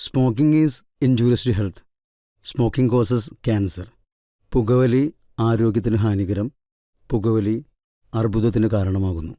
Smoking is injurious to health. Smoking causes cancer. പുകവലി ആരോഗ്യത്തിന് ഹാനികരം. പുകവലി അർബുദത്തിന് കാരണമാകുന്നു.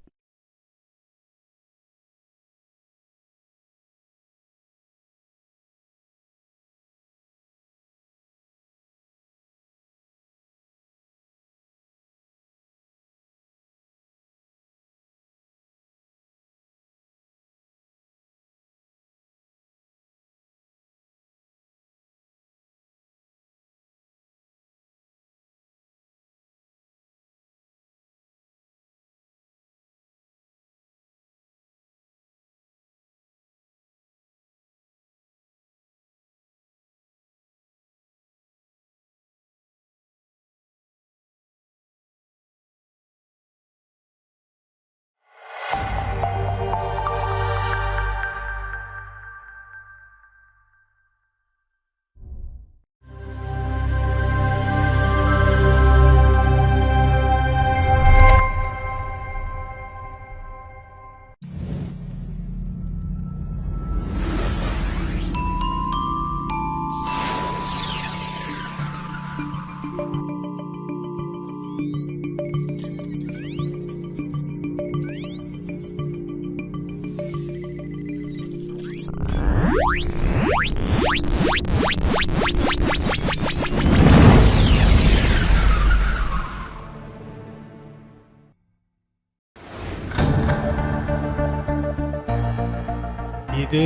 இது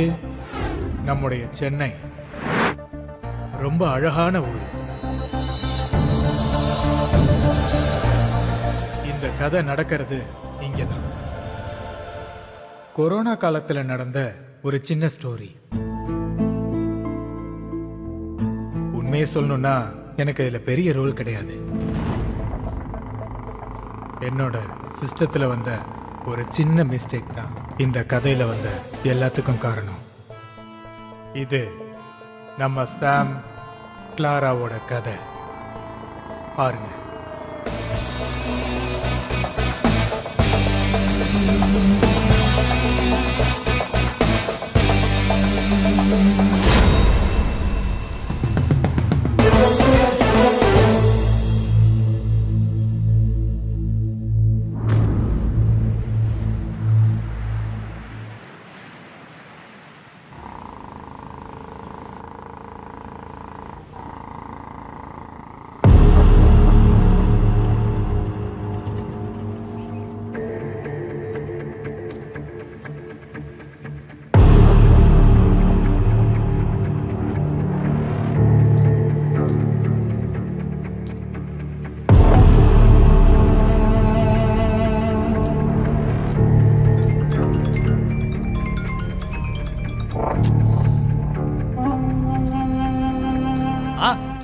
நம்முடைய சென்னை. ரொம்ப அழகான ஊர். இந்த கதை நடக்கிறது இங்கதான். கொரோனா காலத்துல நடந்த ஒரு சின்ன ஸ்டோரி. உண்மையை சொல்லணும்னா எனக்கு இதுல பெரிய ரோல் கிடையாது. என்னோட சிஸ்டத்துல வந்த ஒரு சின்ன மிஸ்டேக் தான் இந்த கதையில வந்த எல்லாத்துக்கும் காரணம். இது நம்ம சாம் கிளாராவோட கதை. பாருங்க.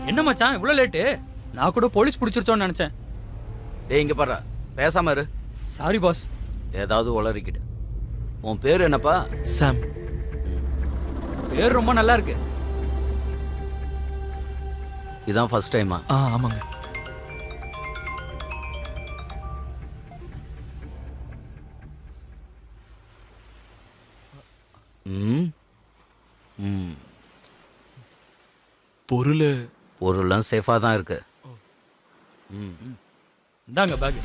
என்ன மச்சான் இவ்வளவு லேட்டு? நான் கூட போலீஸ் பிடிச்சிருச்சோன்னு நினைச்சேன். டேய் இங்க பாரு, பேசாம இரு. Sorry boss. ஏதாவது உளறிக்கிட்டு. உன் பேர் என்னப்பா? சாம். பேர் ரொம்ப நல்லா இருக்கு. இதான் ஃபர்ஸ்ட் டைமா? ஆமாங்க. பொருள்லாம் சேஃபா தான் இருக்கு. இந்தாங்க பேக்.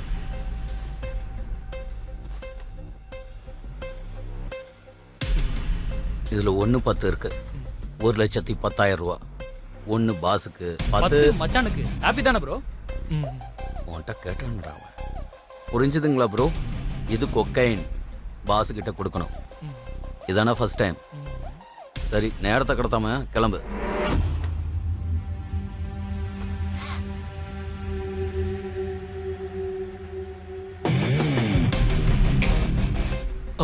இதுல 1-10 இருக்கு. 1,10,10,000 ரூபா. 1 பாஸுக்கு 10 மச்சானுக்கு. ஹாப்பி தானே ப்ரோ? உன்கிட்ட கேட்டான்டா. புரிஞ்சுதுங்களா ப்ரோ? இது கொக்கைன். பாஸ் கிட்ட கொடுக்கணும். இதானா ஃபர்ஸ்ட் டைம்? சரி, நேரத்தை கடத்தாம கிளம்பு.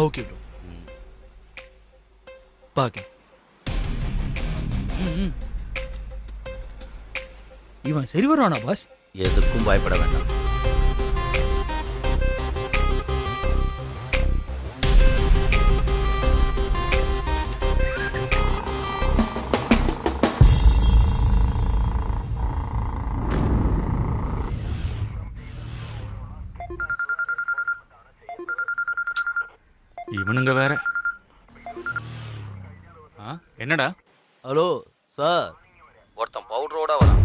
Okay bro. பாக்கி இவன் சரி வருவானா பாஸ்? எதுக்கும் பயப்பட வேண்டாம். இவனுங்க வேற. என்னடா ஹலோ சார், ஒருத்தன் பவுடரோட வரான்.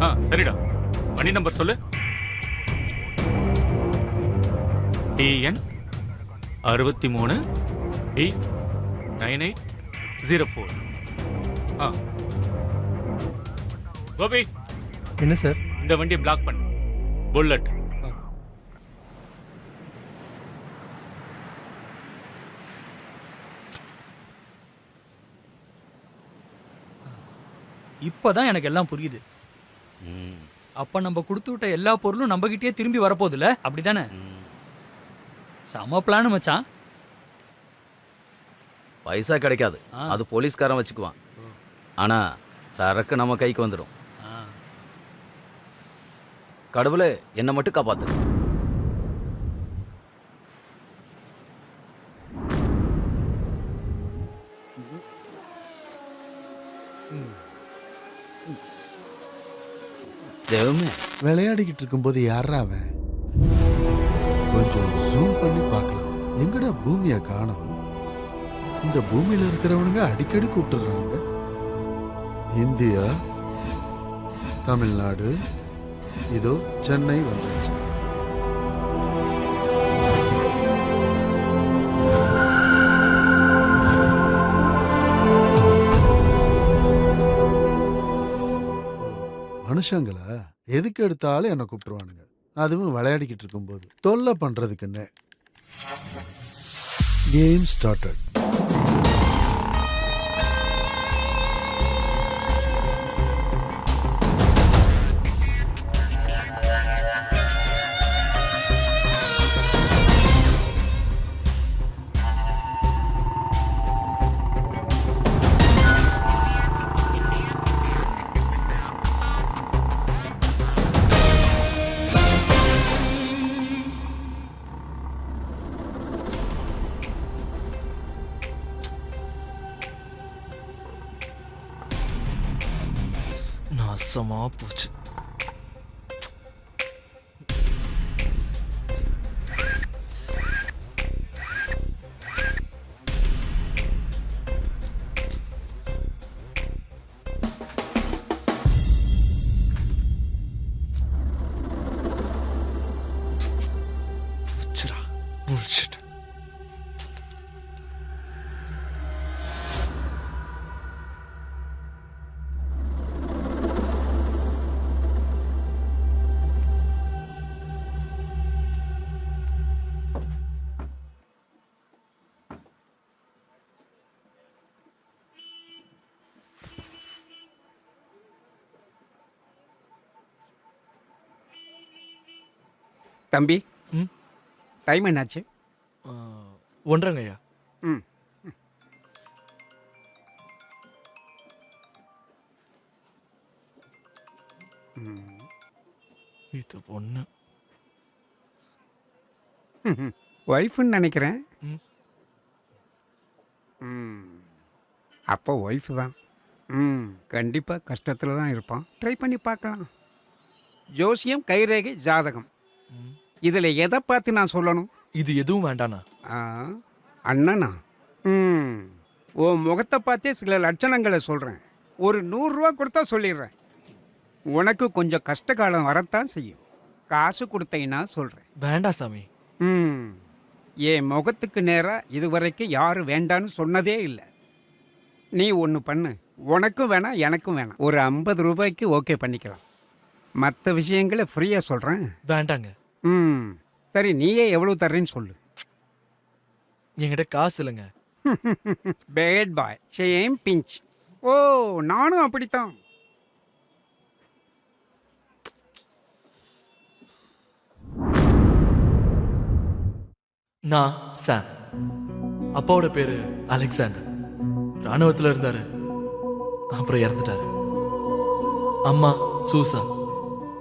ஓ சரிடா, வண்டி நம்பர் சொல்லு. TN 63 D 9804. கோபி, என்ன சார்? இந்த வண்டியை பிளாக் பண்ணு. புல்லட். இப்பதான் எனக்கு எல்லாம் புரியுது. ம், அப்ப நம்ம கொடுத்து விட்ட எல்லா பொருளும் நம்ம கிட்டயே திரும்பி வரப்போகுதுல, அப்படிதானே? ம். செம பிளான் மச்சான். பைசா கிடைக்காது, ஆ. அது போலீஸ்காரன் வச்சுக்குவான். ஆனா சரக்கு நம்ம கைக்கு வந்துடும். ஆ. கடவுளே, என்னை மட்டும் காப்பாத்து. தெய்வமே, விளையாடிக்கிட்டு இருக்கும்போது யாரா அவன்? கொஞ்சம் ஜூம் பண்ணி பார்க்கலாம். எங்கடா பூமியை காணோம்? இந்த பூமியில இருக்கிறவனுங்க அடிக்கடி கூப்பிட்டுறானுங்க. இந்தியா, தமிழ்நாடு, இதோ சென்னை வந்தாச்சு. மனுஷங்களா எதுக்கு எடுத்தாலும் என்ன கூப்பிட்டுருவானுங்க. அதுவும் விளையாடிக்கிட்டு இருக்கும்போது தொல்லை பண்றதுக்குன்னு. Game started. நாசமா போச்சு. போச்சுடா, bullshit. தம்பி, ம்? டைம் என்னாச்சு? 1:30 ம். இது பொண்ணு. ஒய்ஃப்னு நினைக்கிறேன். ம். அப்போ ஒய்ஃப் தான். கண்டிப்பாக கஷ்டத்தில் தான் இருப்பான். ட்ரை பண்ணி பார்க்கலாம். ஜோசியம், கைரேகை, ஜாதகம், இதில் எதை பார்த்து நான் சொல்லணும்? இது எதுவும் வேண்டாண்ணா. ஆ, அண்ணனா? ஓ முகத்தை பார்த்தே சில லட்சணங்களை சொல்கிறேன். ஒரு 100 ரூபா கொடுத்தா சொல்லிடுறேன். உனக்கு கொஞ்சம் கஷ்ட காலம் வரத்தான் செய்யும். காசு கொடுத்தீங்கன்னா சொல்கிறேன். வேண்டாம் சாமி. என் முகத்துக்கு நேராக இதுவரைக்கும் யாரும் வேண்டான்னு சொன்னதே இல்லை. நீ ஒன்று பண்ணு, உனக்கும் வேணாம் எனக்கும் வேணாம். ஒரு 50 ரூபாய்க்கு ஓகே பண்ணிக்கலாம். மற்ற விஷயங்களை ஃப்ரீயாக சொல்கிறேன். வேண்டாங்க. சரி, நீயே எவ்வளோ தர்றேன்னு சொல்லு. என்கிட்ட காசு இல்லைங்க. Bad boy, same pinch. Oh, நானும் அப்படித்தான். நான் சாம். அப்பாவோட பேரு அலெக்சாண்டர். ராணுவத்தில் இருந்தாரு, அப்புறம் இறந்துட்டாரு. அம்மா சூசா.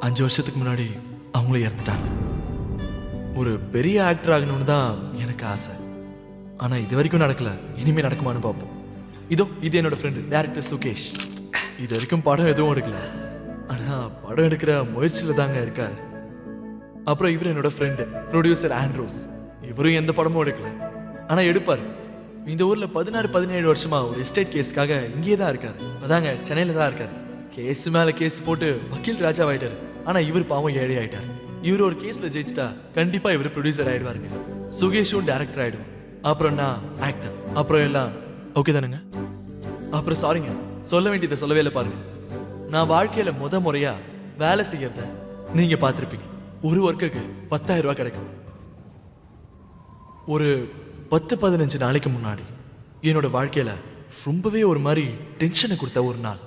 5 வருஷத்துக்கு முன்னாடி அவங்களும் இறந்துட்டாங்க. ஒரு பெரிய ஆக்டர் ஆகணும்னு தான் எனக்கு ஆசை. ஆனால் இது வரைக்கும் நடக்கல. இனிமே நடக்குமான்னு பார்ப்போம். இது என்னோட ஃப்ரெண்டு டேரக்டர் சுகேஷ். இது வரைக்கும் படம் எதுவும் எடுக்கல, ஆனால் படம் எடுக்கிற முயற்சியில் தாங்க இருக்காரு. அப்புறம் இவர் என்னோட ஃப்ரெண்டு ப்ரொடியூசர் ஆண்ட்ரோஸ். இவரும் எந்த படமும் எடுக்கல, ஆனா எடுப்பாரு. இந்த ஊர்ல 16-17 வருஷமா ஒரு எஸ்டேட் கேஸ்க்காக இங்கேயே தான் இருக்காரு. அதாங்க சென்னையில தான் இருக்காரு. கேஸ் மேல கேஸ் போட்டு வக்கீல் ராஜாவாயிட்டாரு. ஆனா இவர் பாவம் ஏழை ஆயிட்டாரு. இவர் ஒரு கேஸ்ல ஜெயிச்சிட்டா கண்டிப்பா இவர் ப்ரொடியூசர் ஆயிடுவாருங்க. சுகேஷும் டைரக்டர் ஆயிடுவான். அப்புறம் நான் ஆக்டர். அப்புறம் எல்லாம் ஓகே தானுங்க. அப்புறம் சாரிங்க, சொல்ல வேண்டியதை சொல்லவே இல்லை பாருங்க. நான் வாழ்க்கையில முறையா வேலை செய்யறத நீங்க பார்த்திருப்பீங்க. ஒரு ஒர்க்குக்கு 10,000 ரூபாய் கிடைக்கும். ஒரு 10-15 நாளைக்கு முன்னாடி என்னோட வாழ்க்கையில ரொம்பவே ஒரு மாதிரி டென்ஷனை கொடுத்த ஒரு நாள்.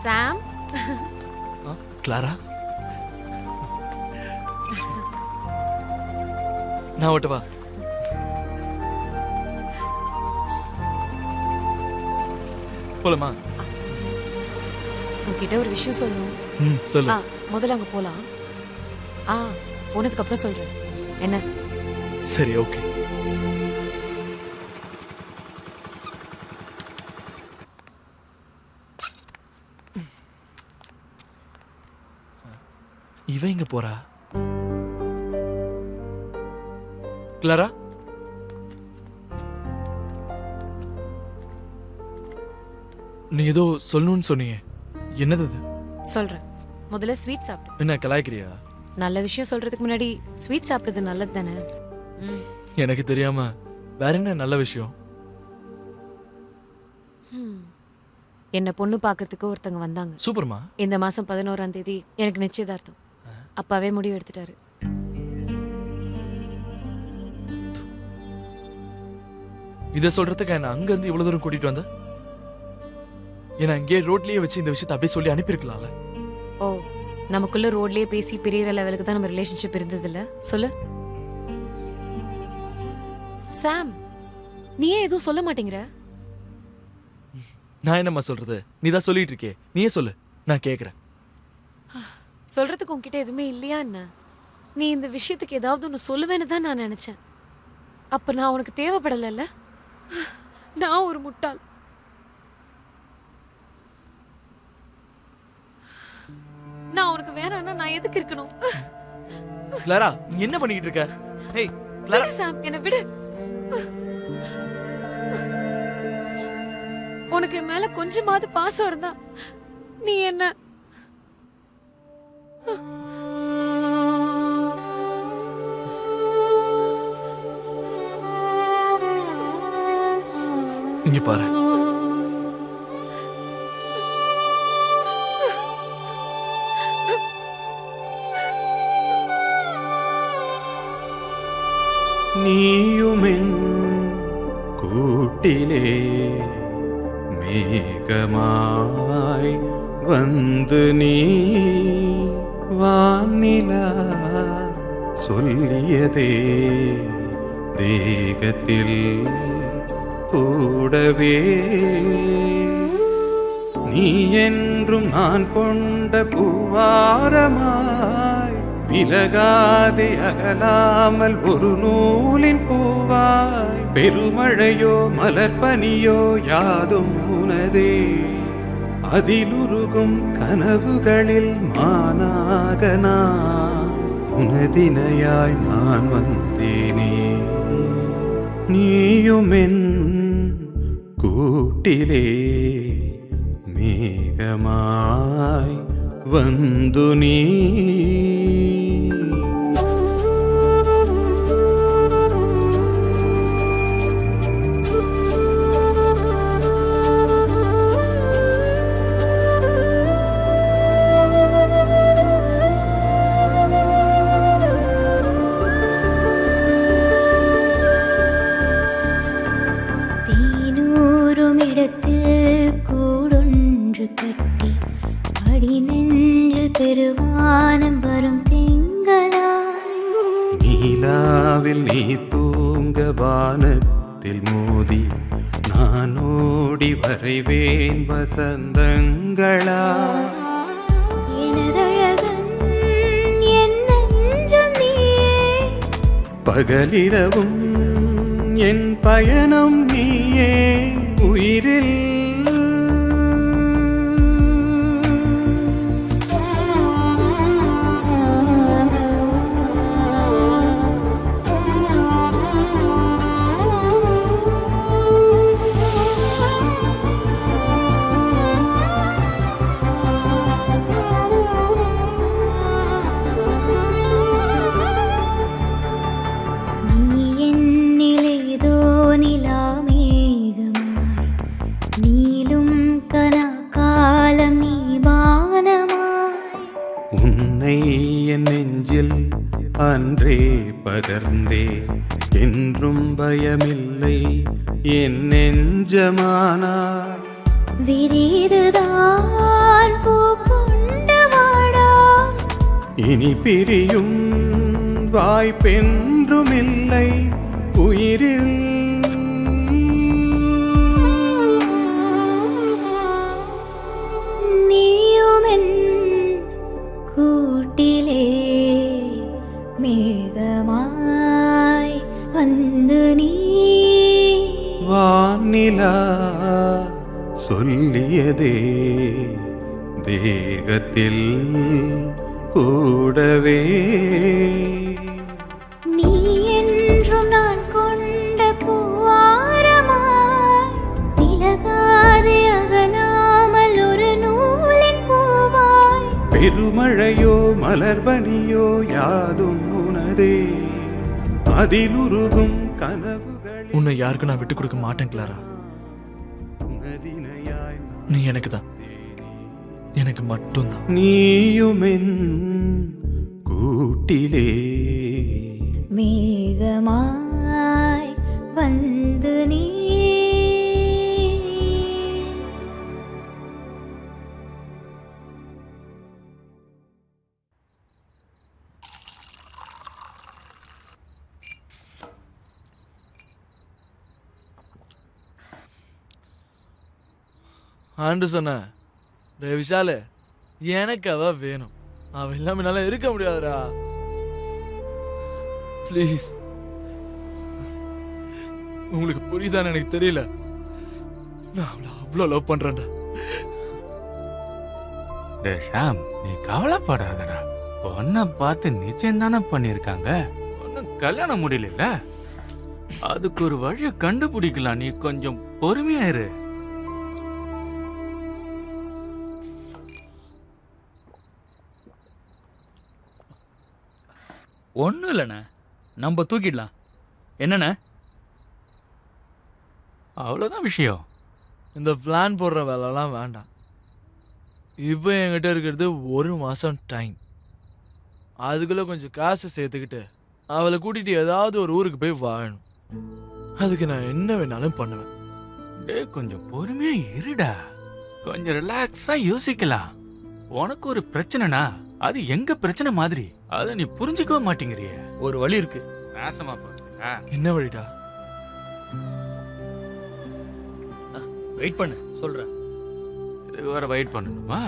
சாம், கிளாரா, நான் ஓட்டவா? போலாமா? உன்கிட்ட ஒரு விஷயம் சொல்லணும். சொல்லு. முதல்ல அங்க போலாம். போனதுக்கு அப்புறம் சொல்றேன். என்ன? சரி, ஓகே. இவ எங்க போறா? கிளாரா, நீ ஏதோ சொல்லணும்னு சொன்னீங்க. என்னது அது? சொல்றேன். முதல்ல ஸ்வீட் சாப்பிடு. என்ன கலாய்க்கிறியா? நல்ல விஷயம் சொல்றதுக்கு முன்னாடி ஸ்வீட் சாப்பிடுறது நல்லது தானே? எனக்கு தெரியாம வேற என்ன நல்ல விஷயம்? என்ன பொண்ணு பார்க்கறதுக்கு ஒருத்தங்க வந்தாங்க. சூப்பர்மா. இந்த மாசம் 11ஆம் தேதி எனக்கு நிச்சயதார்த்தம். அப்பாவே முடிவு எடுத்துட்டாரு. இத சொல்றதுக்கு என்ன அங்க இருந்து இவ்வளவு தூரம் கூட்டிட்டு வந்த? என்ன அங்கே ரோட்லயே வச்சு இந்த விஷயத்தை அப்படியே சொல்லி அனுப்பியிருக்கலாம்ல? ஓ, நமக்குள்ள ரோட்லயே பேசி பிரியற லெவலுக்கு தான் நம்ம ரிலேஷன்ஷிப் இருந்தது இல்ல? சொல்லு சாம், நீயே எதுவும் சொல்ல மாட்டேங்கிற? நான் என்னம்மா சொல்றது? நீ தான் சொல்லிட்டு இருக்கே, நீயே சொல்லு, நான் கேக்குறேன். சொல்றதுக்கு உன்கிட்ட எதுவுமே இல்லையா என்ன? நீ இந்த விஷயத்துக்கு ஏதாவது ஒன்று சொல்லுவேன்னு தான் நான் நினைச்சேன். அப்ப நான் உனக்கு தேவைப்படலைல்ல? நான் ஒரு முட்டாள். நான் உனக்கு வேணான்னா நான் எதுக்கு இருக்கணும்? கிளாரா, நீ என்ன பண்ணிக்கிட்டு இருக்க? ஹேய் கிளாரா, விடு சாம், என்னை விடு. உனக்கு என் மேல கொஞ்சமாவது பாசம் இருந்தா நீ என்ன இங்க பாரு. നീയുമെൻ കൂട്ടിലേ മേഘമായി വന്ന് നീ വാനില சொல்லியதே தேகத்தில் கூடவே நீ என்றும் நான் கொண்ட பூவாரமாய் விலகாதே அகலாமல் ஒரு நூலின் பூவாய் பெருமழையோ மலர்பனியோ யாதும் உனதே அதிலுருகும் கனவுகளில் மானாக நான் உனதினையாய் நான் வந்தேனே நீயுமென் கூட்டிலே மேகமாய் வந்து நீ பெருவானம் வரும் திங்களா நீலாவில் நீ தூங்க வானத்தில் மோதி நான் ஓடி வரைவேன் வசந்தங்களா எனதழகன் என் நெஞ்சம் நீயே பகலிரவும் என் பயணம் நீயே உயிரில் நீ என்னிலேதோ நிலாமேகமாய் நீளும் கனகாலம் நீ பானமாய் உன்னை என் நெஞ்சில் அன்றே பகர்ந்தே என்றும் பயமில்லை என் நெஞ்சமானார் விரிதுதான் பூ கொண்ட வாடா இனி பிரியும் வாய்ப்பென்றுமில்லை உயிரில் நீயுமென் கூட்டிலே மேகமாய் வந்து நீ வானிலா சொல்லியதே தேகத்தில் கூடவே நீ என்றும் நான் கொண்ட பூவாரமாய் விலகாதே அகலாமல் ஒரு நூலின் பூவாய் பெருமழையோ மலர்பனியோ யாதும் உனதே அதிலுருகும் கனவுகளில் உன்னை யாருக்கும் நான் விட்டு கொடுக்க மாட்டேன் கிளாரா. உனதினையாய் நீ எனக்கு தான், எனக்கு மட்டும்தான். நீயுமென் கூட்டிலே மேகமாய் வந்து நீ ஆண்டு சொன்ன டே விஷாலு, எனக்கு அவ வேணும். அவ இல்லாம என்னால இருக்க முடியாதுடா. ப்ளீஸ். உங்களுக்கு புரியுதான்னு எனக்கு தெரியல. நான் அவளை அவ்வளோ லவ் பண்றேன்டா. டேய் ஷாம், நீ கவலைப்படாதடா. பொண்ணை பார்த்து நிச்சயம் தானே பண்ணியிருக்காங்க. ஒன்றும் கல்யாணம் முடியல. அதுக்கு ஒரு வழியை கண்டுபிடிக்கலாம். நீ கொஞ்சம் பொறுமையா இரு. ஒன்றும் இல்லைண்ணே, நம்ம தூக்கிடலாம். என்னண்ணே? அவ்வளோதான் விஷயம். இந்த பிளான் போடுற வேலைலாம் வேண்டாம். இப்போ என்கிட்ட இருக்கிறது 1 மாதம் டைம். அதுக்குள்ளே கொஞ்சம் காசை சேர்த்துக்கிட்டு அவளை கூட்டிகிட்டு ஏதாவது ஒரு ஊருக்கு போய் வாழணும். அதுக்கு நான் என்ன வேணாலும் பண்ணுவேன். டேய் கொஞ்சம் பொறுமையா இருடா. கொஞ்சம் ரிலாக்ஸா யோசிக்கலாம். உனக்கு ஒரு பிரச்சனைனா அது எங்க பிரச்சனை மாதிரி. அதை நீ புரிஞ்சுக்கவே மாட்டேங்கிறிய. ஒரு வழி இருக்கு. நாசமா போச்சுடா. என்ன வழிடா? வெயிட் பண்ணு, சொல்றேன். இதுக்கு வர வெயிட் பண்ணணுமா?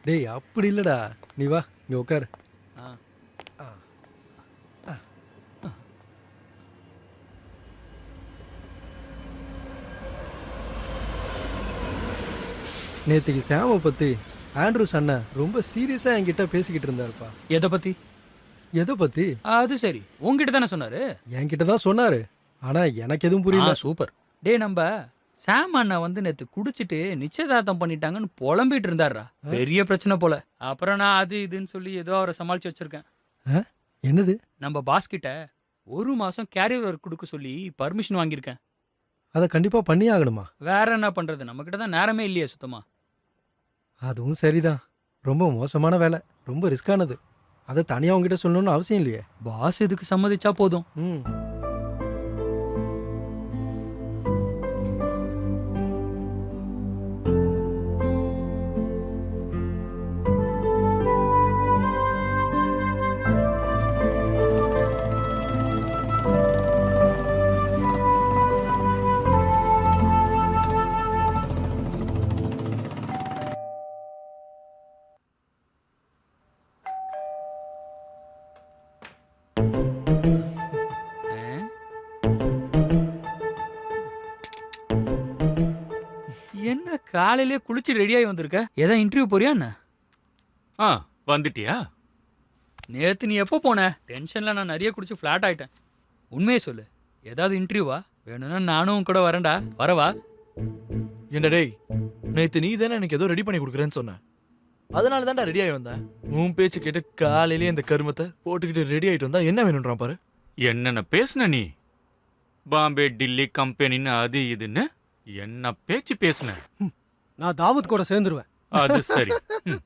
டேய் அப்படி இல்லடா, நீ வா இங்க உட்காரு. ஆ. நேற்றுக்கு சாமை பற்றி ஆண்ட்ரூஸ் அண்ணன் ரொம்ப சீரியஸாக என்கிட்ட பேசிக்கிட்டு இருந்தாருப்பா. எதை பத்தி? எதை பற்றி? அது சரி, உங்ககிட்ட தானே சொன்னாரு. என்கிட்ட தான் சொன்னார், ஆனால் எனக்கு எதுவும் புரியல. சூப்பர். டே, நம்ம சாம் அண்ணா வந்து நேத்து குடிச்சிட்டு நிச்சயதார்த்தம் பண்ணிட்டாங்கன்னு புலம்பிட்டு இருந்தாருடா. பெரிய பிரச்சனை போல. அப்புறம் நான் அது இதுன்னு சொல்லி ஏதோ அவரை சமாளிச்சு வச்சிருக்கேன். என்னது? நம்ம பாஸ் கிட்ட 1 மாசம் கேரியர் ஒர்க் கொடுக்க சொல்லி பர்மிஷன் வாங்கியிருக்கேன். அதை கண்டிப்பாக பண்ணி ஆகணுமா? வேற என்ன பண்றது, நம்ம கிட்ட தான் நேரமே இல்லையே சுத்தமா. அதுவும் சரிதான். ரொம்ப மோசமான வேலை, ரொம்ப ரிஸ்கானது. அதை தனியாக உங்ககிட்ட சொல்லணும்னு அவசியம் இல்லையே. பாஸ் இதுக்கு சம்மதிச்சா போதும். ம். காலையிலேயே குளிச்சு ரெடியாகி வந்திருக்க ஏதாவது இன்டர்வியூ போறியா என்ன? ஆ வந்துட்டியா? நேற்று நீ எப்போ போன? டென்ஷனில் நான் நிறைய குடிச்சு ஃப்ளாட் ஆயிட்டேன். உண்மையை சொல்லு, ஏதாவது இன்டர்வியூவா? வேணும்னா நானும் உன் கூட வரேன்டா. வரவா? ஏண்டா டேய், நேத்து நீ தானே எனக்கு ஏதோ ரெடி பண்ணி கொடுக்குறேன்னு சொன்ன. அதனால தான்டா ரெடி ஆகி வந்தேன். உன் பேச்சு கேட்டு காலையிலேயே இந்த கருமத்தை போட்டுக்கிட்டு ரெடி ஆயிட்டு வந்தா என்ன வேணும்ன்றான் பாரு. என்னென்ன பேசுன நீ? பாம்பே டில்லி கம்பெனின்னு அது இதுன்னு என்ன பேச்சு பேசுன? நான் தாவூத் கூட சேர்ந்துருவேன். அது சரி. ம்.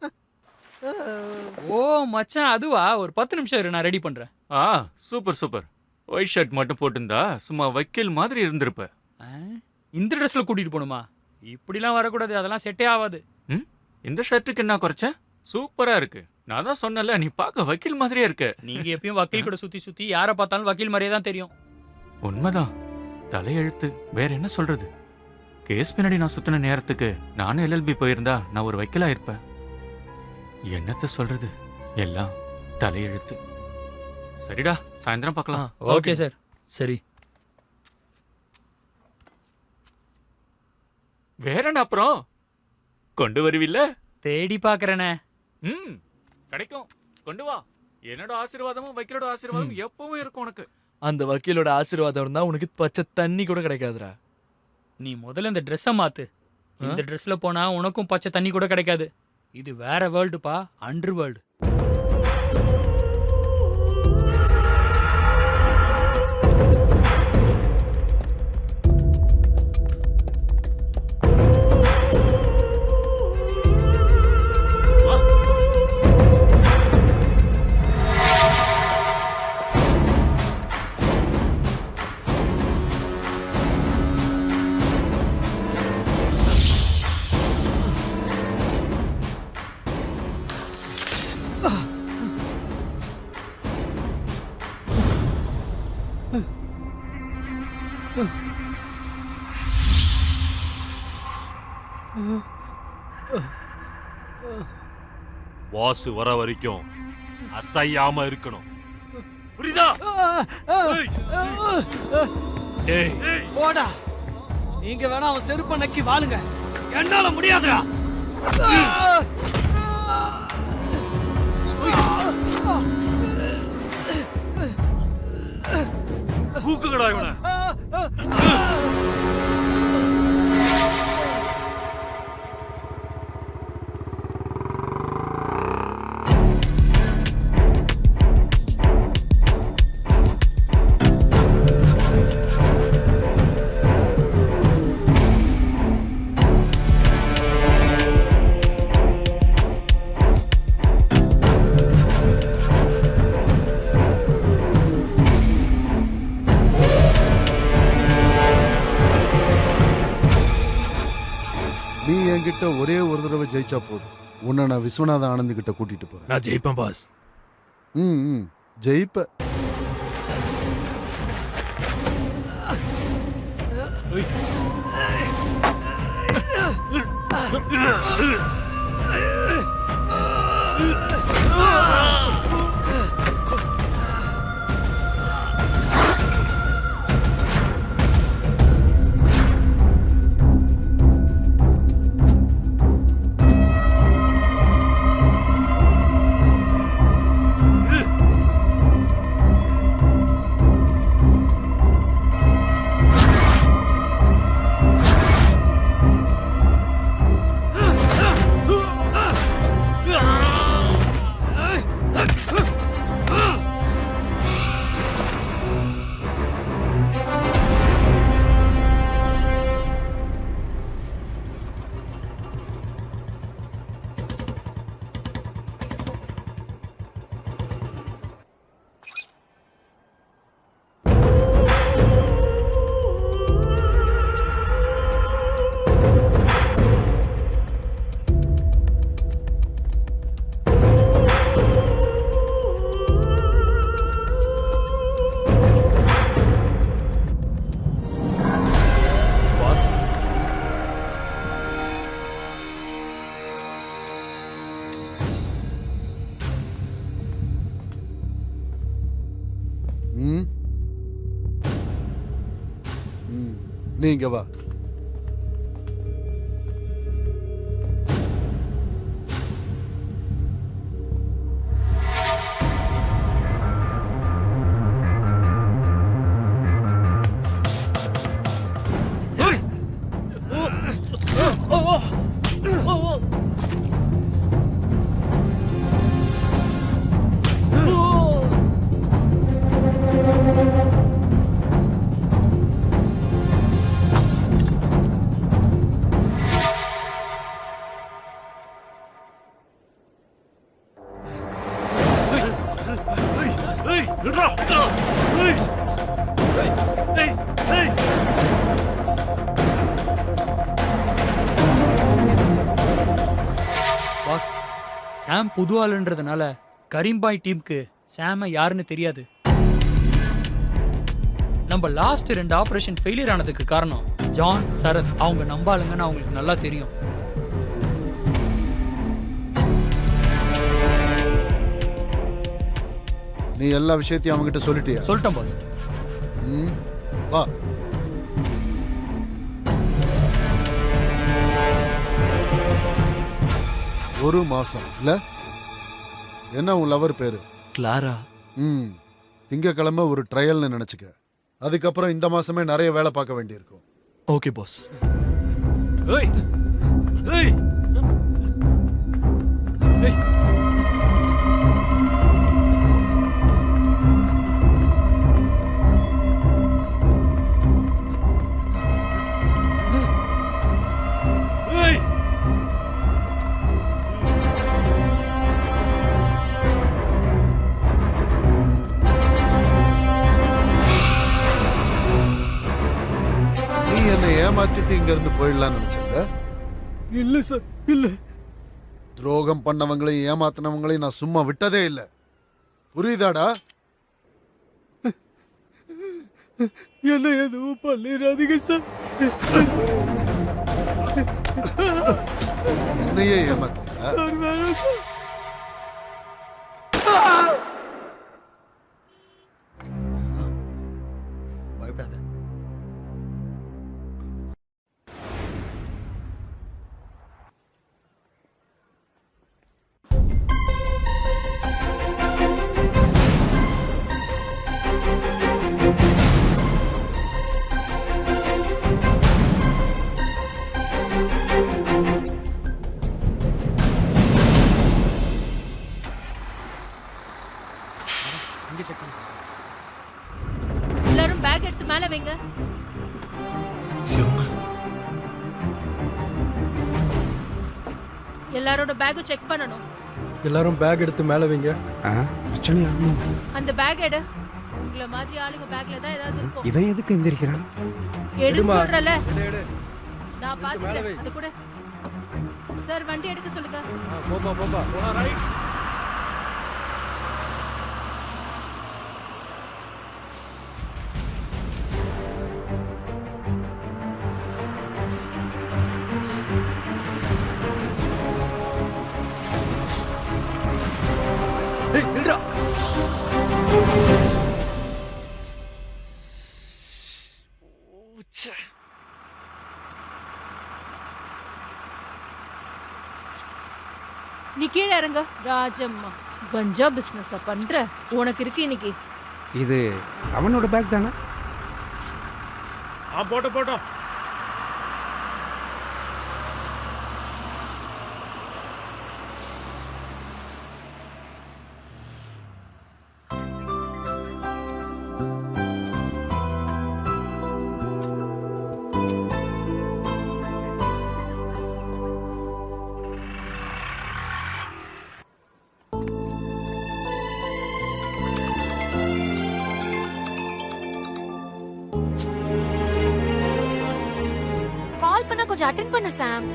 ஓ மச்சான், அதுவா? ஒரு 10 நிமிஷம் இரு, நான் ரெடி பண்ணுறேன். ஆ சூப்பர் சூப்பர். ஒயிட் ஷர்ட் மட்டும் போட்டிருந்தா சும்மா வக்கீல் மாதிரி இருந்திருப்ப. இந்த ட்ரெஸ்ஸில் கூட்டிகிட்டு போகணுமா? இப்படிலாம் வரக்கூடாது, அதெல்லாம் செட்டே ஆகாது. ம் இந்த ஷர்ட்டுக்கு என்ன குறைச்ச? சூப்பரா இருக்கு. நான் தான் சொன்னல, நீ பார்க்க வக்கீல் மாதிரியே இருக்க. நீங்க எப்பயும் வக்கீல் கூட சுத்தி சுத்தி யாரை பார்த்தாலும் வக்கீல் மாதிரியே தான் தெரியும். உண்மைதான். தலையெழுத்து. வேற என்ன சொல்றது? கேஸ் பின்னாடி நான் சுத்தின நேரத்துக்கு நானும் எல்எல்பி போயிருந்தா நான் ஒரு வக்கீலா இருப்பேன். என்னத்த சொல்றது? எல்லாம் தலையெழுத்து. சரிடா, சாயந்தரம் பார்க்கலாம். Okay sir. சரி. வேற என்ன அப்புறம்? கொண்டு வருவில்ல? தேடி பார்க்கறேனே. ம் கிடைக்கும். கொண்டு வா. என்னோட ஆசீர்வாதமும் வக்கீலோட ஆசீர்வாதமும் எப்பவும் இருக்கும் உனக்கு. அந்த வக்கீலோட ஆசீர்வாதம் இருந்தா உனக்கு பச்சை தண்ணி கூட கிடைக்காதுடா. நீ முதல்ல இந்த ட்ரெஸ்ஸை மாத்து. இந்த ட்ரெஸ்ல போனா உனக்கும் பச்சை தண்ணி கூட கிடைக்காது. இது வேற வேர்ல்டுப்பா, அண்டர் வேர்ல்டு. வாசு வர வரைக்கும் அசையாம இருக்கணும். புரியுதா? போடா, நீங்க வேணா அவன் செருப்ப நக்கி வாழுங்க, என்னால முடியாதுடா. தூக்குங்கடா இவனை. நீ என்கிட்ட ஒரே ஒரு தடவை ஜெயிச்சா போதும். உன்னை நான் விஸ்வநாத ஆனந்த் கிட்ட கூட்டிட்டு போறேன். நான் ஜெயிப்பேன் பாஸ். ம் ஜெயிப்ப. நீங்க வா. சாம் புது ஆளுன்றதுனால கரீம்பாய் டீமுக்கு சாம யாருன்னு தெரியாது. நம்ம லாஸ்ட் 2 ஆபரேஷன் ஃபெயிலியர் ஆனதுக்கு காரணம் ஜான், சரத் அவங்க நம்பாளுங்கன்னு அவங்களுக்கு நல்லா தெரியும். நீ எல்லா விஷயத்தையும் அவங்ககிட்ட சொல்லிட்டியா? சொல்லிட்டேன் பாஸ். வா. ஒரு மாசம் இல்ல? என்ன உன் லவர் பேரு? கிளாரா. திங்கக்கிழமை ஒரு ட்ரையல்னு நினைச்சுக்க. அதுக்கப்புறம் இந்த மாசமே நிறைய வேலை பார்க்க வேண்டியிருக்கும். Okay boss. ஏய் ஏய் ஏய் ஏய் நீ என்னை ஏமாத்திட்டு இங்க இருந்து போயிடலாம்னு நினைச்சல? இல்ல சார், இல்ல. துரோகம் பண்ணவங்களையும் ஏமாத்தினவங்களையும் நான் சும்மா விட்டதே இல்ல. புரியுதாடா? என்ன எதுவும் பண்ணிடாதீங்க சார். என்னையே ஏமாத்தியா? பயப்படாத. இங்க செக் பண்ணு. எல்லாரும் பேக் எடுத்து மேல வைங்க. எல்லாரோட பேக்கும் செக் பண்ணணும். எல்லாரும் பேக் எடுத்து மேல வைங்க. பிரச்சனை ஆகும். அந்த பேக் எடு. உங்கள மாதிரி ஆளுங்க பேக்ல தான் ஏதாவது இருக்கும். இவன் எதுக்கு எந்திரிக்கிறான்? எடுன்னு சொல்றல. எடு. நான் பாத்துக்கிறேன். அது கூட. சார் வண்டி எடுக்க சொல்லுங்க. போப்பா போப்பா. ஏய் நில்றா. நீ கீழே இறங்க. ராஜம்மா கஞ்சா பிசினஸ் பண்ற உனக்கு இருக்கு இன்னைக்கு. இது அவனோட பேக் தானே? போட்டோம் கால் பண்ணா கொஞ்சம் அட்டெண்ட் பண்ண சாம்.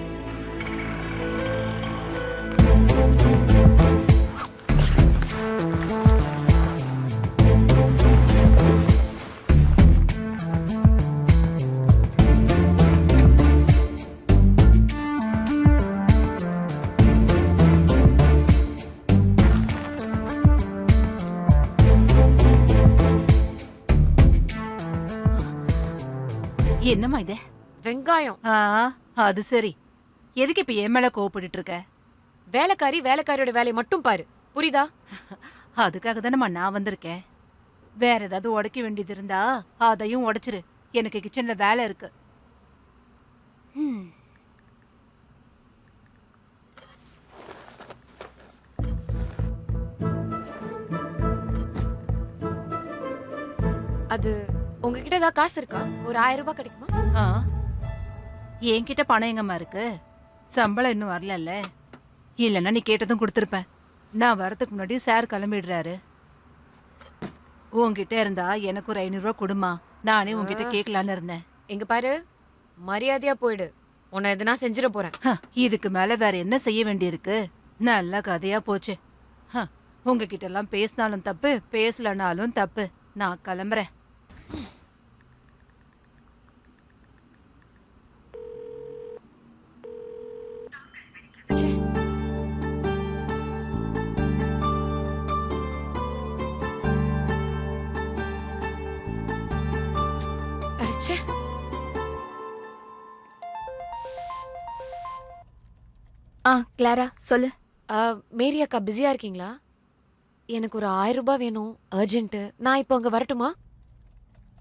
என்னம்மா இது? வெங்காயம். அது சரி. எதுக்கு இப்ப என் மேல கோவப்பட்டு இருக்க? வேலைக்காரியோட வேலையை மட்டும் பாரு, புரியுதா? அதுக்காக தானம்மா நான் வந்திருக்கேன். வேற ஏதாவது உடைக்க வேண்டியது இருந்தா அதையும் உடைச்சிரு. எனக்கு கிச்சன்ல வேலை இருக்கு. அது உங்ககிட்ட ஏதாவது காசு இருக்கா? ஒரு 1000 ரூபாய் கிடைக்குமா? என்கிட்ட பணம் எங்கம்மா இருக்கு? சம்பளம் இன்னும் வரல. இல்லைன்னா நீ கேட்டதும் கொடுத்துருப்பேன். நான் வரதுக்கு முன்னாடி சார் கிளம்பிடுறாரு. உன்கிட்ட இருந்தா எனக்கு ஒரு 500 ரூபாய் கொடுமா. நானே உன்கிட்ட கேட்கலான்னு இருந்தேன். எங்க பாரு, மரியாதையா போயிடு. உன்னை எதுனா செஞ்சிட போறேன். இதுக்கு மேல வேற என்ன செய்ய வேண்டியிருக்கு? நல்ல கதையா போச்சு. உங்ககிட்ட எல்லாம் பேசினாலும் தப்பு, பேசலனாலும் தப்பு. நான் கிளம்புறேன். அடிச்சே. கிளாரா சொல்லு. மேரி அக்கா பிஸியா இருக்கீங்களா? எனக்கு ஒரு 1000 ரூபாய் வேணும், அர்ஜென்ட். நான் இப்போ அங்க வரட்டுமா?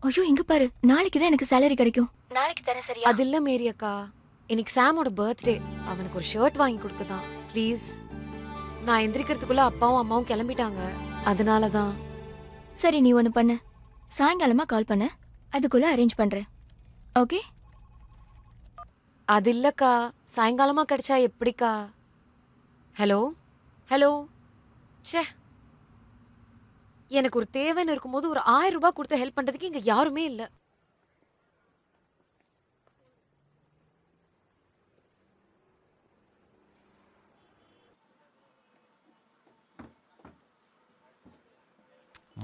ஐயோ இங்க பாரு, நாளைக்கு தான் எனக்கு சேலரி கிடைக்கும். நாளைக்கு தரேன் சரியா? அது இல்ல மேரி அக்கா, இன்னைக்கு சாமோட பர்த்டே. அவனுக்கு ஒரு ஷர்ட் வாங்கி கொடுக்கதான் ப்ளீஸ். நான் எந்திரிக்கிறதுக்குள்ள அப்பாவும் அம்மாவும் கிளம்பிட்டாங்க, அதனால தான். சரி நீ ஒன்று பண்ணு, சாயங்காலமா கால் பண்ணு, அதுக்குள்ள அரேஞ்ச் பண்றேன். ஓகே? அது இல்லக்கா, சாயங்காலமா கிடைச்சா எப்படிக்கா? Hello hello. ச்சே, எனக்கு ஒரு தேவைன்னு இருக்கும்போது ஒரு 1000 ரூபாய் கொடுத்து ஹெல்ப் பண்றதுக்கு இங்க யாருமே இல்ல.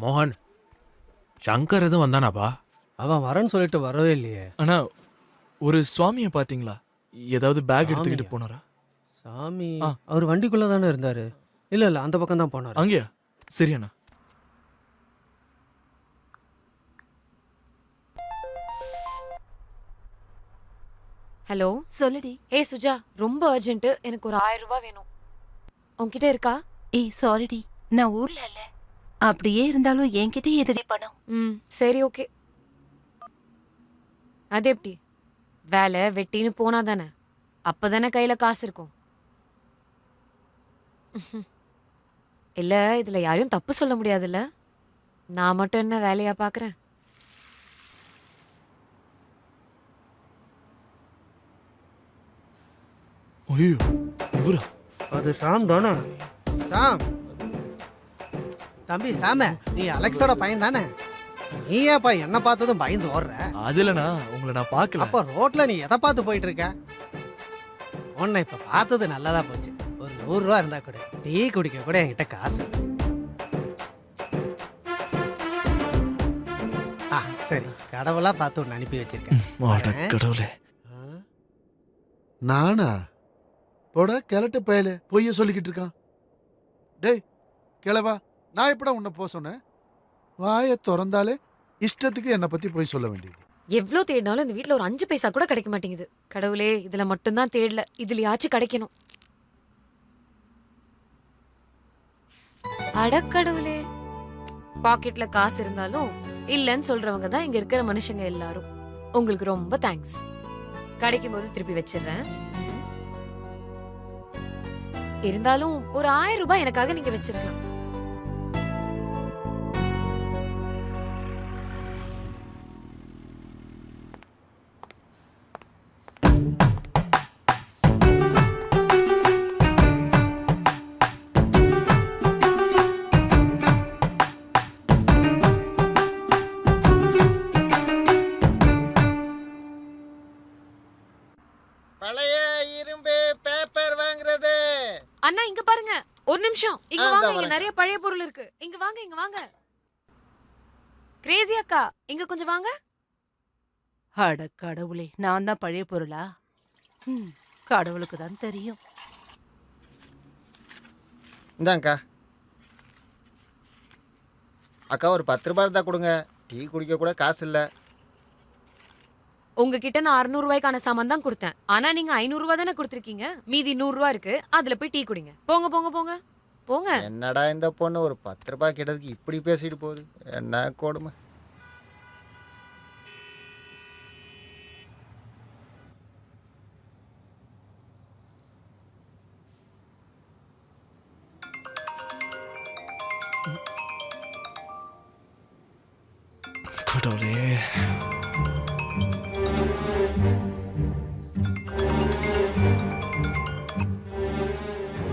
மோகன், சங்கர் எதுவும் வந்தானாப்பா? அவன் வரேன்னு சொல்லிட்டு வரவே இல்லையே. அண்ணா, ஒரு சுவாமியை பாத்தீங்களா? ஏதாவது பேக் எடுத்துக்கிட்டு போனாரா? சாமி அவர் வண்டிக்குள்ள தானே இருந்தாரு. இல்ல இல்ல, அந்த பக்கம் தான் போனாரு. அங்கேயா? சரி அண்ணா. ஹலோ சொல்லுடி. ஏய் சுஜா, ரொம்ப அர்ஜென்ட், எனக்கு ஒரு 1000 ரூபாய் வேணும். உன்கிட்ட இருக்கா? ஏய் சாரிடி, நான் ஊர்ல இல்ல. அப்படியே இருந்தாலும் என்கிட்ட எதுடி பணம்? சரி ஓகே. அது எப்படி? வேலை வெட்டின்னு போனா தானே, அப்பதானே கையில காசு இருக்கும். இல்ல, இதுல யாரையும் தப்பு சொல்ல முடியாதுல்ல. நான் மட்டும் என்ன வேலையா பாக்குறேன்? ஐயோ இவரா? அது சாம் தானே? சாம் தம்பி சாம, நீ அலெக்ஸோட பையன் தானே? நீ ஏப்பா என்ன பார்த்ததும் பயந்து ஓடுற? அதுலண்ணா, உங்களை நான் பார்க்கல. அப்ப ரோட்ல நீ எதை பார்த்து போயிட்டு இருக்க? உன்னை இப்ப பார்த்தது நல்லதா போச்சு. ஒரு 100 ரூபா இருந்தா கூட டீ குடிக்க கூட என்கிட்ட காசு இல்ல. சரி, கடவுளா பார்த்து ஒன்று அனுப்பி வச்சிருக்கேன். கடவுளே. நானா? போட கிளட்டு பயல பொய்ய சொல்லிக்கிட்டு இருக்கான். டேய் கிளவா, நான் எப்படா உன்னை போக சொன்னேன்? வாயை திறந்தாலே இஷ்டத்துக்கு என்னை பத்தி போய் சொல்ல வேண்டியது. எவ்ளோ தேடினாலும் இந்த வீட்ல ஒரு 5 பைசா கூட கிடைக்க மாட்டேங்குது. கடவுளே, இதுல மட்டும்தான் தேடல, இதுலயாச்சும் கிடைக்கணும். அடக்கடவுளே, பாக்கெட்ல காசு இருந்தாலும் இல்லன்னு சொல்றவங்க தான் இங்க இருக்கிற மனுஷங்க எல்லாரும். உங்களுக்கு ரொம்ப தேங்க்ஸ். கிடைக்கும் போது திருப்பி வச்சிடுறேன். இருந்தாலும் ஒரு 1000 ரூபாய் எனக்காக நீங்க வச்சிருக்கலாம். பழைய இரும்பு பேப்பர் வாங்குறது. அண்ணா இங்க பாருங்க, ஒரு நிமிஷம் இங்க வாங்க. இங்க நிறைய பழைய பொருள் இருக்கு. இங்க வாங்க, இங்க வாங்க. கிரேசி அக்கா, இங்க கொஞ்சம் வாங்க. அட கடவுளே, நான் தான் பழைய பொருளா? கடவுளுக்கு தான் தெரியும். இந்தாங்கக்கா. அக்கா ஒரு 10 ரூபாய் இருந்தா கொடுங்க, டீ குடிக்க கூட காசு இல்ல. உங்ககிட்ட நான் 600 ரூபாய்க்கான சாமான் தான் கொடுத்தேன். ஆனா நீங்க 500 ரூபாய் தானே கொடுத்துருக்கீங்க. மீதி 100 ரூபாய் இருக்கு, அதுல போய் டீ குடிங்க. போங்க போங்க போங்க போங்க. என்னடா இந்த பொண்ணு ஒரு 10 ரூபாய் கேட்டதுக்கு இப்படி பேசிட்டு போகுது, என்ன கொடுமை. கடவுளே.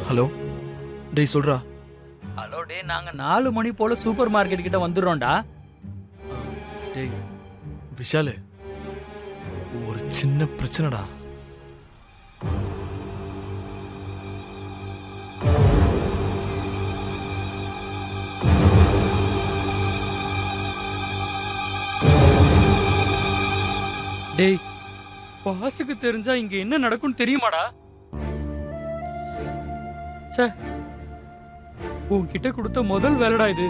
ஹலோ, டேய் சொல்றா. ஹலோ டே, நாங்க 4 மணி போல சூப்பர் மார்க்கெட் கிட்ட வந்துடுறோம்டா. டேய் விஷாலு, ஒரு சின்ன பிரச்சனைடா. டேய் பாஸுக்கு தெரிஞ்சா இங்க என்ன நடக்கும்னு தெரியுமாடா? ச்சே, உன்கிட்ட கொடுத்த முதல் வேலைடா இது.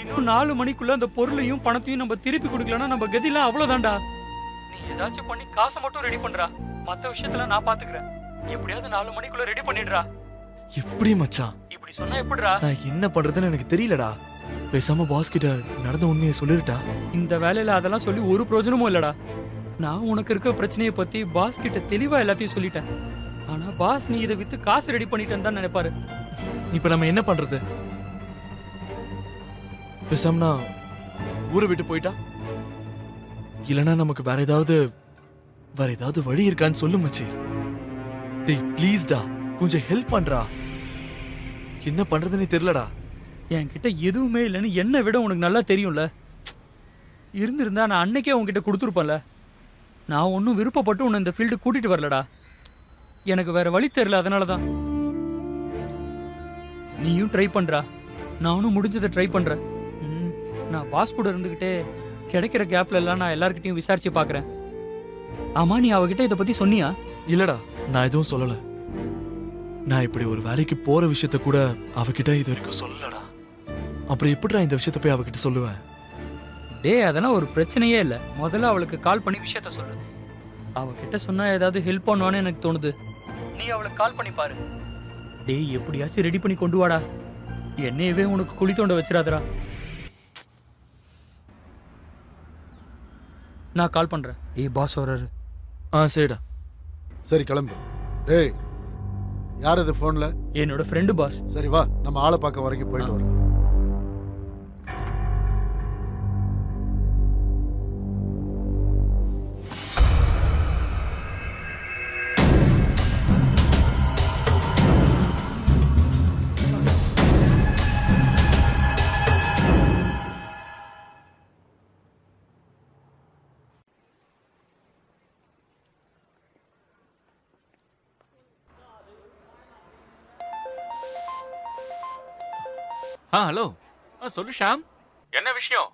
இன்னும் 4 மணிக்குள்ள அந்த பொருளையும் பணத்தையும் நம்ம திருப்பி கொடுக்கலன்னா நம்ம கதிலாம் அவ்வளவுதான்டா. நீ ஏதாச்சும் பண்ணி காசை மட்டும் ரெடி பண்றா, மத்த விஷயத்துல நான் பாத்துக்கிறேன். எப்படியாவது 4 மணிக்குள்ள ரெடி பண்ணிடுறா. எப்படி மச்சான்? இப்படி சொன்னா எப்படிடா? நான் என்ன பண்றதுன்னு எனக்கு தெரியலடா. பேசாம பாஸ் கிட்ட நடந்த உண்மையை சொல்லிருட்டா? இந்த வேலையில அதெல்லாம் சொல்லி ஒரு பிரயோஜனமும் இல்லடா. நான் உனக்கு இருக்க பிரச்சனையை பத்தி பாஸ் கிட்ட தெளிவா எல்லாத்தையும் சொல்லிட்டேன். ஆனா பாஸ் நீ இதை வித்து காசு ரெடி பண்ணிட்டேன்னு தான் நினைப்பாரு. இப்ப நம்ம என்ன பண்றது? பேசாம ஊரை விட்டு போயிட்டா? இல்லனா நமக்கு வேற ஏதாவது வழி இருக்கான்னு சொல்லு மச்சி. டேய் ப்ளீஸ்டா, கொஞ்சம் ஹெல்ப் பண்றா. என்ன பண்றதுன்னு தெரியலடா. என்கிட்ட எதுவுமே இல்லைன்னு என்னை விட உனக்கு நல்லா தெரியும்ல. இருந்திருந்தா நான் அன்னைக்கே உன்கிட்ட கொடுத்துருப்பேன்ல. நான் ஒன்றும் விருப்பப்பட்டு உன்னை இந்த ஃபீல்டு கூட்டிட்டு வரலடா. எனக்கு வேற வழி தெரியல, அதனால தான். நீயும் ட்ரை பண்றா, நானும் முடிஞ்சதை ட்ரை பண்றேன். நான் பாஸ் கூட இருந்துகிட்டே கிடைக்கிற கேப்ல எல்லாம் நான் எல்லார்கிட்டையும் விசாரிச்சு பார்க்கறேன். ஆமா, நீ அவகிட்ட இதை பத்தி சொன்னியா? இல்லடா, நான் எதுவும் சொல்லல. நான் இப்படி ஒரு வேலைக்கு போற விஷயத்த கூட அவகிட்ட இது வரைக்கும் சொல்லலடா. அப்புறம் எப்படிடா இந்த விஷயத்த போய் அவகிட்ட சொல்லுவேன்? டேய், அதெல்லாம் ஒரு பிரச்சனையே இல்லை. முதல்ல அவளுக்கு கால் பண்ணி விஷயத்த சொல்லு. அவகிட்ட சொன்னா ஏதாவது ஹெல்ப் பண்ணுவான்னு எனக்கு தோணுது. நீ அவளுக்கு கால் பண்ணி பாரு. டேய், எப்படியாச்சும் ரெடி பண்ணி கொண்டு வாடா. என்னையவே உனக்கு குழி தோண்ட வச்சிடாதடா. நான் கால் பண்றேன். பாஸ் வர்றாரு. சரிடா. சரி கிளம்பு. டேய், யார் இது ஃபோன்ல? என்னோட ஃப்ரெண்டு பாஸ். சரி வா, நம்ம ஆளை பார்க்க வரைக்கும் போயிட்டு வரோம். ஹலோ. சொல்லு ஷாம், என்ன விஷயம்?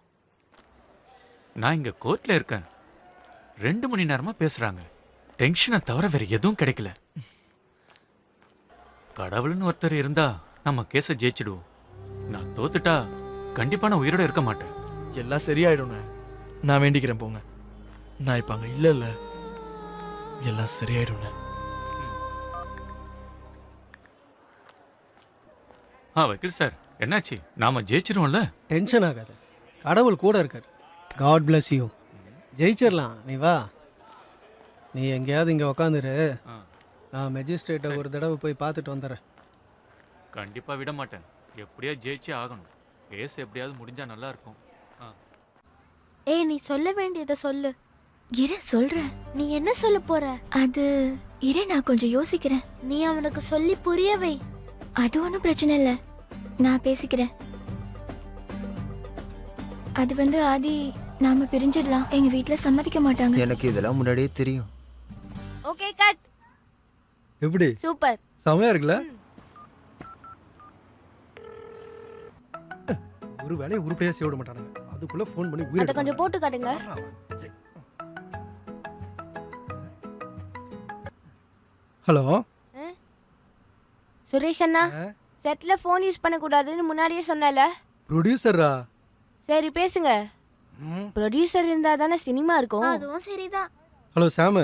நான் இங்க கோர்ட்ல இருக்கேன். 2 மணி நேரமா பேசுறாங்க. டென்ஷனை தவிர வேற எதுவும் கிடைக்கல. கடவுள்னு ஒருத்தர் இருந்தா நம்ம கேஸை ஜெயிச்சிடுவோம். நான் தோத்துட்டா கண்டிப்பா நான் உயிரோட இருக்க மாட்டேன். எல்லாம் சரியாயிடும். நான் வேண்டிக்கிறேன், போங்க. நான் இப்ப அங்க இல்ல. எல்லாம் சரியாயிடும். வக்கீல் சார், என்னாச்சு? நாம ஜெயிச்சிருவோம்ல? டென்ஷன் ஆகாத, கடவுள் கூட இருக்கார். God bless you. ஜெயிச்சிடலாம், நீ வா. நீ எங்கேயாவது இங்கே உக்காந்துரு. நான் மெஜிஸ்ட்ரேட்டை ஒரு தடவை போய் பார்த்துட்டு வந்துடுறேன். கண்டிப்பா விட மாட்டேன். எப்படியா ஜெயிச்சே ஆகணும். கேஸ் எப்படியாவது முடிஞ்சா நல்லா இருக்கும். ஏய், நீ சொல்ல வேண்டியதை சொல்லு. இரு, சொல்றேன். நீ என்ன சொல்ல போற? அது இரு, நான் கொஞ்சம் யோசிக்கிறேன். நீ அவனுக்கு சொல்லி புரிய வை. அது ஒன்றும் பிரச்சனை இல்லை, நான் பேசிக்கிறேன். அது ஆதி, நாம பிரிஞ்சிடலாம். எங்க வீட்ல சம்மதிக்க மாட்டாங்க. எனக்கு இதெல்லாம் முன்னாடியே தெரியும். Okay, cut. எப்படி? சூப்பர், செமையா இருக்குல்ல? ஒரு வேலையை உருப்படியா செய்ய விட மாட்டானுங்க. அதுக்குள்ள ஃபோன் பண்ணி உயிரை அதை கொஞ்சம் போட்டு காட்டுங்க. ஹலோ சுரேஷ் அண்ணா, செட்ல ஃபோன் யூஸ் பண்ண கூடாதுன்னு முன்னாடியே சொன்னல. ப்ரொடியூசரா? சரி பேசுங்க. ப்ரொடியூசர் இருந்தா தானே சினிமா இருக்கும். அதுவும் சரிதான். ஹலோ சாமு,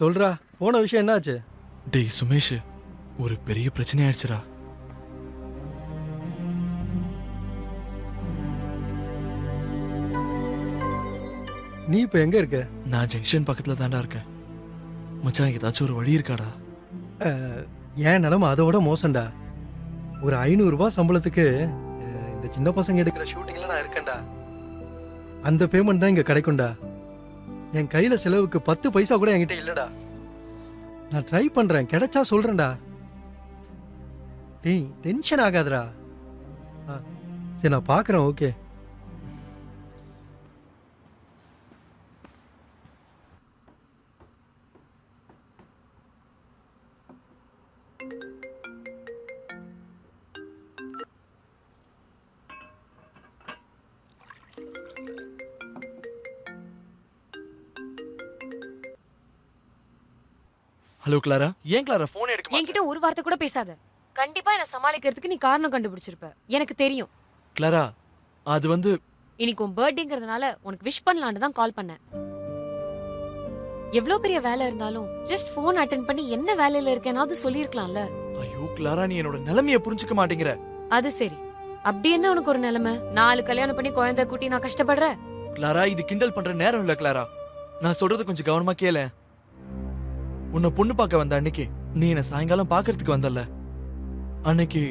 சொல்றா, போன விஷயம் என்னாச்சு? டேய் சுமேஷ், ஒரு பெரிய பிரச்சனை ஆயிடுச்சுடா. நீ இப்ப எங்க இருக்க? நான் ஜங்ஷன் பக்கத்துல தாண்டா இருக்கேன். மச்சான், ஏதாச்சும் ஒரு வழி இருக்காடா? ஏன் நிலம அதோட மோசம்டா. ஒரு 500 ரூபாய் சம்பளத்துக்கு இந்த சின்ன பசங்க எடுக்கிற ஷூட்டிங்ல நான் இருக்கேன்டா. அந்த பேமெண்ட் தான் இங்க கிடைக்கும்டா. என் கையில செலவுக்கு 10 பைசா கூட என்கிட்ட இல்லடா. நான் ட்ரை பண்றேன், கிடைச்சா சொல்றேன்டா. டேய், டென்ஷன் ஆகாதடா. சரி, நான் பார்க்குறேன். ஓகே. ஹலோ கிளாரா, ஏன் கிளாரா ஃபோன் எடுக்க மாட்டே? என்கிட்ட ஒரு வார்த்தை கூட பேசாத. கண்டிப்பா என்ன சமாளிக்கிறதுக்கு நீ காரணம் கண்டுபிடிச்சிருப்ப. எனக்கு தெரியும். கிளாரா, அது வந்து இன்னைக்கு உன் பர்த்டேங்கிறதுனால உனக்கு விஷ் பண்ணலான்னு தான் கால் பண்ணேன். எவ்வளவு பெரிய வேலை இருந்தாலும் ஜஸ்ட் ஃபோன் அட்டெண்ட் பண்ணி என்ன வேலையில இருக்கேனாவது சொல்லியிருக்கலாம்ல. ஐயோ கிளாரா, நீ என்னோட நிலைமைய புரிஞ்சுக்க மாட்டேங்கிற. அது சரி, அப்படி என்ன உனக்கு ஒரு நிலைமை? 4 கல்யாணம் பண்ணி குழந்தை குட்டி நான் கஷ்டப்படுறேன். கிளாரா, இது கிண்டல் பண்ற நேரம் இல்ல கிளாரா. நான் சொல்றது கொஞ்சம் கவனமா கேள. உன்னை பொண்ணு பார்க்க வந்த அன்னைக்கு நீ என்ன சாயங்காலம் பார்க்கறதுக்கு வந்தல்ல, அன்னைக்கு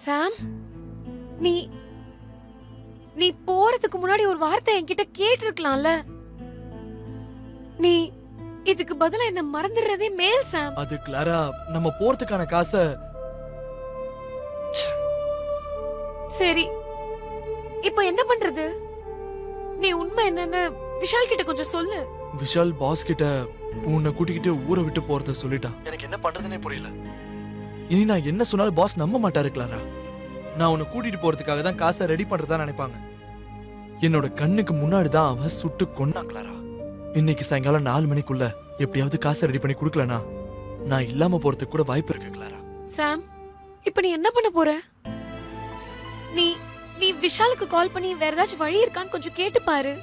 சாம், நீ போறதுக்கு முன்னாடி ஒரு வார்த்தை என்கிட்ட கேட்டிருக்கலாம்ல. நீ இதுக்கு பதிலா என்ன மறந்துடுறதே மேல் சாம். அது கிளாரா, நம்ம போறதுக்கான காசை. சரி, இப்போ என்ன பண்றது? நீ உண்மை என்னன்னு விஷால் கிட்ட கொஞ்சம் சொல்லு. விஷால் பாஸ் கிட்ட உன்னை கூட்டிக்கிட்டு ஊரை விட்டு போறத சொல்லிட்டான். எனக்கு என்ன பண்றதுனே புரியல. இனி நான் என்ன சொன்னாலும் பாஸ் நம்ப மாட்டாரு கிளாரா. நான் உன்னை கூட்டிட்டு போறதுக்காக தான் காசை ரெடி பண்றதா நினைப்பாங்க. என்னோட கண்ணுக்கு முன்னாடி தான் அவன் சுட்டு கொன்னான் கிளாரா. இன்னைக்கு சாயங்காலம் 4 மணிக்குள்ள எப்படியாவது காசை ரெடி பண்ணி கொடுக்கலனா நான் இல்லாம போறதுக்கு கூட வாய்ப்பு இருக்கு கிளாரா. சாம், இப்போ நீ என்ன பண்ண போற? நீ விஷாலுக்கு கால் பண்ணி வேற ஏதாச்சும் வழி இருக்கான்னு கொஞ்சம் கேட்டு பாரு.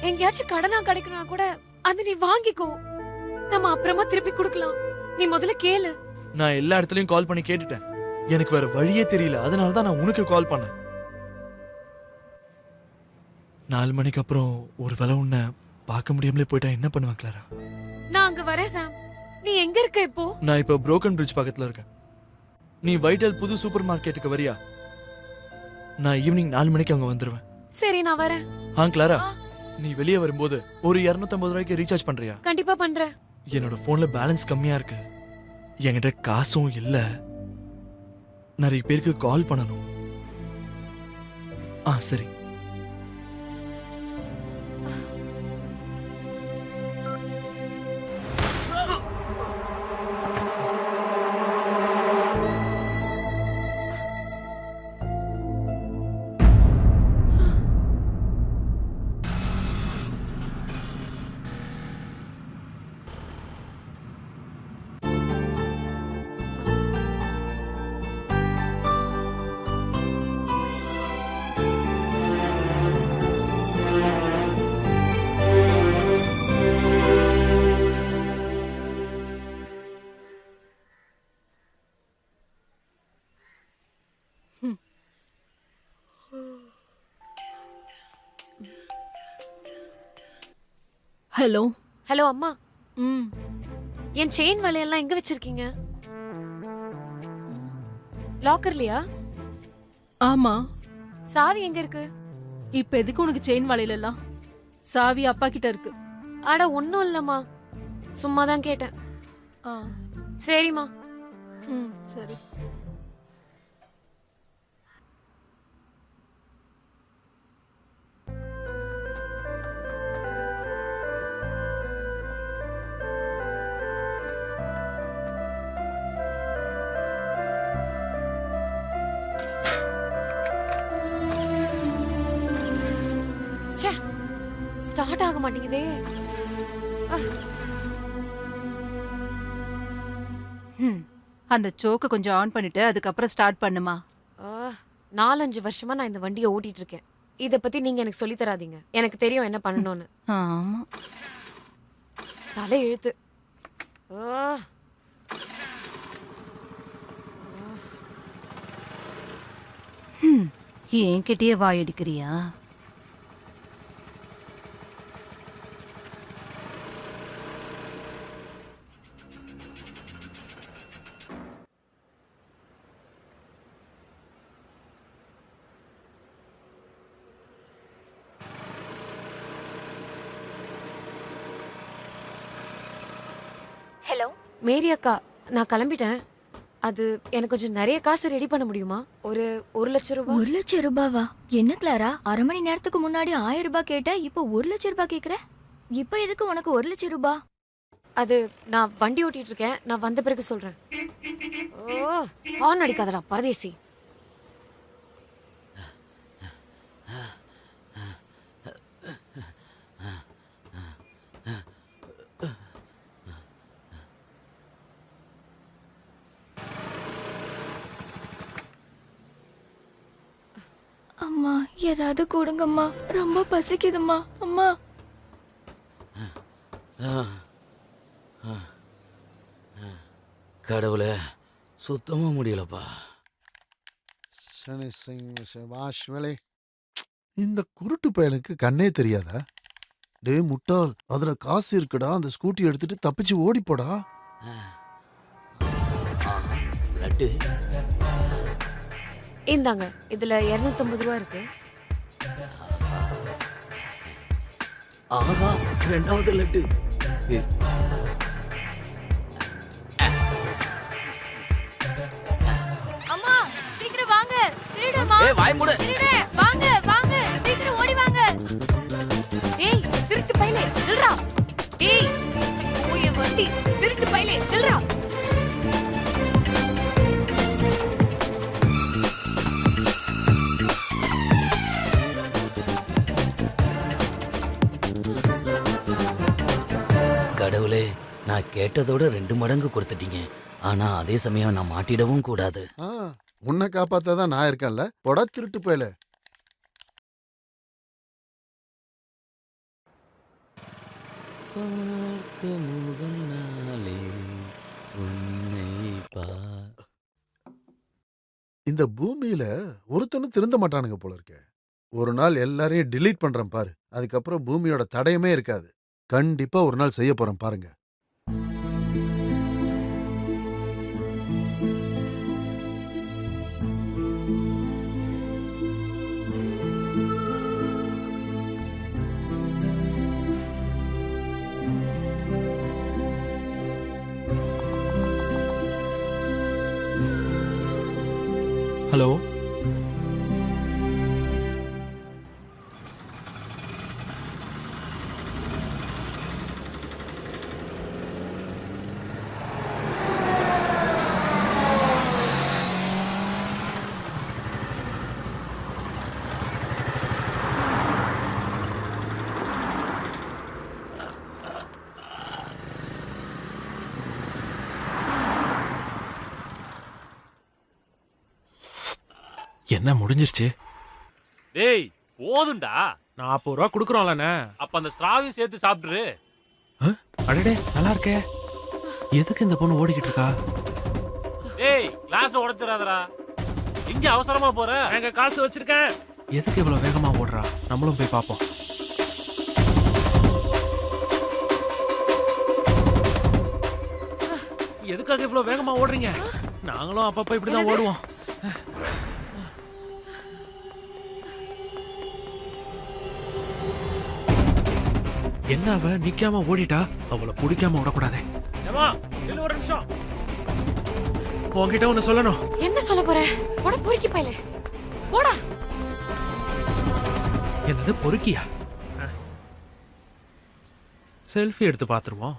எங்கேயாச்சும் கடனா கிடைக்கணும்னா கூட அது நீ வாங்கிக்கோ, நம்ம அப்புறமா திருப்பி கொடுக்கலாம். நீ முதல்ல கேளு. நான் எல்லா இடத்துலயும் கால் பண்ணி கேட்டுட்டேன். எனக்கு வேற வழியே தெரியல. அதனால தான் நான் உனக்கு கால் பண்ணேன். 4 மணிக்கு அப்புறம் ஒரு வேளை உன்னை பார்க்க முடியாமலே போயிட்டா என்ன பண்ணுவேன் கிளாரா? நான் அங்க வரேன் சாம். நீ எங்க இருக்க இப்போ? நான் இப்ப புரோக்கன் பிரிட்ஜ் பக்கத்துல இருக்கேன். நீ வைட்டல் புது சூப்பர் மார்க்கெட்டுக்கு வரியா? நான் ஈவினிங் 4 மணிக்கு அங்க வந்துருவேன். சரி, நான் வரேன். கிளாரா, நீ வெளியே வரும்போது ஒரு 250 ரூபாய்க்கு ரீசார்ஜ் பண்றியா? கண்டிப்பா பண்றேன். என்னோட போன்ல பேலன்ஸ் கம்மியா இருக்கு. என்கிட்ட காசும் இல்ல. நிறைய பேருக்கு கால் பண்ணணும். சரி. ஹலோ ஹலோ அம்மா. என் செயின் வலையெல்லாம் எங்க வச்சிருக்கீங்க? லாக்கர்லயா? ஆமா. சாவி எங்க இருக்கு? இப்ப எதுக்கு உனக்கு செயின் வளையல் எல்லாம்? சாவி அப்பா கிட்ட இருக்கு. அட ஒண்ணும் இல்லம்மா, சும்மா தான் கேட்டேன். சரிம்மா. சரி. ஸ்டார்ட் ஆக மாட்டேங்குதே. அந்த சோக்க கொஞ்சம் ஆன் பண்ணிட்டு அதுக்கப்புறம் ஸ்டார்ட் பண்ணுமா. 4-5 வருஷமா நான் இந்த வண்டியை ஓட்டிட்டு இருக்கேன். இத பத்தி நீங்க எனக்கு சொல்லி தராதீங்க. எனக்கு தெரியும் என்ன பண்ணணும்னு. ஆமா, தலை இழுத்து. என்கிட்டயே வாய் அடிக்கிறியா? ஹலோ மேரி அக்கா, நான் கிளம்பிட்டேன். அது எனக்கு கொஞ்சம் நிறைய காசு ரெடி பண்ண முடியுமா? ஒரு 1 லட்சம் ரூபாய். 1 லட்சம் ரூபாவா? என்ன கிளாரா, 1/2 மணி நேரத்துக்கு முன்னாடி 1000 ரூபாய் கேட்ட, இப்போ 1 லட்சம் ரூபாய் கேக்குற? இப்போ எதுக்கு உனக்கு 1,00,000 ரூபாய்? அது நான் வண்டி ஓட்டிட்டு இருக்கேன், நான் வந்த பிறகு சொல்றேன். ஓ, ஹார்ன் அடிக்காதடா பரதேசி. அம்மா ஏதாவது கொடுங்கம்மா, ரொம்ப பசிக்குதும்மா. அம்மா கடவுளே, சுத்தமா முடியலப்பா. சனி சிங் வாஷ்மலே, இந்த குருட்டு பயலுக்கு கண்ணே தெரியாதா? டே முட்டாள், அதுல காசு இருக்குடா, அந்த ஸ்கூட்டி எடுத்துட்டு தப்பிச்சு ஓடி போடா. லட்டு இந்தாங்க, இதுல 250 ரூபா இருக்கு. ஆஹா, 2வது லட்டு. அம்மா சீக்கிரம் வாங்க, திருடுமா. ஏய், வாய் மூடு. திருடு, வாங்க வாங்க, சீக்கிரம் ஓடி வாங்க. டேய் திருட்டு பையலே நில்றா. டேய் ஐயோ, என் வண்டி. திருட்டு பையலே நில்றா. கடவுளே, நான் கேட்டதோட 2 மடங்கு கொடுத்துட்டீங்க. ஆனா அதே சமயம் நான் மாட்டிடவும் கூடாது. உன்னை காப்பாத்தாதான் நான் இருக்கேன்ல. போடா திருட்டு பயல. இந்த பூமியில ஒருத்தனும் திருந்த மாட்டானுங்க போல இருக்கே. ஒரு நாள் எல்லாரையும் delete பண்றேன் பாரு. அதுக்கப்புறம் பூமியோட தடயமே இருக்காது. கண்டிப்பா ஒரு நாள் செய்ய போறேன் பாருங்க. ஹலோ, என்ன முடிஞ்சிருச்சு? டேய் போதும்டா. 40 ரூபா கொடுக்குறோம்லண்ணே. அப்ப அந்த ஸ்ட்ராவையும் சேர்த்து சாப்பிட்டுரு. அடடே, நல்லா இருக்கே. எதுக்கு இந்த பொண்ணு ஓடிக்கிட்டு இருக்கா? டேய் கிளாஸ் உடைச்சிடாதடா. இங்க அவசரமா போற? எங்க காசு வச்சிருக்கேன். எதுக்கு இவ்வளவு வேகமா ஓடுறா? நம்மளும் போய் பார்ப்போம். எதுக்காக இவ்வளவு வேகமா ஓடுறீங்க? நாங்களும் அப்பப்ப இப்படிதான் ஓடுவோம். என்ன அவ நிக்காம ஓடிட்டா? அவளை பிடிக்காம விடக்கூடாதே. ஏமா, இன்னும் ஒரு நிமிஷம். உன்கிட்ட ஒண்ணு சொல்லணும். என்ன சொல்ல போற? போட பொறுக்கி பையலே. போடா. என்னது பொறுக்கியா? செல்ஃபி எடுத்து பார்த்துருவோம்.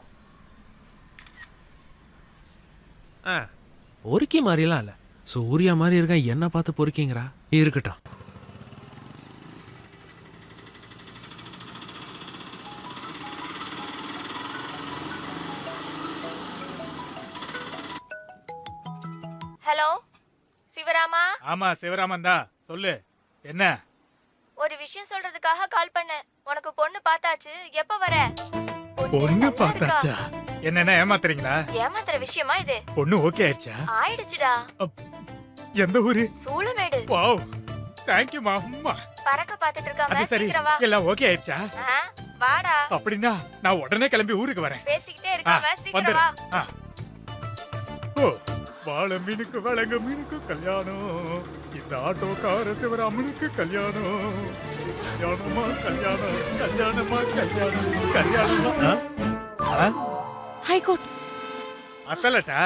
பொறுக்கி மாதிரிலாம் இல்ல, சூர்யா மாதிரி இருக்க. என்ன பார்த்து பொறுக்கிங்கிறா? இருக்கட்டும். ஹலோ சிவராமா. ஆமா சிவராமன் தான். சொல்லு, என்ன? ஒரு விஷயம் சொல்றதுக்காக கால் பண்ணேன். உனக்கு பொண்ணு பார்த்தாச்சு, எப்ப வர? பொண்ணு பார்த்தாச்சா? என்னென்ன ஏமாத்துறீங்களா? ஏமாத்துற விஷயமா இது? பொண்ணு ஓகே ஆயிடுச்சா? ஆயிடுச்சுடா. எந்த ஊரு? சூளமேடு. வாவ், தேங்க் யூ அம்மா. பறக்க பாத்துட்டு இருக்காம அது சரி, சீக்கிரம் வா. எல்லாம் ஓகே ஆயிடுச்சா? வாடா. அப்படின்னா நான் உடனே கிளம்பி ஊருக்கு வரேன். பேசிக்கிட்டே இருக்காம சீக்கிரம் வா. ஓ, வாழ மீனுக்கு வழங்க மீனுக்கு கல்யாணம். இந்த ஆட்டோக்கார சிவராமனுக்கு கல்யாணம். கல்யாணமா கல்யாணம், கல்யாணமா கல்யாணம், கல்யாணமா. ஹைகோர்ட். அத்தலட்டா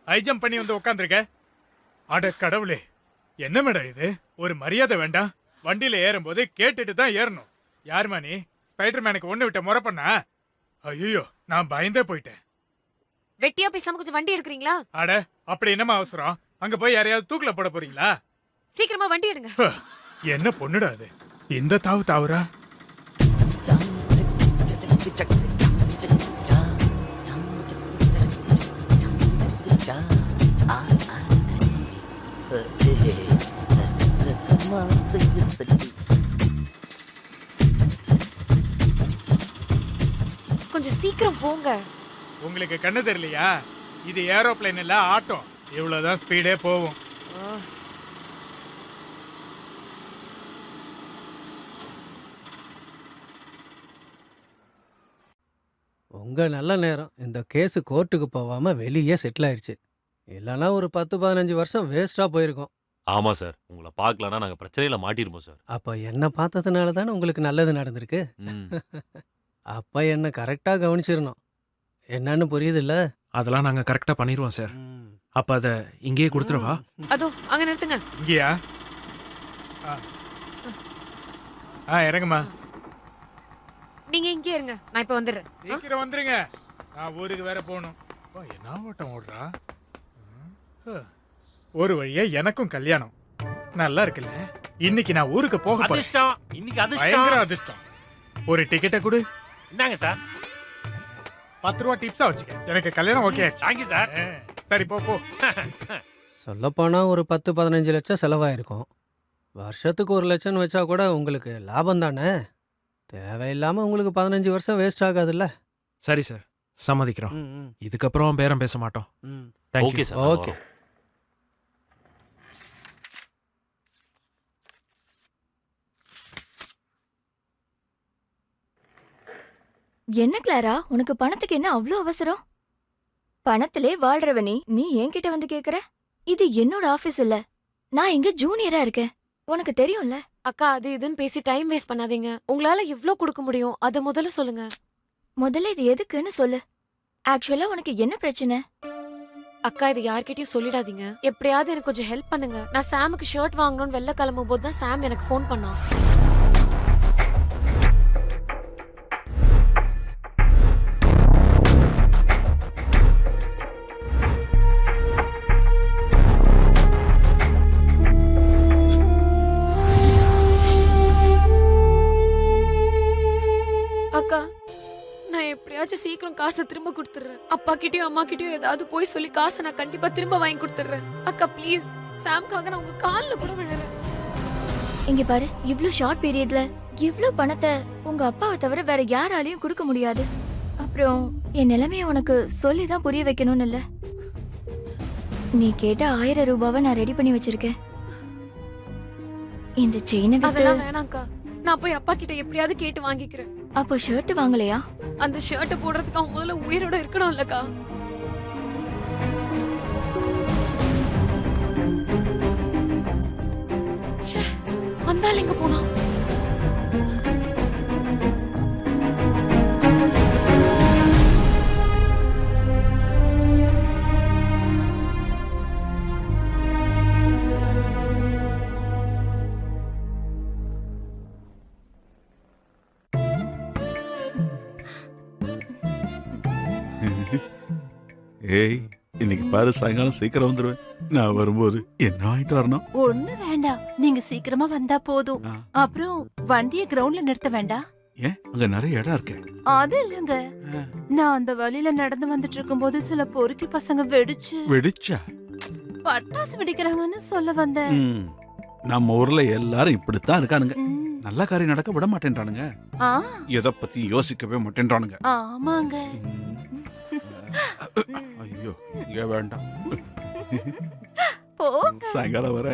ஹை ஜம்ப் பண்ணி வந்து உட்காந்துருக்க. அட கடவுளே, என்ன மேடம் இது? ஒரு மரியாதை வேண்டாம்? வண்டியில ஏறும்போது கேட்டுட்டு தான் ஏறணும். யாருமா நீ? ஸ்பைடர் மேனுக்கு ஒண்ணு விட்ட முறை பண்ணா? ஐயோ, நான் பயந்தே போயிட்டேன். வெட்டியா பேசாம கொஞ்சம் வண்டி எடுக்கிறீங்களா? அட, அப்படி என்னமா அவசரம்? அங்க போய் யாரையாவது தூக்குல போட போறீங்களா? சீக்கிரமா வண்டி எடுங்க. என்ன பொண்ணுடா அது? இந்த தாவு தாவுரா? கொஞ்சம் சீக்கிரம் போங்க. உங்களுக்கு கண்ணு தெரியலையா? இது ஏரோப்ளேன் இல்ல, ஆட்டோ. இவ்வளவுதான் ஸ்பீடே போகும். உங்க நல்ல நேரம் இந்த கேஸ் கோர்ட்டுக்கு போகாம வெளியே செட்டில் ஆயிடுச்சு. இல்லைன்னா ஒரு 10-15 வருஷம் வேஸ்டா போயிருக்கும். ஆமா சார், உங்களை பார்க்கலன்னா நாங்க பிரச்சனையில மாட்டிருப்போம் சார். அப்ப என்ன பார்த்ததுனால தானே உங்களுக்கு நல்லது நடந்திருக்கு. ம். அப்ப என்ன கரெக்டா கவனிச்சிரணும். என்னன்னு புரியுதுல்ல? அதெல்லாம் நாங்க கரெக்டா பண்ணிடுவோம் சார். அப்ப அத இங்கேயே கொடுத்துருவா? அதோ அங்க நிறுத்துங்க. இங்கயா? இறங்குமா. நீங்க இங்கே இருங்க, நான் இப்ப வந்துடுறேன். சீக்கிரம் வந்துருங்க, நான் ஊருக்கு வேற போகணும். என்ன ஓட்டம் ஓடுறா? ஒரு வழியா எனக்கும் கல்யாணம். நல்லா இருக்குல்ல? இன்னைக்கு நான் ஊருக்கு போக போறேன். அதிர்ஷ்டம், இன்னைக்கு பயங்கர அதிர்ஷ்டம். அதிர்ஷ்டம். ஒரு டிக்கெட்டை கொடு. இந்தாங்க சார். 10 ரூபா டிப்ஸா வச்சுக்க. எனக்கு கல்யாணம் ஓகே ஆயிடுச்சு. Thank you sir. சரி போ போ. சொல்லப்போனா ஒரு 10-15 லட்சம் செலவாயிருக்கும். வருஷத்துக்கு 1 லட்சம் வச்சா கூட உங்களுக்கு லாபம் தானே. தேவையில்லாம உங்களுக்கு 15 வருஷம் வேஸ்ட் ஆகாதுல்ல. சரி சார், சம்மதிக்கிறோம். ம். இதுக்கப்புறம் பேரம் பேச மாட்டோம். ம். Thank you okay sir. ஓகே. என்ன கிளாரா, உனக்கு பணத்துக்கு என்ன அவ்வளோ அவசரம்? பணத்திலே வாழ்றவ நீ என்கிட்ட வந்து கேக்குற? இது என்னோட ஆபீஸ் இல்ல, நான் இங்க ஜூனியரா இருக்கேன், உனக்கு தெரியும்ல. அக்கா, அது இதுன்னு பேசி டைம் வேஸ்ட் பண்ணாதீங்க. உங்களால எவ்வளவு கொடுக்க முடியும் அத முதல்ல சொல்லுங்க. முதல்ல இது எதுக்குன்னு சொல்லு. ஆக்சுவலா உனக்கு என்ன பிரச்சனை? அக்கா, இது யார்கிட்டயும் சொல்லிடாதீங்க. எப்படியாவது எனக்கு கொஞ்சம் ஹெல்ப் பண்ணுங்க. நான் சாமுக்கு ஷர்ட் வாங்கணும்னு வெளில கிளம்பும் போது தான் சாம் எனக்கு ஃபோன் பண்ணான். அக்கா, நான் எப்படியாச்சும் சீக்கிரம் காசை திரும்ப கொடுத்துறேன். அப்பா கிட்டயும் அம்மா கிட்டயும் ஏதாவது போய் சொல்லி காசை நான் கண்டிப்பா திரும்ப வாங்கி கொடுத்துறேன். அக்கா ப்ளீஸ், சாம்காக நான் உங்க கால்ல கூட விழுறேன். இங்க பாரு, இவ்ளோ ஷார்ட் பீரியட்ல இவ்ளோ பணத்தை உங்க அப்பாவை தவிர வேற யாராலையும் கொடுக்க முடியாது. அப்புறம் என் நிலைமைய உனக்கு சொல்லி தான் புரிய வைக்கணும்னு இல்ல. நீ கேட்ட 1000 ரூபாவை நான் ரெடி பண்ணி வச்சிருக்கேன். இந்த செயினை வித்து. அதெல்லாம் வேணாம்க்கா, நான் போய் அப்பா கிட்ட எப்படியாவது கேட்டு வாங்கிக்கிறேன். அப்போ ஷர்ட் வாங்கலையா? அந்த ஷர்ட் போடுறதுக்கு அவன் முதல்ல உயிரோட இருக்கணும் இல்லக்கா. வந்தால் எங்க போனா? ஏய், இன்னைக்கு பாரு, சாயங்காலம் சீக்கிரம் வந்துருவேன். நான் வரும்போது என்ன வாங்கிட்டு வரணும்? ஒண்ணு வேண்டாம், நீங்க சீக்கிரமா வந்தா போதும். அப்புறம் வண்டிய கிரவுண்ட்ல நிறுத்த வேண்டாம். ஏன், அங்க நிறைய இடம் இருக்கு. அது இல்லங்க, நான் அந்த வழியில நடந்து வந்துட்டு இருக்கும்போது சில பொறுக்கி பசங்க வெடிச்சா? பட்டாசு வெடிக்கிறாங்கன்னு சொல்ல வந்தேன். நம்ம ஊர்ல எல்லாரும் இப்படித்தான் இருக்கானுங்க. நல்ல காரியம் நடக்க விட மாட்டேன்றானுங்க. ஆ, எதை பத்தி யோசிக்கவே மாட்டேன்றானுங்க. ஆமாங்க. ஐயோ, இங்க வேண்டாம். போங்க. சாயங்காலம் வர.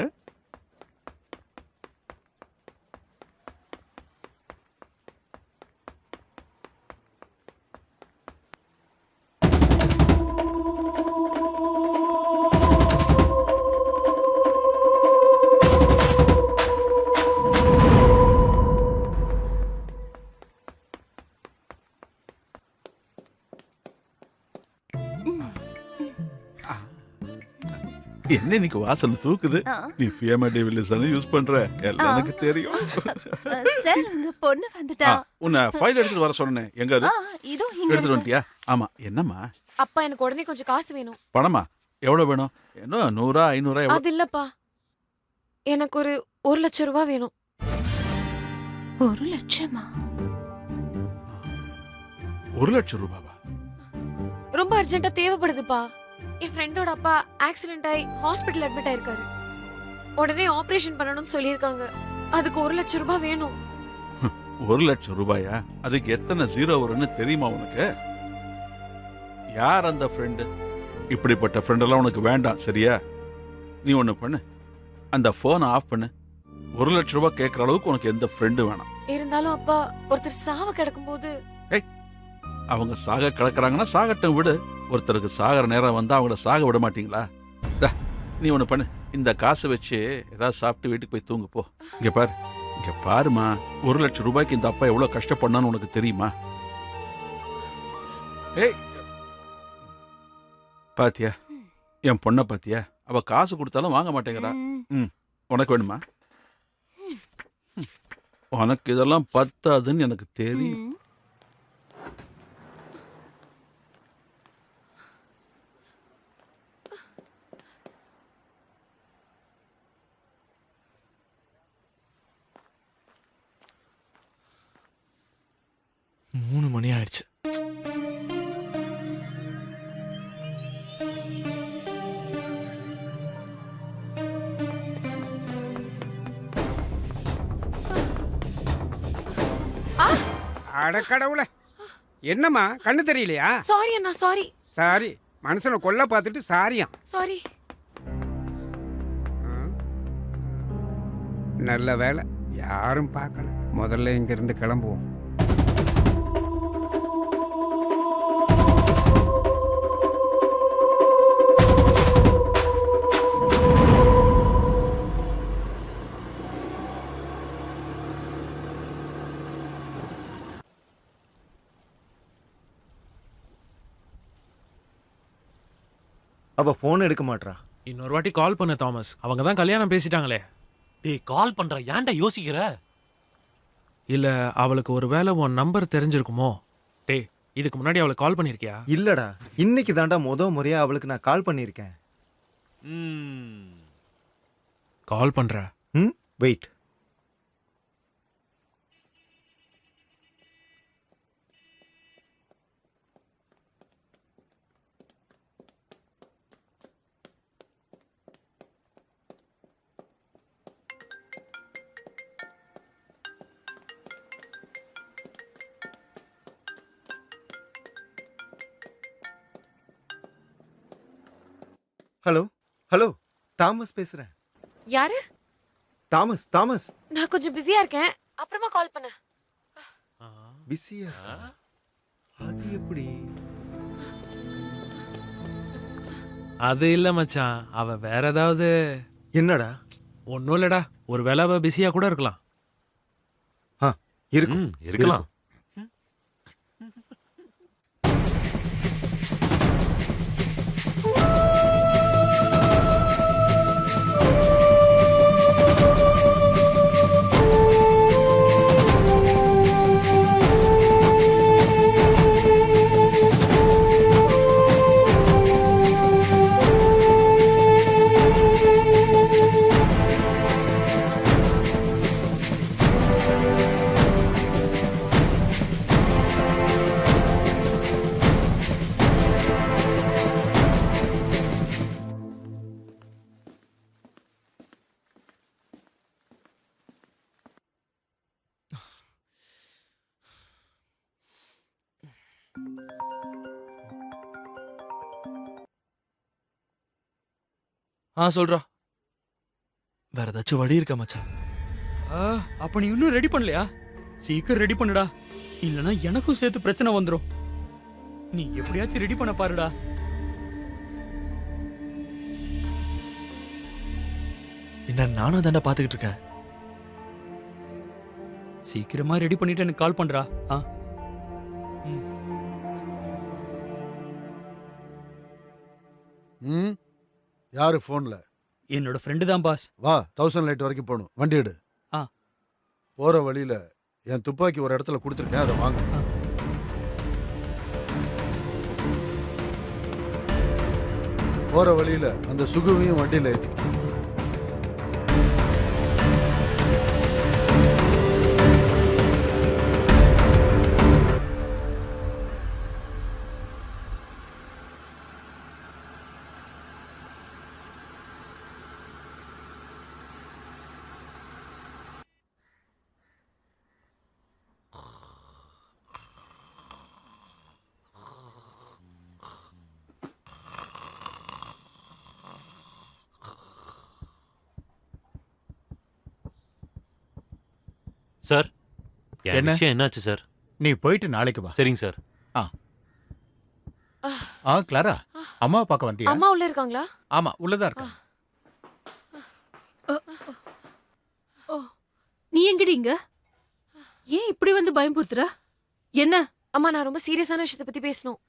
என்ன இன்னைக்கு வாசனை தூக்குது? நீ ஃபியமா டெவிலிசன் யூஸ் பண்ற எல்லாம் எனக்கு தெரியும். சார் உங்க பொண்ணு வந்துட்டா. உன்னை ஃபைல் எடுத்துட்டு வர சொன்னேன். எங்க அது? இதோ இங்க எடுத்துட்டு வந்துட்டியா? ஆமா. என்னம்மா? அப்பா எனக்கு உடனே கொஞ்சம் காசு வேணும். பணமா? எவ்வளவு வேணும்? என்ன 100 500 எவ்வளவு? அது இல்லப்பா, எனக்கு ஒரு 1,00,000 ரூபாய் வேணும். 1 லட்சமா? 1 லட்சம் ரூபாவா? ரொம்ப அர்ஜென்ட்டா தேவைப்படுதுப்பா. என் ஃப்ரெண்டோட அப்பா ஆக்சிடென்ட் ஆகி ஹாஸ்பிட்டல் அட்மிட் ஆயிருக்காரு. உடனே ஆபரேஷன் பண்ணணும்னு சொல்லியிருக்காங்க. அதுக்கு 1,00,000 ரூபாய் வேணும். 1 லட்சம் ரூபாயா? அதுக்கு எத்தனை ஜீரோ வரும்னு தெரியுமா உனக்கு? யார் அந்த ஃப்ரெண்டு? இப்படிப்பட்ட ஃப்ரெண்டெல்லாம் உனக்கு வேண்டாம், சரியா? நீ ஒன்று பண்ணு, அந்த ஃபோனை ஆஃப் பண்ணு. 1 லட்சம் ரூபாய் கேட்குற அளவுக்கு உனக்கு எந்த ஃப்ரெண்டு வேணாம். இருந்தாலும் அப்பா, ஒருத்தர் சாவ கிடக்கும்போது அவங்க சாக கிடக்குறாங்கன்னா சாகட்டும் விடு. ஒருத்தருக்கு சாகிற நேரம் வந்தா அவங்கள சாக விட மாட்டீங்களா? நீ ஒன்று பண்ணு, இந்த காசை வச்சு ஏதாவது சாப்பிட்டு வீட்டுக்கு போய் தூங்கு போ. இங்க பாருமா, 1 லட்சம் ரூபாய்க்கு இந்த அப்பா எவ்வளவு கஷ்டப்படணும்னு உனக்கு தெரியுமா? ஏய், பாத்தியா என் பொண்ணை பாத்தியா? அவ காசு கொடுத்தாலும் வாங்க மாட்டேங்கிறா. உனக்கு வேணுமா? உனக்கு இதெல்லாம் பத்தாதுன்னு எனக்கு தெரியும். மூணு மணி ஆயிடுச்சு. அடக்கடவுள, என்னம்மா கண்ணு தெரியலையா? சாரி அண்ணா, சாரி. சாரி, மனுஷனை கொல்ல பார்த்துட்டு சாரியா? சாரி. நல்ல வேலை யாரும் பார்க்கல. முதல்ல இங்கிருந்து கிளம்புவோம். அப்ப போன் எடுக்க மாட்றா. இன்னொரு வாட்டி கால் பண்ண தாமஸ். அவங்க தான் கல்யாணம் பேசிட்டாங்களே. டேய், கால் பண்ற, ஏன்டா யோசிக்கிற? இல்ல அவளுக்கு ஒரு வேளை உன் நம்பர் தெரிஞ்சிருக்குமோ? டேய், இதுக்கு முன்னாடி அவளுக்கு கால் பண்ணிருக்கியா? இல்லடா, இன்னைக்கு தாண்டா முறையா அவளுக்கு நான் கால் பண்ணியிருக்கேன். கால் பண்ற. வெயிட். ஹலோ ஹலோ, தாமஸ் பேசுறேன். யாரு? Thomas Thomas. நான் கொஞ்சம் பிஸியா இருக்கேன், அப்புறமா கால் பண்ணு. பிஸியா? அது எப்படி? அது இல்ல மச்சான், அவ வேற ஏதாவது. என்னடா? ஒன்னும் இல்லடா, ஒரு வேளை அவ பிஸியா கூட இருக்கலாம். இருக்கலாம். சொல்றா. வேற ஏதாச்சும் வழி இருக்கா மச்சான்? அப்ப நீ இன்னும் ரெடி பண்ணலையா? சீக்கிரம் ரெடி பண்ணுடா, இல்லனா எனக்கும் சேர்த்து பிரச்சனை வந்துடும். நீ எப்படியாச்சும் ரெடி பண்ண பாருடா. என்ன நானும் தாண்டா பாத்துக்கிட்டு இருக்கேன். சீக்கிரமா ரெடி பண்ணிட்டு எனக்கு கால் பண்றா. யாரு ஃபோன்ல? என்னோட ஃப்ரெண்டு தான் பாஸ். வா 1000 லைட் வரைக்கும் போகணும். வண்டி எடு. ஆ. போற வழியில என் துப்பாக்கி ஒரு இடத்துல கொடுத்துருக்கேன், அதை வாங்க. போற வழியில அந்த சுகுவையும் வண்டியில ஏத்திக்க. சார் என்ன விஷயம் என்னாச்சு சார்? நீ போயிட்டு நாளைக்கு வா. சரிங்க சார். கிளாரா, அம்மாவை பார்க்க வந்தியா? அம்மா உள்ள இருக்காங்களா? ஆமா, உள்ளதா இருக்கா. நீ எங்கடிங்க? ஏன் இப்படி வந்து பயம்புறுத்துற? என்ன? அம்மா நான் ரொம்ப சீரியஸான விஷயத்தை பத்தி பேசணும்.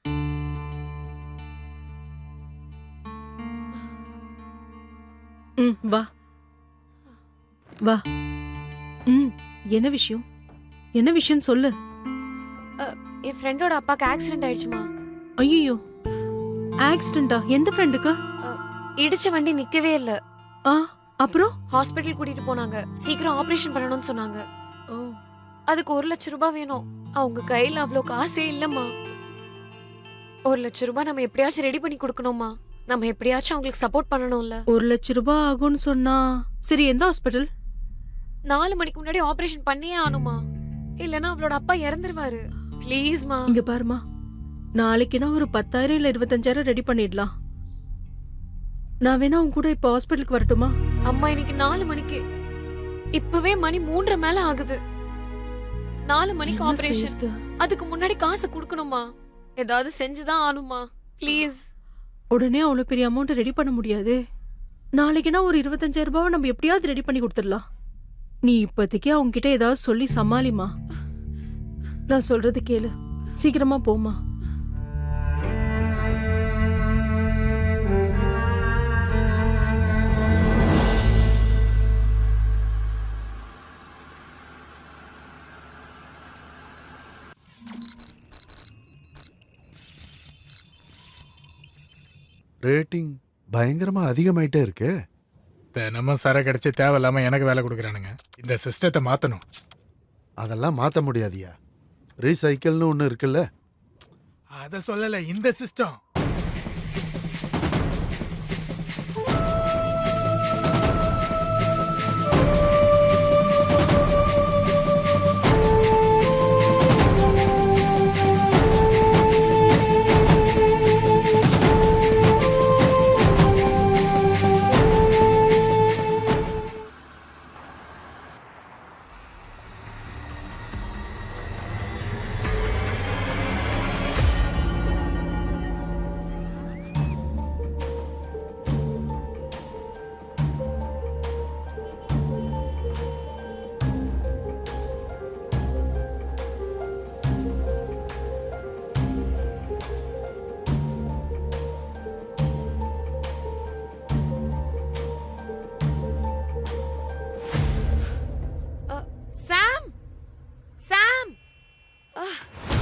வா வா. என்ன விஷயம்? என்ன விஷயம் சொல்லு. என் ஃப்ரெண்டோட அப்பாக்கு ஆக்சிடென்ட் ஆயிடுச்சுமா. ஐயோ, ஆக்சிடென்ட்டா? எந்த ஃப்ரெண்டுக்கு? இடிச்ச வண்டி நிக்கவே இல்ல. அப்புறம் ஹாஸ்பிட்டல் கூட்டிட்டு போனாங்க. சீக்கிரம் ஆபரேஷன் பண்ணணும்னு சொன்னாங்க. அதுக்கு 1 லட்சம் ரூபாய் வேணும். அவங்க கையில அவ்வளோ காசே இல்லம்மா. 1 லட்சம் ரூபாய் நம்ம எப்படியாச்சும் ரெடி பண்ணி கொடுக்கணுமா? நம்ம எப்படியாச்சும் அவங்களுக்கு சப்போர்ட் பண்ணணும்ல. 1 லட்சம் ரூபாய் ஆகும்னு சொன்னா சரி, எந்த ஹாஸ்பிட்டல்? 4 மணிக்கு முன்னாடி ஆபரேஷன் பண்ணியே ஆனுமா, இல்லனா அவளோட அப்பா இறந்துருவாரு. ப்ளீஸ்மா. இங்க பாருமா, நாளைக்கு நான் ஒரு 10,000 இல்ல 25,000 ரெடி பண்ணிடலாம். நான் வேணா உன் கூட இப்ப ஹாஸ்பிட்டலுக்கு வரட்டுமா? அம்மா இன்னைக்கு 4 மணிக்கு, இப்பவே மணி 3:30 மேல ஆகுது. 4 மணிக்கு ஆபரேஷன். அதுக்கு முன்னாடி காசு கொடுக்கணுமா? ஏதாவது செஞ்சுதான் ஆனுமா, ப்ளீஸ். உடனே அவ்வளவு பெரிய அமௌண்ட் ரெடி பண்ண முடியாது. நாளைக்குனா ஒரு 25,000 ரூபாவை நம்ம எப்படியாவது ரெடி பண்ணி கொடுத்துடலாம். நீ இப்போதைக்கு அவங்க கிட்ட ஏதாவது சொல்லி சமாளிமா. நான் சொல்றது கேளு, சீக்கிரமா போமா. ரேட்டிங் பயங்கரமா அதிகமாயிட்டே இருக்கு. தினமும் சரக்கு அடிச்சு தேவையில்லாம எனக்கு வேலை கொடுக்குறானுங்க. இந்த சிஸ்டத்தை மாத்தணும். அதெல்லாம் மாத்த முடியாதியா. ரீசைக்கிள்னு ஒன்று இருக்குல்ல. அத சொல்லல, இந்த சிஸ்டம்.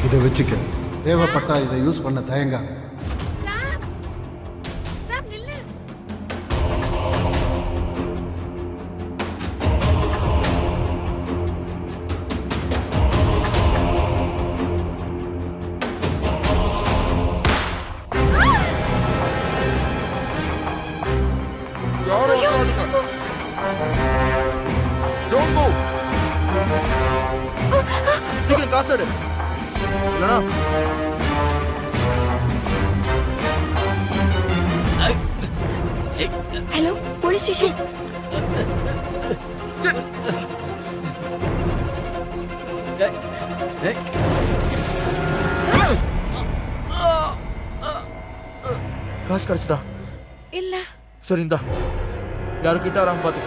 இதை வச்சுக்க, தேவைப்பட்டா இதை யூஸ் பண்ண தயங்காத. சீக்கிரம் காசு எடு. இல்லனா ஹலோ, போலீஸ் ஸ்டேஷன். காசு கிடைச்சதா? இல்ல. சரி, இந்தா. யாரு கிட்ட வராம பாத்து.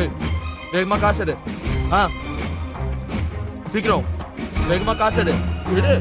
ஏய், வேகமா காசு எடு. சீக்கிரம் வேகமா காசு எடு. எடு.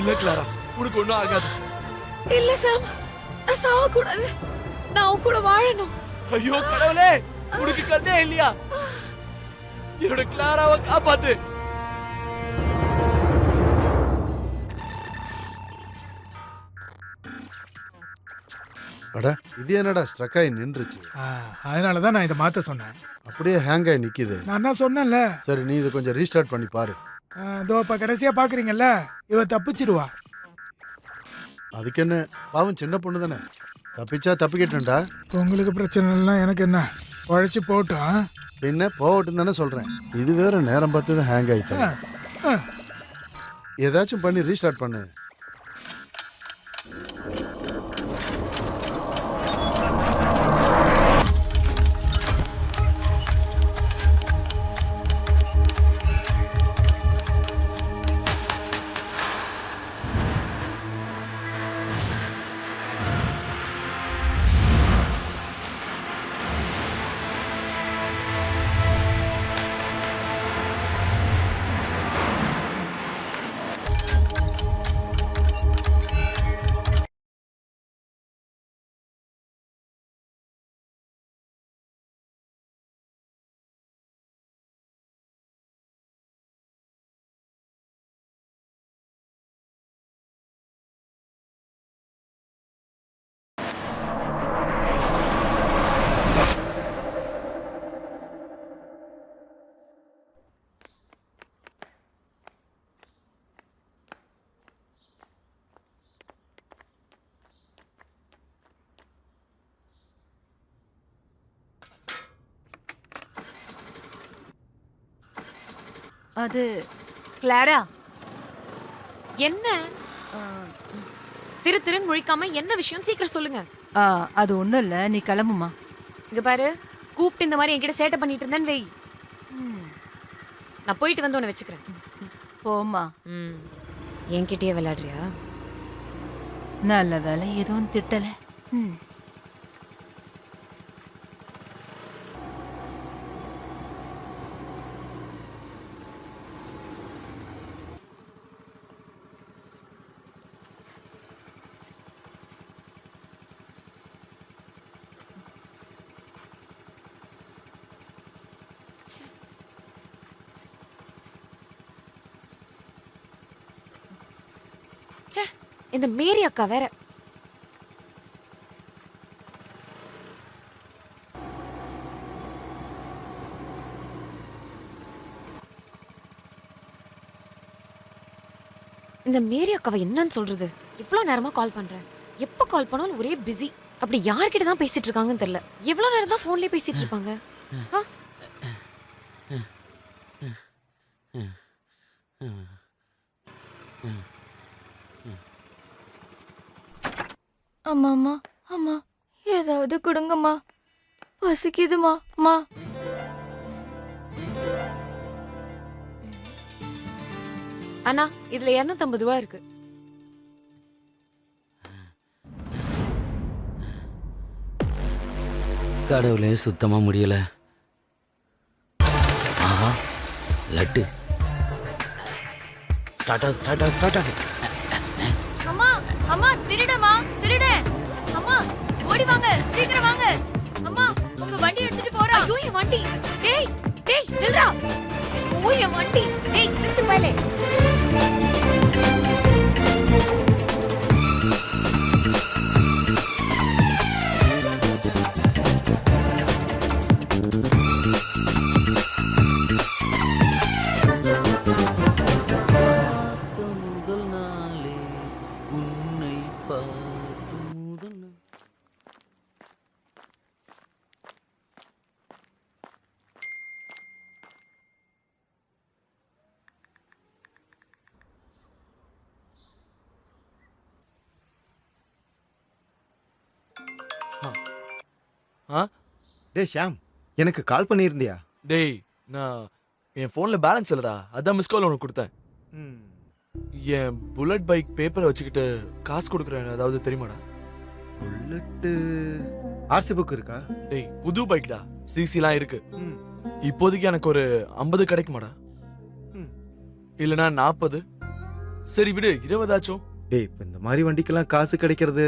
இல்ல கிளாரா, உனக்கு ஒண்ணும் ஆகாது. இல்ல சாம், நான் சாவ கூடாது. நான் உன் கூட வாழணும். ஐயோ கடவுளே, உனக்கு கண்ணே இல்லையா? என்னோட கிளாராவை காப்பாத்து. அட இது என்னடா ஸ்ட்ரக் ஆகி நின்றுச்சு? அதனாலதான் நான் இதை மாத்த சொன்னேன். அப்படியே ஹேங் ஆகி நிக்குது. நான் தான் சொன்னேன்ல. சரி நீ இதை கொஞ்சம் ரீஸ்டார்ட் பண்ணி பாரு. இதோ இப்ப கடைசியா பாக்குறீங்கல்ல, இவ தப்பிச்சிருவா. அதுக்கு என்ன, பாவம் சின்ன பொண்ணு தானே, தப்பிச்சா தப்பிக்கிட்டேன்டா. உங்களுக்கு பிரச்சனை இல்லை, எனக்கு என்ன, உழைச்சி போட்டோம். பின்ன போகட்டும் தானே சொல்றேன். இது வேற நேரம் பார்த்து தான் ஹேங் ஆயிட்டு. ஏதாச்சும் பண்ணி ரீஸ்டார்ட் பண்ணு. அது கிளாரா. என்ன திரு திருன்னு முழிக்காம என்ன விஷயம் சீக்கிரம் சொல்லுங்க. அது ஒண்ணும் இல்ல, நீ கிளம்புமா. இங்க பாரு, கூப்பிட்டு இந்த மாதிரி என்கிட்ட சேட்டை பண்ணிட்டு இருந்தேன்னு வெய். நான் போயிட்டு வந்து உன்னை வச்சுக்கிறேன். போமா. என்கிட்டயே விளையாடுறியா? நல்ல வேலை எதுவும் திட்டல. இந்த மேரி அக்கா வேற. இந்த மேரி அக்காவை என்னன்னு சொல்றது? இவ்வளவு நேரமா கால் பண்றேன், எப்ப கால் பண்ணாலும் ஒரே பிஸி. அப்படி யார்கிட்ட தான் பேசிட்டு இருக்காங்கன்னு தெரியல. எவ்வளவு நேரம் தான் போன்லயே பேசிட்டு இருப்பாங்க? அம்மா அம்மா அம்மா, ஏதாவது கொடுங்கம்மா, பசிக்குதுமா. அம்மா அண்ணா, இதுல 250 ரூபா இருக்கு. கடவுளே, சுத்தமா முடியல. ஆஹா, லட்டு. ஸ்டார்ட் ஆகுது. அம்மா அம்மா, திருடமா திருட. அம்மா ஓடி வாங்க, சீக்கிரம் வாங்க. அம்மா உங்க வண்டி எடுத்துட்டு போறா. ஐயோ என் வண்டி. டேய் டேய் நில்றா. ஐயோ என் வண்டி. டேய் நிறுத்து மேலே. டேய் ஷாம், எனக்கு கால் பண்ணியிருந்தியா? டேய், நான் என் போன்ல பேலன்ஸ் இல்லடா, அதான் மிஸ் கால் உனக்கு கொடுத்தேன். என் புல்லட் பைக் பேப்பரை வச்சுக்கிட்டு காசு கொடுக்குறேன், ஏதாவது தெரியுமாடா? புல்லட்டு ஆர்சி புக் இருக்கா? டேய், புது பைக்டா, சிசிலாம் இருக்கு. இப்போதைக்கு எனக்கு ஒரு 50 கிடைக்குமாடா? இல்லனா 40? சரி விடு 20 டேய் இப்ப இந்த மாதிரி வண்டிக்கெல்லாம் காசு கிடைக்கிறது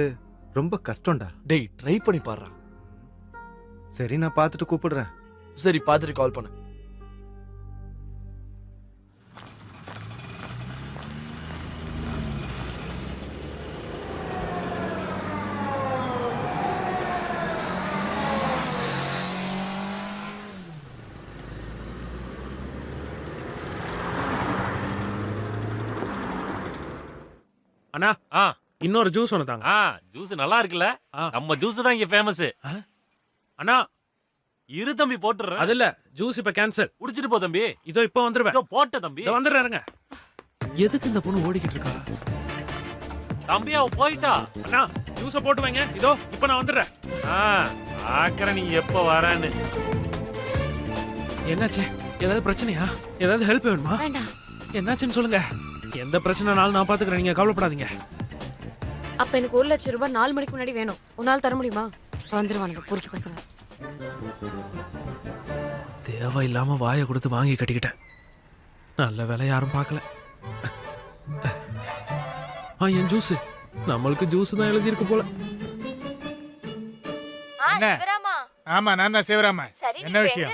ரொம்ப கஷ்டம்டா. டேய் ட்ரை பண்ணி பாடுறா. சரி நான் பார்த்துட்டு கூப்பிடுறேன். சரி பார்த்துட்டு கால் பண்ணு. அண்ணா இன்னொரு ஜூஸ் ஒன்று தாங்க. ஜூஸ் நல்லா இருக்குல்ல? நம்ம ஜூஸ் தான் இங்க ஃபேமஸ். அண்ணா இரு தம்பி போட்டுறேன். அது இல்ல, ஜூஸ் இப்ப கேன்சல். குடிச்சிட்டு போ தம்பி. இதோ இப்ப வந்துருவேன். இதோ போட்ட தம்பி. இதோ வந்துடுறேங்க. எதுக்கு இந்த பொண்ணு ஓடிக்கிட்டு இருக்கா? தம்பி அவ போயிட்டா. அண்ணா ஜூஸ போட்டு வைங்க. இதோ இப்ப நான் வந்துடுறேன். ஆக்கற நீ எப்ப வரான்னு. என்னாச்சு? ஏதாவது பிரச்சனையா? ஏதாவது ஹெல்ப் வேணுமா? வேண்டாம். என்னாச்சுன்னு சொல்லுங்க. எந்த பிரச்சனைனாலும் நான் பாத்துக்கிறேன், நீங்க கவலைப்படாதீங்க. அப்ப எனக்கு 1 லட்சம் ரூபாய் 4 மணிக்கு முன்னாடி வேணும். உன்னால தர முடியுமா? வந்துருவானுங்க பொறுக்கி பசங்க. தேவையில்லாம வாயை கொடுத்து வாங்கி கட்டிக்கிட்டேன். நல்ல வேலை யாரும் பார்க்கல. என் ஜூஸ். நம்மளுக்கு ஜூஸ் தான் எழுதி இருக்கு போல. என்ன? ஆமா நான் தான் சிவராமன். என்ன விஷயம்?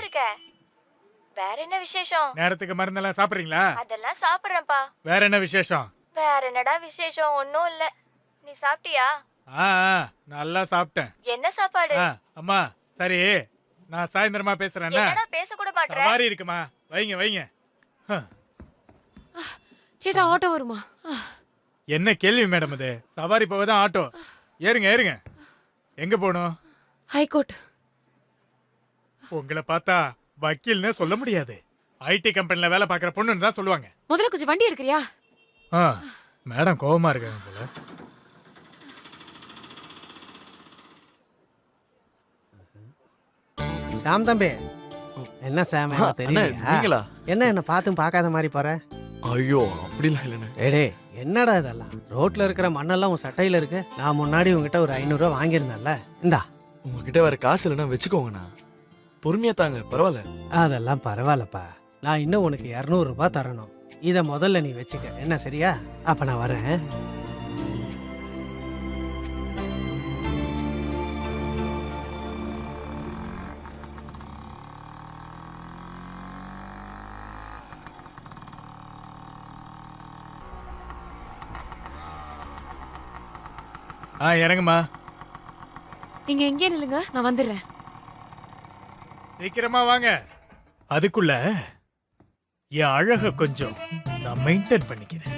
வேற என்ன விசேஷம்? நேரத்துக்கு மருந்தெல்லாம் சாப்பிடுறீங்களா? அதெல்லாம் சாப்பிடுறேன்ப்பா. வேற என்ன விசேஷம்? வேற என்னடா விசேஷம்? ஒன்னும் இல்ல. நீ சாப்பிட்டியா? நல்லா சாப்பிட்டேன். என்ன சாப்பாடு? அம்மா சரி, நான் சாயந்தரமா பேசுறேன். என்னடா பேச கூட மாட்டற? சவாரி இருக்குமா? வைங்க வைங்க. சேட்டா ஆட்டோ வருமா? என்ன கேள்வி மேடம் இது? சவாரி போகதான் ஆட்டோ. ஏறுங்க ஏறுங்க. எங்க போகணும்? ஹைகோர்ட். உங்களை பார்த்தா வக்கீல்னு சொல்ல முடியாது. ஐடி கம்பெனில வேலை பார்க்குற பொண்ணுன்னு தான் சொல்லுவாங்க. முதல்ல கொஞ்சம் வண்டி எடுக்கிறியா? மேடம் கோவமா இருக்காங்க போல. சாம் தம்பி, என்ன சாம் தெரியல. என்ன பார்த்தும் பார்க்காத மாதிரி போற? ஐயோ அப்படிலாம் இல்லைண்ணே. ஏடே என்னடா இதெல்லாம்? ரோட்ல இருக்கிற மண்ணெல்லாம் உன் சட்டையில இருக்கு. நான் முன்னாடி உங்ககிட்ட ஒரு 500 ரூபா வாங்கியிருந்தேன்ல, இந்தா. உங்ககிட்ட வேற காசு இல்லைன்னா வச்சுக்கோங்கண்ணா. பொறுமையா தாங்க, பரவாயில்ல. அதெல்லாம் பரவாயில்லப்பா. நான் இன்னும் உனக்கு 200 ரூபாய் தரணும். இதை முதல்ல நீ வச்சுக்க, என்ன சரியா? அப்ப நான் வரேன். இறங்குமா. நீங்க எங்கே நில்லுங்க, நான் வந்துடுறேன். சீக்கிரமா வாங்க. அதுக்குள்ள என் அழக கொஞ்சம் நான் மெயின்டைன் பண்ணிக்கிறேன்.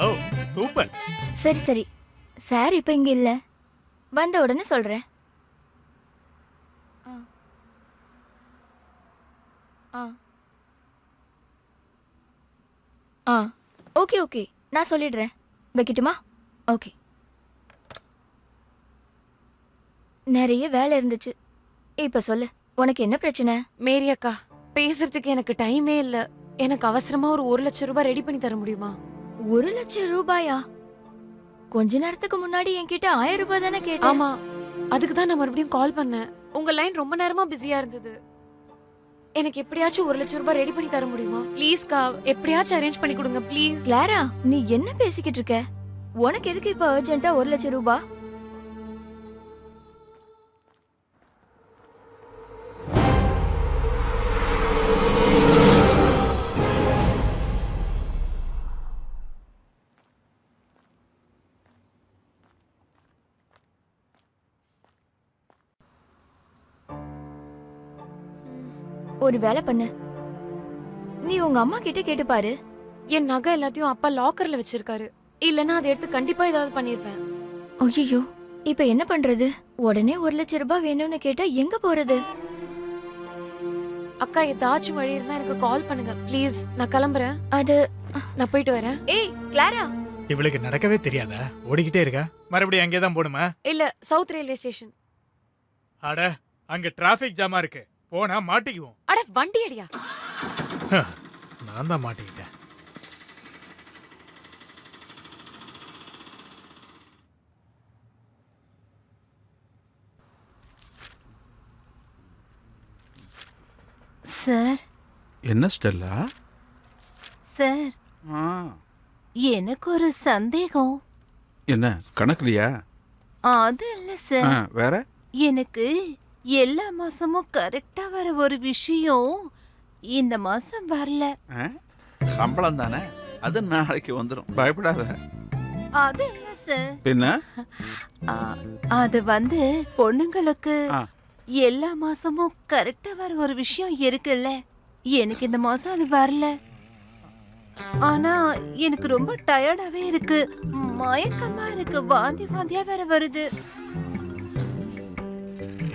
ஓ சூப்பர். சரி சரி, சார் இப்ப இங்க இல்ல, வந்த உடனே சொல்றேன். ஓகே ஓகே, நான் சொல்லிடுறேன். வைக்கட்டுமா? ஓகே. நிறைய வேலை இருந்துச்சு. இப்ப சொல்லு, உனக்கு என்ன பிரச்சனை? மேரி அக்கா, பேசுறதுக்கு எனக்கு டைமே இல்ல. எனக்கு அவசரமா ஒரு 1 லட்சம் ரூபாய் ரெடி பண்ணி தர முடியுமா? 1 லட்சம் ரூபாயா? கொஞ்ச நேரத்துக்கு முன்னாடி என்கிட்ட 1000 ரூபாய் தானே கேட்டேன். ஆமா, அதுக்கு தான் நான் மறுபடியும் கால் பண்ணேன். உங்க லைன் ரொம்ப நேரமா பிஸியா இருந்தது. எனக்கு எப்படியாச்சும் 1 லட்சம் ரூபாய் ரெடி பண்ணி தர முடியுமா? ப்ளீஸ் கா, எப்படியாச்சும் அரேஞ்ச் பண்ணி கொடுங்க ப்ளீஸ். கிளாரா, நீ என்ன பேசிக்கிட்டு இருக்க? உனக்கு எதுக்கு இப்ப அர்ஜென்ட்டா 1 லட்சம் ரூபாய்? ஒரு வேலை பண்ணு, நீ உங்க அம்மா கிட்ட கேட்டு பாரு. என் நகை எல்லாத்தையும் அப்பா லாக்கர்ல வச்சிருக்காரு. இல்லனா அதை எடுத்து கண்டிப்பா ஏதாவது பண்ணிருப்பேன். ஐயோ, இப்ப என்ன பண்றது? உடனே 1 லட்சம் ரூபாய் வேணும்னு கேட்டா எங்க போறது? அக்கா, ஏதாச்சும் வழி இருந்தா எனக்கு கால் பண்ணுங்க ப்ளீஸ். நான் கிளம்புறேன். நான் போயிட்டு வரேன். ஏய் கிளாரா, இவளுக்கு நடக்கவே தெரியாதா? ஓடிக்கிட்டே இருக்கா. மறுபடியும் அங்கே தான் போணுமா? இல்ல, சவுத் ரயில்வே ஸ்டேஷன். அட, அங்க டிராபிக் ஜாமா இருக்கு, போனா மாட்டிக்குவோம். அட வண்டி அடியா. நான் தான் மாட்டிக்கிட்டேன். சார், என்ன ஸ்டெல்லா? சார் ஆ, எனக்கு ஒரு சந்தேகம். என்ன கணக்குலையா? அது இல்ல சார், வேற? எனக்கு எல்லா மாசமும் கரெக்டா வர ஒரு விஷயம் இந்த மாசம் வரல. சம்பளம் தானே, அது நாளைக்கு வந்துடும், பயப்படாத. அது இல்ல சார், பின்ன ஆ, அது பொண்ணுங்களுக்கு எல்லா மாசமும் கரெக்டா வர ஒரு விஷயம் இருக்குல்ல, எனக்கு இந்த மாசம் அது வரல. ஆனா எனக்கு ரொம்ப டயர்டாவே இருக்கு, மயக்கமா இருக்கு, வாந்தி வாந்தியா வேற வருது.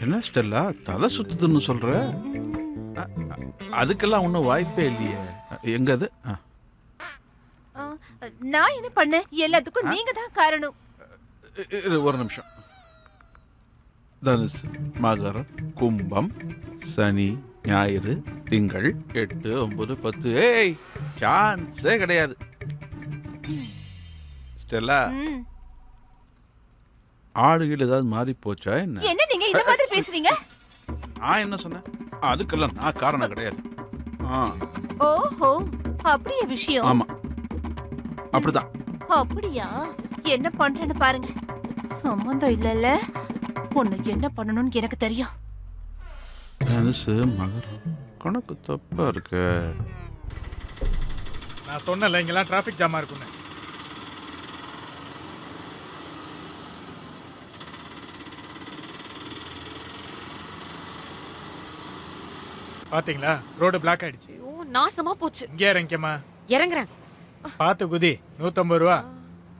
என்ன ஸ்டெல்லா தலை சுத்துதுன்னு சொல்ற? அதுக்கெல்லாம் ஒன்றும் வாய்ப்பே இல்லையே. எங்க அது? நான் என்ன பண்ணேன்? எல்லாத்துக்கும் நீங்க தான் காரணம். ஒரு நிமிஷம். தனுசு, மகரம், கும்பம், சனி, ஞாயிறு, திங்கள், 8, 9, 10. ஏய், சான்ஸே கிடையாது. ஸ்டெல்லா, ஆளுகள் ஏதாவது மாறி போச்சா என்ன? என்ன நீங்க இந்த மாதிரி பேசுறீங்க? நான் என்ன சொன்னேன்? அதுக்கெல்லாம் நான் காரணம் கிடையாது. ஓஹோ, அப்படியே விஷயம். ஆமா, அப்படிதான். அப்படியா? என்ன பண்றேன்னு பாருங்க. சம்பந்தம் இல்லல்ல, உன்னை என்ன பண்ணணும்னு எனக்கு தெரியும். தனுசு, மகரம், கணக்கு தப்பா இருக்கு. நான் சொன்னல இங்கெல்லாம் டிராஃபிக் ஜாமா இருக்குன்னு. பாத்தீங்களா, ரோடு பிளாக் ஆயிடுச்சு. ஐயோ நாசமா போச்சு. இங்கே இறங்கிக்கமா. இறங்குறேன். பாத்து குதி. 150 ரூபா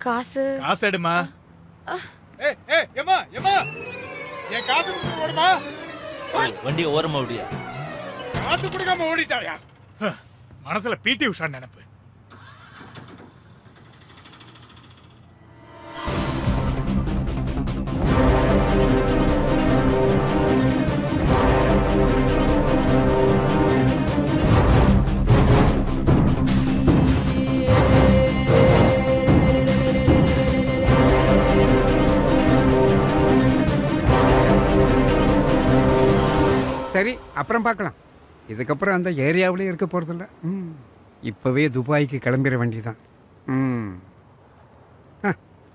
காசு. காசு எடுமா. ஏய் ஏய் ஏமா ஏமா, என் காசு கொடுத்து ஓடுமா. வண்டியை ஓரமா விடியா. காசு கொடுக்காம ஓடிட்டாயா? மனசுல பிடி உஷா நினைப்பு. சரி, அப்புறம் பார்க்கலாம். இதுக்கப்புறம் அந்த ஏரியாவிலே இருக்க போகிறதில்ல. இப்போவே துபாய்க்கு கிளம்பிட வேண்டியதான்.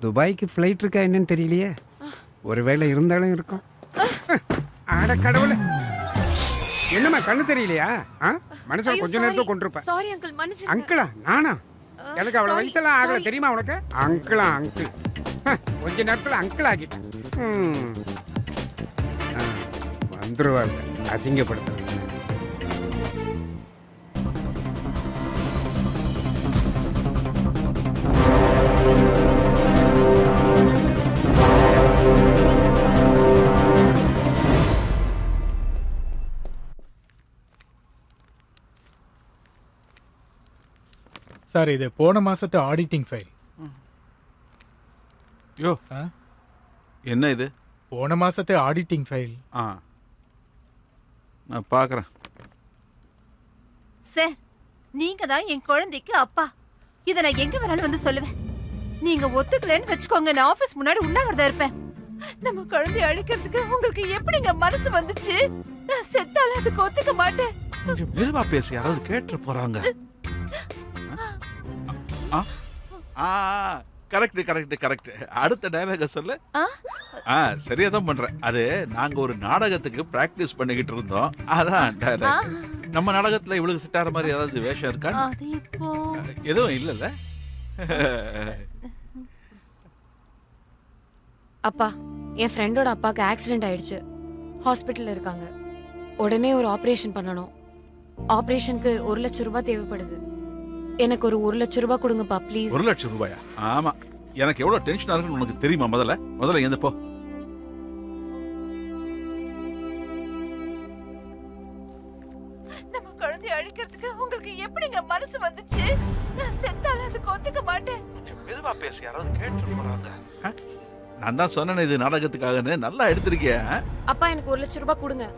துபாய்க்கு ஃப்ளைட் இருக்கா என்னன்னு தெரியலையே. ஒருவேளை இருந்தாலும் இருக்கும். ஆட கடவுளே, என்னம்மா கண்ணு தெரியலையா? மனசுல கொஞ்ச நேரத்தை கொண்டிருப்பேன். சாரி அங்கிள், மன்னிச்சிடுங்க. அங்கிளா? நானா? எனக்கு அவ்வளோ வயசெல்லாம் ஆகல தெரியுமா உனக்கு? அங்கிளா அங்கிள்? கொஞ்ச நேரத்தில் அங்கிள் ஆகிட்டேன். வந்துருவாங்க அசிங்கப்படுத்துறது. சார், இது போன மாசத்து ஆடிட்டிங் ஃபைல். யோ, என்ன இது? போன மாசத்து ஆடிட்டிங் ஃபைல். நான் பார்க்குறேன். சார், நீங்க தான் என் குழந்தைக்கு அப்பா. இதை நான் எங்க வேணாலும் வந்து சொல்லுவேன். நீங்க ஒத்துக்கலன்னு வச்சுக்கோங்க, நான் ஆபீஸ் முன்னாடி உண்ணாவிரதம் இருப்பேன். நம்ம குழந்தைய அழிக்கிறதுக்கு உங்களுக்கு எப்படிங்க மனசு வந்துச்சு? நான் செத்தாலும் அதுக்கு ஒத்துக்க மாட்டேன். கொஞ்சம் மெதுவா பேசி, யாராவது கேட்டு போறாங்க. Correct correct correct. அடுத்த டயலாக சொல்லு. சரியா தான் பண்றேன். அது நாங்க ஒரு நாடகத்துக்கு பிராக்டிஸ் பண்ணிக்கிட்டு இருந்தோம், அதான் டயலாக். நம்ம நாடகத்துல இவ்வளவு சிட்டார மாதிரி ஏதாவது வேஷம் இருக்கா? எதுவும் இல்லைல்ல? அப்பா, என் ஃப்ரெண்டோட அப்பாவுக்கு ஆக்சிடென்ட் ஆயிடுச்சு. ஹாஸ்பிட்டல்ல இருக்காங்க. உடனே ஒரு ஆபரேஷன் பண்ணணும். ஆபரேஷனுக்கு 1 லட்சம் ரூபாய் தேவைப்படுது. எனக்கு ஒரு 1 லட்சம் ரூபாய் கொடுங்கப்பா ப்ளீஸ். 1 லட்சம் ரூபாயா? ஆமா, எனக்கு எவ்வளவு டென்ஷனா இருக்குன்னு உனக்கு தெரியுமா? முதல்ல எந்த போ. நம்ம குழந்தைய அழிக்கிறதுக்கு உங்களுக்கு எப்படிங்க மனசு வந்துச்சு? நான் செத்தாலும் அதுக்கு ஒத்துக்க மாட்டேன். கொஞ்சம் மெதுவா பேசி, யாராவது கேட்டு போறாங்க. நான் தான் சொன்னேன் இது நாடகத்துக்காகன்னு. நல்லா எடுத்திருக்கிய. அப்பா, எனக்கு 1 லட்சம் ரூபாய் கொடுங்க.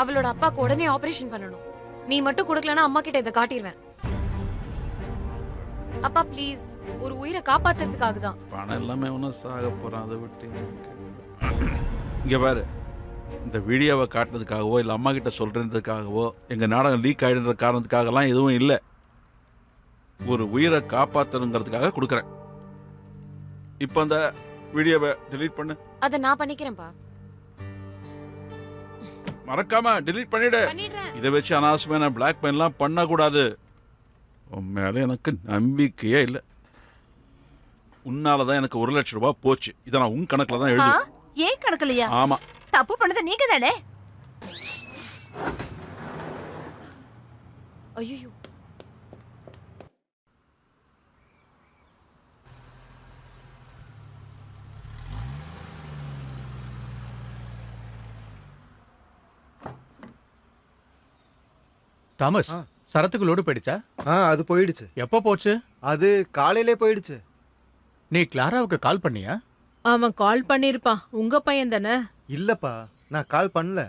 அவளோட அப்பாக்கு உடனே ஆபரேஷன் பண்ணணும். நீ மட்டும் கொடுக்கலன்னா அம்மா கிட்ட இதை காட்டிடுவேன். அப்பா ப்ளீஸ், ஒரு உயிரை காப்பாத்துறதுக்காக தான். பணம் எல்லாமே ஒன்றும் சாக போறான், அதை விட்டு. இங்க பாரு, இந்த வீடியோவை காட்டுறதுக்காகவோ இல்லை அம்மா கிட்ட சொல்கிறதுக்காகவோ எங்கள் நாடகம் லீக் ஆகிடுற காரணத்துக்காகலாம் எதுவும் இல்லை. ஒரு உயிரை காப்பாற்றணுங்கிறதுக்காக கொடுக்குறேன். இப்போ அந்த வீடியோவை டெலீட் பண்ணு. அத நான் பண்ணிக்கிறேன்ப்பா. மறக்காம டெலீட் பண்ணிடு. இதை வச்சு அனாவசியமான பிளாக்மெயிலாம் பண்ணக்கூடாது. உன் மேலே எனக்கு நம்பிக்கையே இல்லை. உன்னால தான் எனக்கு 1 லட்சம் ரூபாய் போச்சு. இதை நான் உன் கணக்கில் தான் எழுதுவேன். ஏன் கணக்குலையா? ஆமா, தப்பு பண்ணது நீங்க தானே? ஐயோ, தாமஸ், சரத்துக்கு லோடு போயிடுச்சா? அது போயிடுச்சு. எப்போ போச்சு? அது காலையிலே போயிடுச்சு. நீ கிளாராவுக்கு கால் பண்ணியா? அவன் கால் பண்ணிருப்பான். உங்க பையன் தானே? இல்லப்பா, நான் கால் பண்ணல.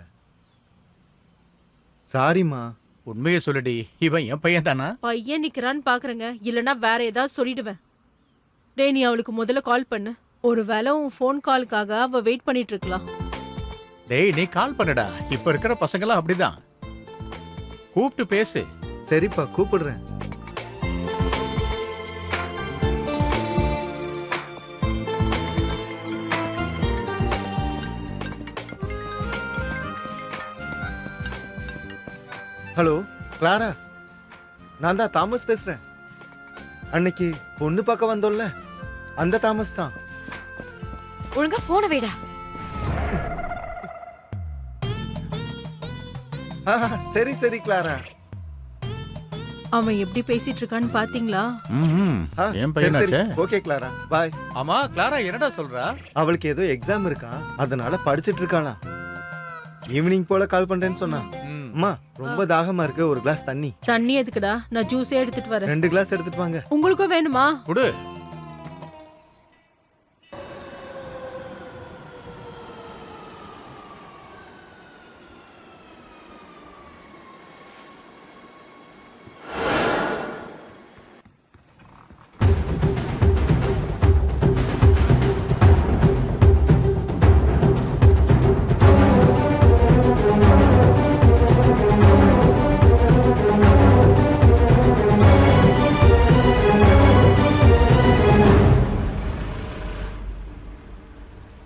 சாரிம்மா. உண்மையை சொல்லுடி, இவன் என் பையன் தானா? பையன் நிக்கிறான்னு பாக்குறேங்க, இல்லனா வேற ஏதாவது சொல்லிடுவேன். டேய், நீ அவளுக்கு முதல்ல கால் பண்ணு. ஒருவேளை உன் ஃபோன் காலுக்காக அவ வெயிட் பண்ணிட்டு இருக்கலாம். டேய், நீ கால் பண்ணுடா. இப்ப இருக்கிற பசங்களாம் அப்படிதான். கூப்பிட்டு பேசு. சரிப்பா, கூப்பிடுறேன். ஹலோ கிளாரா, நான் தான் தாமஸ் பேசுறேன். அன்னைக்கு பொண்ணு பார்க்க வந்தோம்ல, அந்த தாமஸ் தான். ஒழுங்கா போனை வைடா. சரி சரி கிளாரா. அவன் எப்படி பேசிட்டு இருக்கான்னு பாத்தீங்களா? என் பையனாச்சே. ஓகே கிளாரா, பாய். ஆமா, கிளாரா என்னடா சொல்றா? அவளுக்கு ஏதோ எக்ஸாம் இருக்கா, அதனால படிச்சிட்டு இருக்காளா. ஈவினிங் போல கால் பண்றேன்னு சொன்னா. அம்மா, ரொம்ப தாகமா இருக்கு, ஒரு கிளாஸ் தண்ணி. தண்ணி எதுக்குடா? நான் ஜூஸே எடுத்துட்டு வரேன். 2 கிளாஸ் எடுத்துட்டு வாங்க. உங்களுக்கும் வேணுமா? குடு.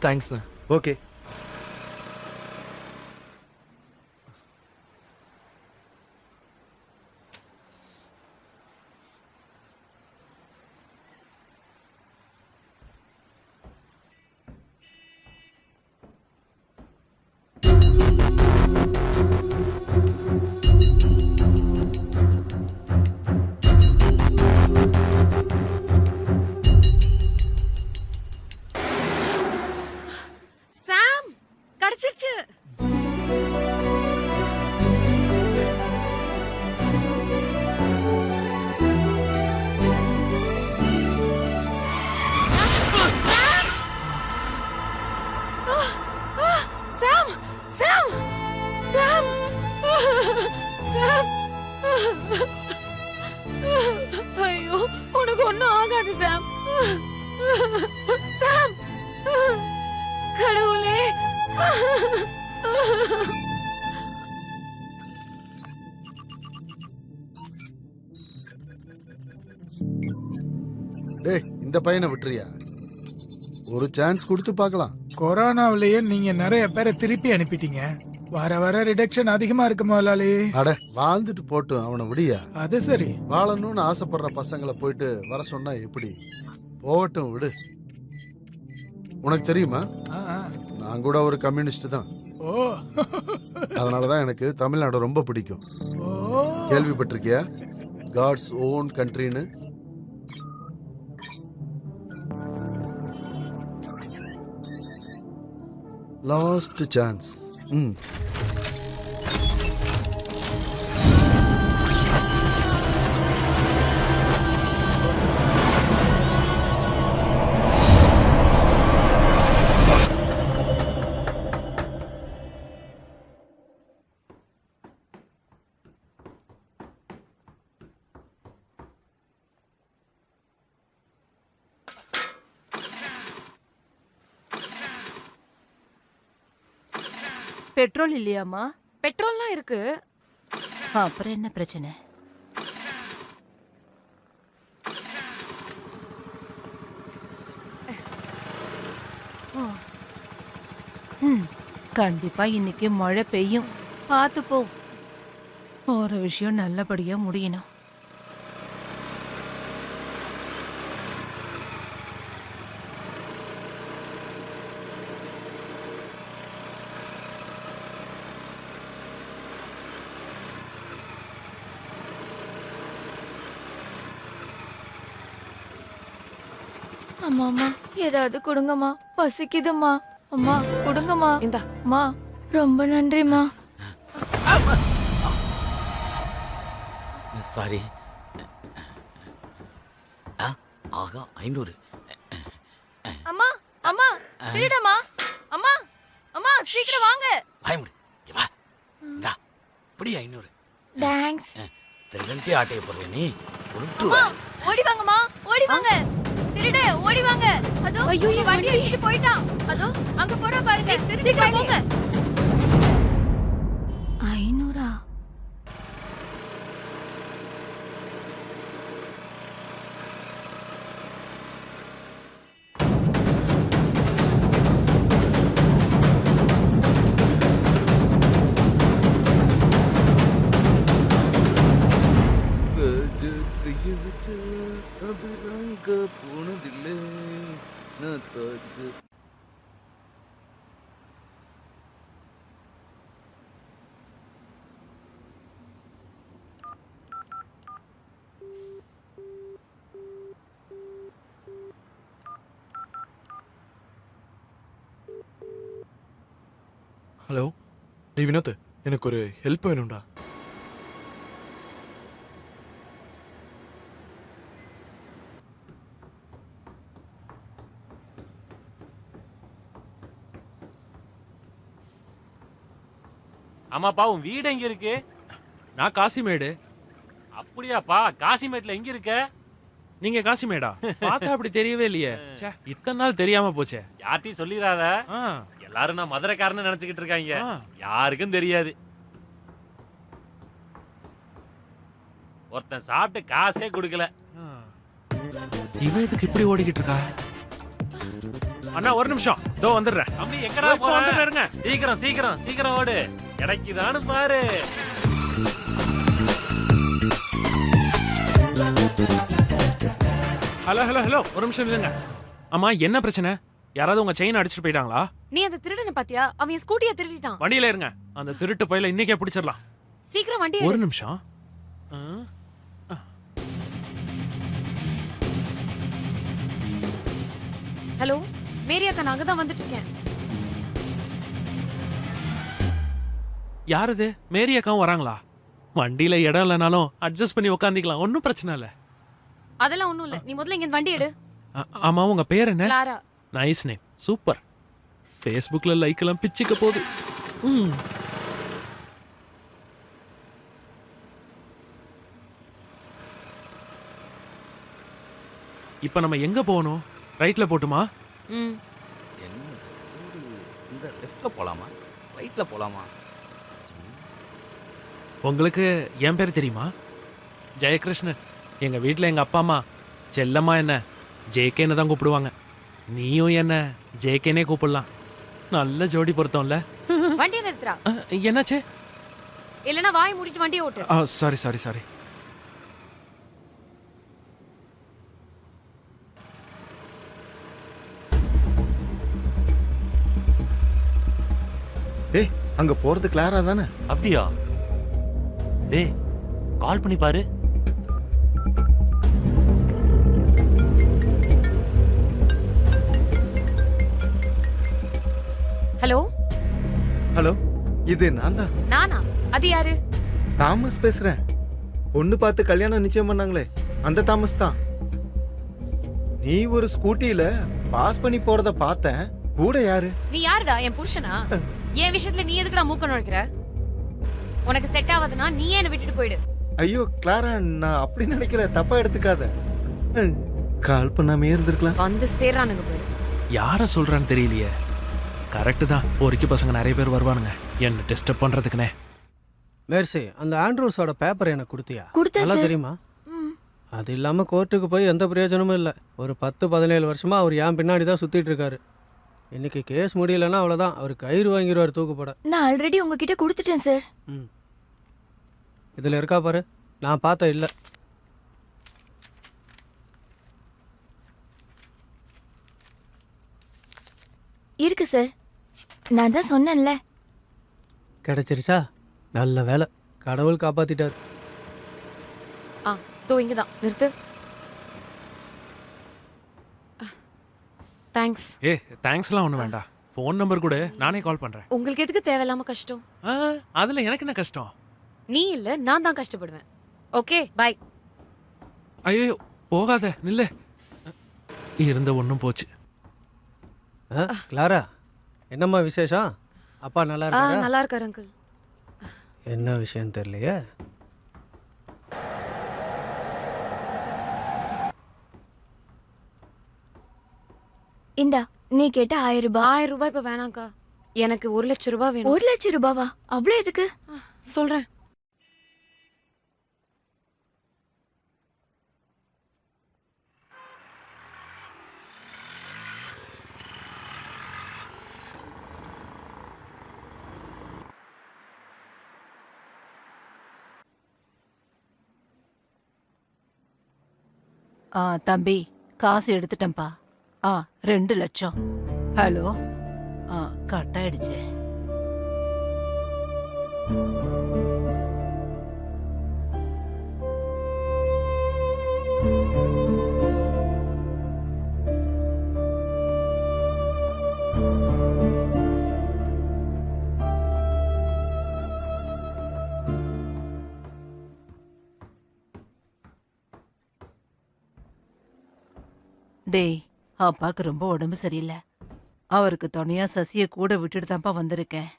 தேங்க்ஸ்ண்ணா. ஓகே. சாம், கிடைச்சிருச்சு. சாம், சாம், சாம், சாம். ஐயோ, உனக்கு ஒண்ணும் ஆகாது சாம். சாம், கடவுளே. டேய், இந்த பையனை விட்டுறியா? ஒரு சான்ஸ் கொடுத்து பார்க்கலாம். கொரோனாவிலேயே நீங்க நிறைய பேரை திருப்பி அனுப்பிட்டீங்க. வர வர ரிடக்ஷன் அதிகமா இருக்கு முதலாளி. அட, வாழ்ந்துட்டு போட்டும், அவனை விடியா. அது சரி. வாழணும்னு ஆசைப்படுற பசங்களை போயிட்டு வர சொன்னா எப்படி? போகட்டும், விடு. உனக்கு தெரியுமா, நான் கூட ஒரு கம்யூனிஸ்ட் தான். அதனாலதான் எனக்கு தமிழ்நாடு ரொம்ப பிடிக்கும். கேள்விப்பட்டிருக்கியா காட்ஸ் ஓன் கண்ட்ரின்னு? Last chance. பெட்ரோல் இல்லையாம்மா? பெட்ரோல்லாம் இருக்கு. அப்புறம் என்ன பிரச்சனை? கண்டிப்பா இன்னைக்கு மழை பெய்யும். பார்த்து போ. போற விஷயம் நல்லபடியா முடியணும். அம்மா அம்மா ஏதாவது கொடுங்கம்மா, பசிக்குதும்மா. அம்மா கொடுங்கம்மா. இந்தா. அம்மா ரொம்ப நன்றிம்மா. சாரி. ஆகா 500. அம்மா அம்மா திருடம்மா. அம்மா அம்மா சீக்கிரம் வாங்க. பயமுடி. வா. இந்தா. இப்படி 500. தேங்க்ஸ். திருடன்ட்டே ஆட்டைய போடுற நீ. அம்மா ஓடி வாங்கம்மா, ஓடி வாங்க. திருடு ஓடி வாங்க. அதோ ஐயோ, உங்க வண்டி எடுத்துட்டு போயிட்டான். அதோ அங்க போறா பாருங்க. சீக்கிரம் போங்க. 500. ஹலோ, டேய் வினோத், எனக்கு ஒரு ஹெல்ப் வேணும்டா. ஆமாப்பா, உன் வீடு எங்க இருக்கு? நான் காசிமேடு. அப்படியாப்பா, காசிமேட்ல எங்க இருக்க? நீங்க காசிமேடா? பார்த்தா அப்படி தெரியவே இல்லையே. ச்சே, இத்தனை நாள் தெரியாம போச்சே. யார்ட்டையும் சொல்லிராத. எல்லாரும் நான் மதுரைக்காரன்னு நினைச்சுக்கிட்டு இருக்காங்க. யாருக்கும் தெரியாது. ஒருத்தன் சாப்பிட்டு காசே கொடுக்கல. இவன் இதுக்கு இப்படி ஓடிக்கிட்டு இருக்கா? அண்ணா ஒரு நிமிஷம், இதோ வந்துடுறேன். தம்பி எங்கடா போறீங்க? சீக்கிரம் சீக்கிரம் சீக்கிரம் ஓடு, கிடைக்குதான்னு பாரு. ஹலோ ஹலோ ஹலோ, ஒரு நிமிஷம் இல்லைங்க. ஆமா, என்ன பிரச்சனை? யாராவது உங்க செயின் அடிச்சுட்டு போயிட்டாங்களா? நீ அந்த திருடனை பாத்தியா? அவன் என் ஸ்கூட்டியை திருடிட்டான். வண்டியில இருங்க, அந்த திருட்டு பையில இன்னைக்கே பிடிச்சிடலாம். சீக்கிரம் வண்டி ஒரு எடு. நிமிஷம். ஹலோ மேரி அக்கா, நான் அங்கதான் வந்துட்டு இருக்கேன். யார் இது? மேரி அக்காவும் வராங்களா? வண்டியில இடம் இல்லைனாலும் அட்ஜஸ்ட் பண்ணி உட்காந்துக்கலாம், ஒன்றும் பிரச்சனை இல்லை. அதெல்லாம் ஒண்ணும் இல்ல, நீ முதல்ல இங்க வண்டி எடு. ஆமா, உங்க பேர் என்ன? கிளாரா. Nice name, super. ஃபேஸ்புக்ல லைக் எல்லாம் பிச்சுக்க போகுது. இப்ப நம்ம எங்க போகணும்? ரைட்ல போட்டுமா? இந்த லெஃப்ட்ல போலாமா, ரைட்ல போலாமா? உங்களுக்கு என் பேர் தெரியுமா? ஜெயகிருஷ்ணன். எங்க வீட்டில் எங்க அப்பா அம்மா செல்லம்மா என்ன ஜேகேன்னு தான் கூப்பிடுவாங்க. நீயும் என்ன ஜேகேனே கூப்பிடலாம். நல்ல ஜோடி பொருத்தம்ல. வண்டியை நிறுத்துறா. என்னாச்சு? இல்லனா வாய் மூடிட்டு வண்டியை ஓட்டு. Sorry sorry sorry. டேய், அங்க போறது கிளாரா தானே? அப்படியா? டேய், கால் பண்ணி பாரு. ஹலோ ஹலோ, இது நான் தான். நானா? அது யாரு? தாமஸ் பேசுறேன். பொண்ணு பார்த்து கல்யாணம் நிச்சயம் பண்ணாங்களே, அந்த தாமஸ் தான். நீ ஒரு ஸ்கூட்டில பாஸ் பண்ணி போறத பார்த்தேன். கூட யாரு? நீ யாருடா? என் புருஷனா? என் விஷயத்துல நீ எதுக்குடா மூக்க நுழைக்கிற? உனக்கு செட் ஆகாதுன்னா நீ என்ன விட்டுட்டு போயிடு. ஐயோ கிளாரா, நான் அப்படி நினைக்கல, தப்பா எடுத்துக்காத. கால் பண்ணாமே இருந்திருக்கலாம். வந்து சேர்றானுங்க பாரு. யார சொல்றான்னு தெரியலையே. கரெக்டு தான், பொறுக்கி பசங்க நிறைய பேர் வருவானுங்க என்ன டிஸ்டர்ப் பண்றதுக்குனே. மேர்சி, அந்த ஆண்ட்ரூஸோட பேப்பர் எனக்கு கொடுத்தியா? கொடுத்தேன் நல்லா சார். தெரியுமா? அது இல்லாமல் கோர்ட்டுக்கு போய் எந்த பிரயோஜனமும் இல்லை. ஒரு 10-17 வருஷமா அவர் என் பின்னாடி தான் சுற்றிட்டு இருக்காரு. இன்னைக்கு கேஸ் முடியலன்னா அவ்வளோதான், அவர் கயிறு வாங்கிடுவார் தூக்கு போட. நான் ஆல்ரெடி உங்ககிட்ட கொடுத்துட்டேன் சார். இதில் இருக்கா பாரு, நான் பார்த்த இல்லை. இருக்கு சார், நான் தான் சொன்னேன்ல. கிடைச்சிருச்சா? நல்ல வேலை, கடவுள் காப்பாத்திட்டார். தோ இங்கதான் நிறுத்து. தேங்க்ஸ். தேங்க்ஸ்லாம் ஒன்றும் வேண்டாம், ஃபோன் நம்பர் கூட நானே கால் பண்றேன். உங்களுக்கு எதுக்கு தேவையில்லாம கஷ்டம்? அதுல எனக்கு என்ன கஷ்டம்? நீ இல்ல நான் தான் கஷ்டப்படுவேன். Okay bye. ஐயோ போகாத, நில்லு. இருந்த ஒன்றும் போச்சு. கிளாரா, என்னம்மா விசேஷம்? அப்பா நல்லா இருக்காரா? நல்லா இருக்காரு அங்கிள். என்ன விஷயம் தெரியலையே. இந்தா, நீ கேட்ட 1000 ரூபாய். 1000 ரூபாய் இப்ப வேணாக்கா, எனக்கு 1,00,000 ரூபாய் வேணும். 1,00,000 ரூபாவா? அவ்வளோ எதுக்கு? சொல்றேன். தம்பி, காசு எடுத்துட்டேன்ப்பா. 2 லட்சம். ஹலோ, கட் ஆயிடுச்சு. டேய், அப்பாக்கு ரொம்ப உடம்பு சரியில்லை. அவருக்கு துணையா சசியை கூட விட்டுட்டு தான்ப்பா வந்திருக்கேன்.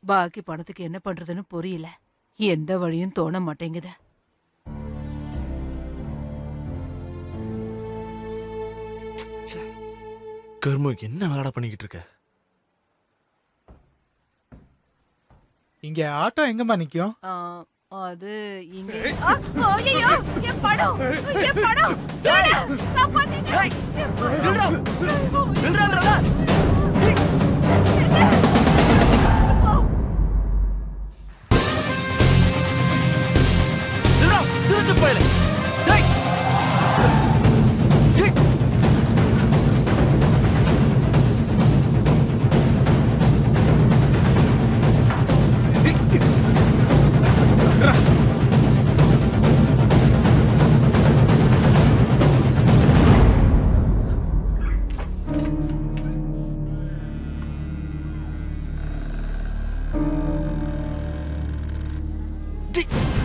பாக்கி பணத்துக்கு என்ன பண்றதுன்னு புரியல. எந்த வழியும் தோண மாட்டேங்குது. கர்ம, என்ன வேலை பண்ணிக்கிட்டு இருக்க? இங்க ஆட்டோ எங்கம்மா நிக்கும்? அது இங்க. ஐயோ, என் படம், என் படம். காப்பாத்துங்க. நில்றா, நில்றாங்கடா. நில்றா, திருட்டு போயில. டேய்,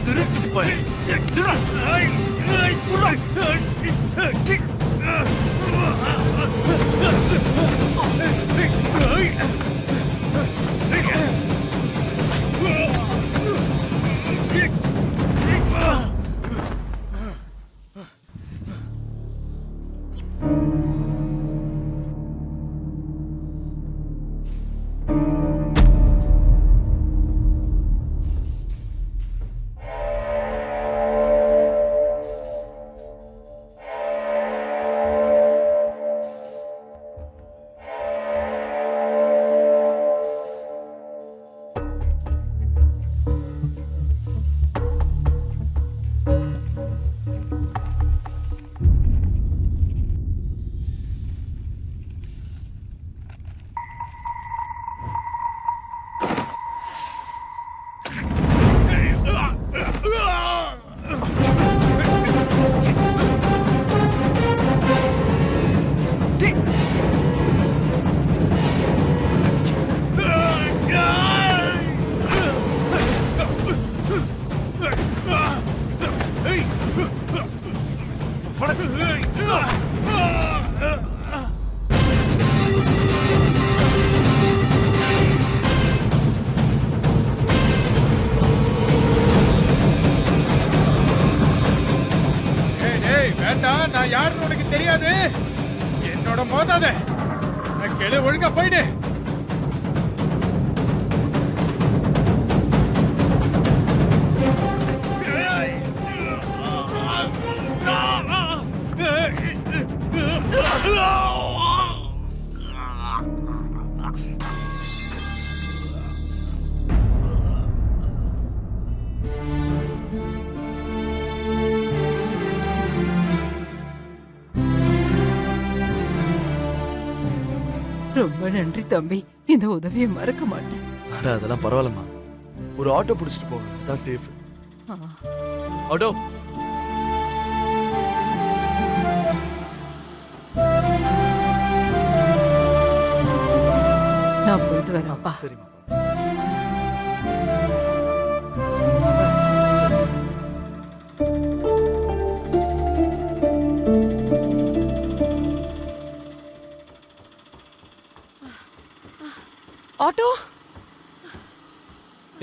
திருட்டு போயில. நில்றா. வேண்டாம், நான் யாருன்னு உனக்கு தெரியாது. என்னோட மோதாத. கெடு, ஒழுங்கா போயிடு. ரொம்ப நன்றி தம்பி, இந்த உதவியை மறக்க மாட்டேன். அட அதெல்லாம் பரவாயில்லம்மா. ஒரு ஆட்டோ பிடிச்சிட்டு போங்க, அதான் சேஃப். ஆட்டோ. நான் போயிட்டு வரேன்ப்பா. சரிம்மா. ஆட்டோ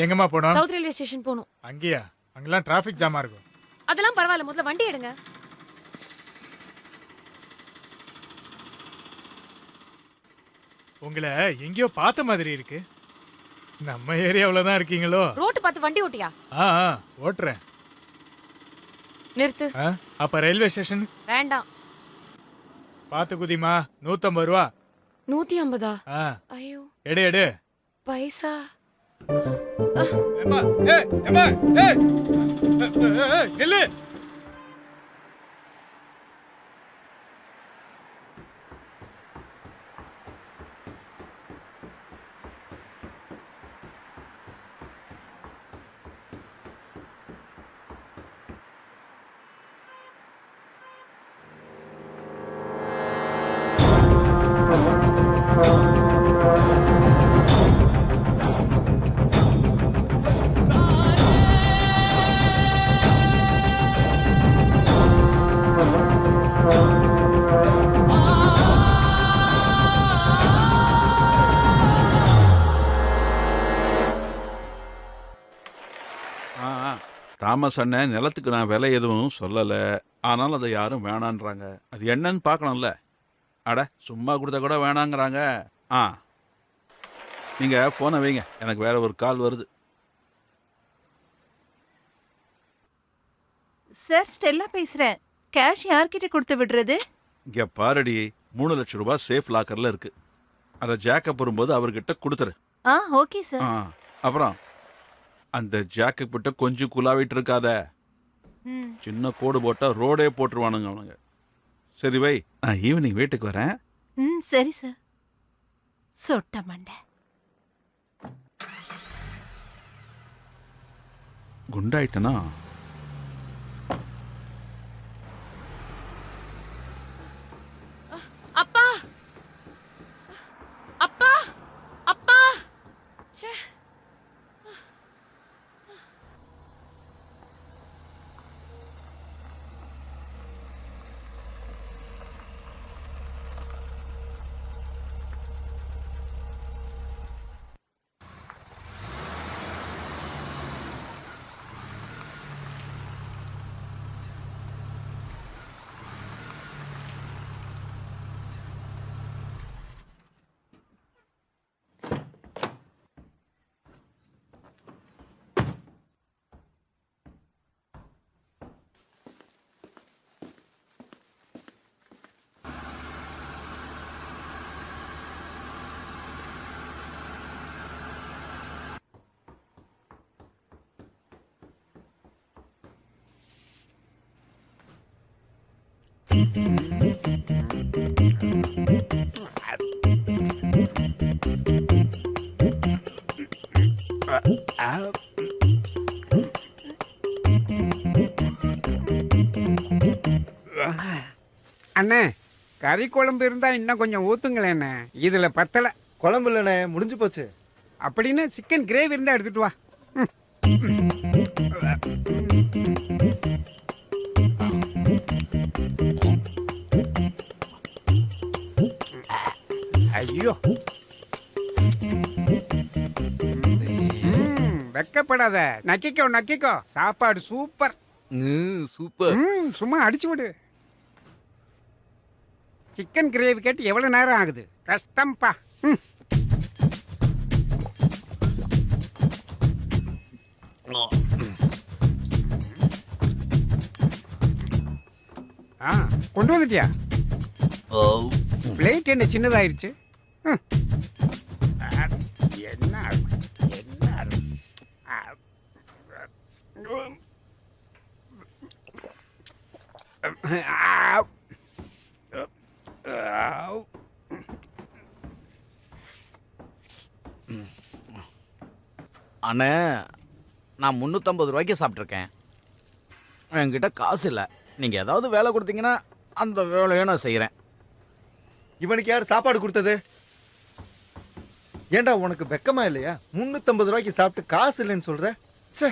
எங்கம்மா போனோம்? சவுத் ரயில்வே ஸ்டேஷன் போகணும். அங்கேயா? அங்கெல்லாம் டிராஃபிக் ஜாமா இருக்கும். அதெல்லாம் பரவாயில்ல, முதல்ல வண்டி எடுங்க. உங்களை எங்கேயோ பார்த்த மாதிரி இருக்கு. நம்ம ஏரியாவுல தான் இருக்கீங்களோ? ரோட்டு பார்த்து வண்டி ஓட்டியா? ஓட்டுறேன். நிறுத்து. அப்ப ரயில்வே ஸ்டேஷன் வேண்டாம். பார்த்து குதிமா. 150 ரூபா. 150? ஐயோ. எடு எடு. பைசா. ஏம்மா, ஏம்மா, நில்லு. தாமஸ் அண்ணன் நிலத்துக்கு நான் விலை எதுவும் சொல்லலை, ஆனாலும் அதை யாரும் வேணான்றாங்க. அது என்னன்னு பார்க்கணும்ல. அட சும்மா கொடுத்தா கூட வேணாங்கிறாங்க. நீங்கள் ஃபோனை வைங்க, எனக்கு வேற ஒரு கால் வருது. சார், ஸ்டெல்லா பேசுறேன். கேஷ் யார்கிட்ட கொடுத்து விடுறது? இங்கே பாரடி, 3 லட்சம் ரூபாய் சேஃப் லாக்கரில் இருக்கு. அதை ஜாக்கப் வரும்போது அவர்கிட்ட கொடுத்துரு. Okay sir. அப்புறம் அந்த ஜாக்கப் கிட்ட கொஞ்சம் குலாவிட்டு இருக்காத. சின்ன கோடு போட்டா ரோடே போட்டுருவானுங்க அவனுங்க. சரி வை, நான் ஈவினிங் வீட்டுக்கு வரேன். சரி சார். சொட்ட மண்டை. குண்டாயிட்டனா? அப்பா, அப்பா, அப்பா. ச்சே. அண்ணே, கறி குழம்பு இருந்தா இன்னும் கொஞ்சம் ஊத்துங்களேண்ணே. இதுல பத்தல. குழம்பு இல்லைண்ணே, முடிஞ்சு போச்சு. அப்படின்னு சிக்கன் கிரேவி இருந்தா எடுத்துட்டு வா. ஐயோ, வெக்கப்படாத. நக்கிக்கோ நக்கிக்கோ, சாப்பாடு சூப்பர். சூப்பர். சும்மா அடிச்சு விடு. சிக்கன் கிரேவி கேட்டு எவ்வளவு நேரம் ஆகுது? கஷ்டம்பா. கொண்டு வந்துட்டியா? பிளேட் என்ன சின்னதாயிருச்சு? என்ன அண்ணே நான் 350 ரூபாய்க்கு சாப்பிட்ருக்கேன். என்கிட்ட காசு இல்லை. நீங்கள் ஏதாவது வேலை கொடுத்தீங்கன்னா அந்த வேலையை நான் செய்கிறேன். இவனுக்கு யார் சாப்பாடு கொடுத்தது? ஏன்டா உனக்கு வெக்கமா இல்லையா? 350 ரூபாய்க்கு சாப்பிட்டு காசு இல்லைன்னு சொல்ற? ச்சே,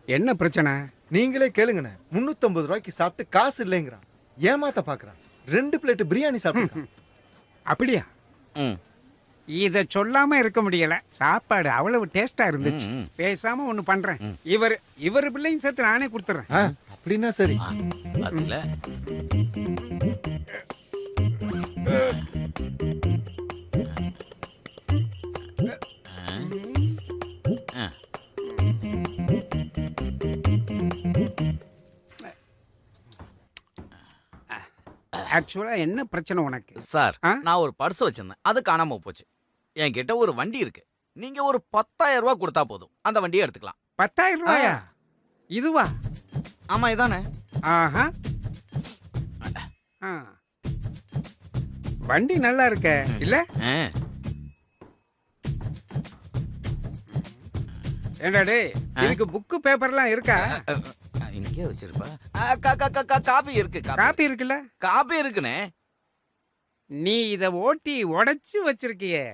என்ன பிரச்சனை? நீங்களே கேளுங்கண்ணே. 350 ரூபாய்க்கு சாப்பிட்டு காசு இல்லைங்கிறான். ஏமாத்த பாக்குறான். 2 பிளேட் பிரியாணி சாப்பிட்டு. அப்படியா? இத சொல்லாம இருக்க முடியல. சாப்பாடு அவ்வளவு டேஸ்டா இருந்துச்சு. பேசாம ஒண்ணு பண்றேன். இவர் பிள்ளையும் சேர்த்து நானே கொடுத்துறேன். அப்படின்னா சரி. அதில் ஆக்சுவலா என்ன பிரச்சனை உனக்கு? சார், நான் ஒரு பர்ஸ் வச்சிருந்தேன். அது காணாம போச்சு. என்கிட்ட ஒரு வண்டி இருக்கு. நீங்க ஒரு 10,000 ரூபாய் கொடுத்தா போதும். அந்த வண்டியை எடுத்துக்கலாம். 10,000 ரூபாயா? இதுவா? ஆமா, இதானே. ஆஹா. வண்டி நல்லா இருக்க இல்ல? ஏண்டா டேய், இதுக்கு புக்கு பேப்பர்லாம் இருக்கா? இங்கே வச்சிருப்பா. காப்பி இருக்கு. காப்பி இருக்குல்ல? காப்பி இருக்குனே. நீ இத ஓட்டி உடைச்சு வச்சிருக்கியே.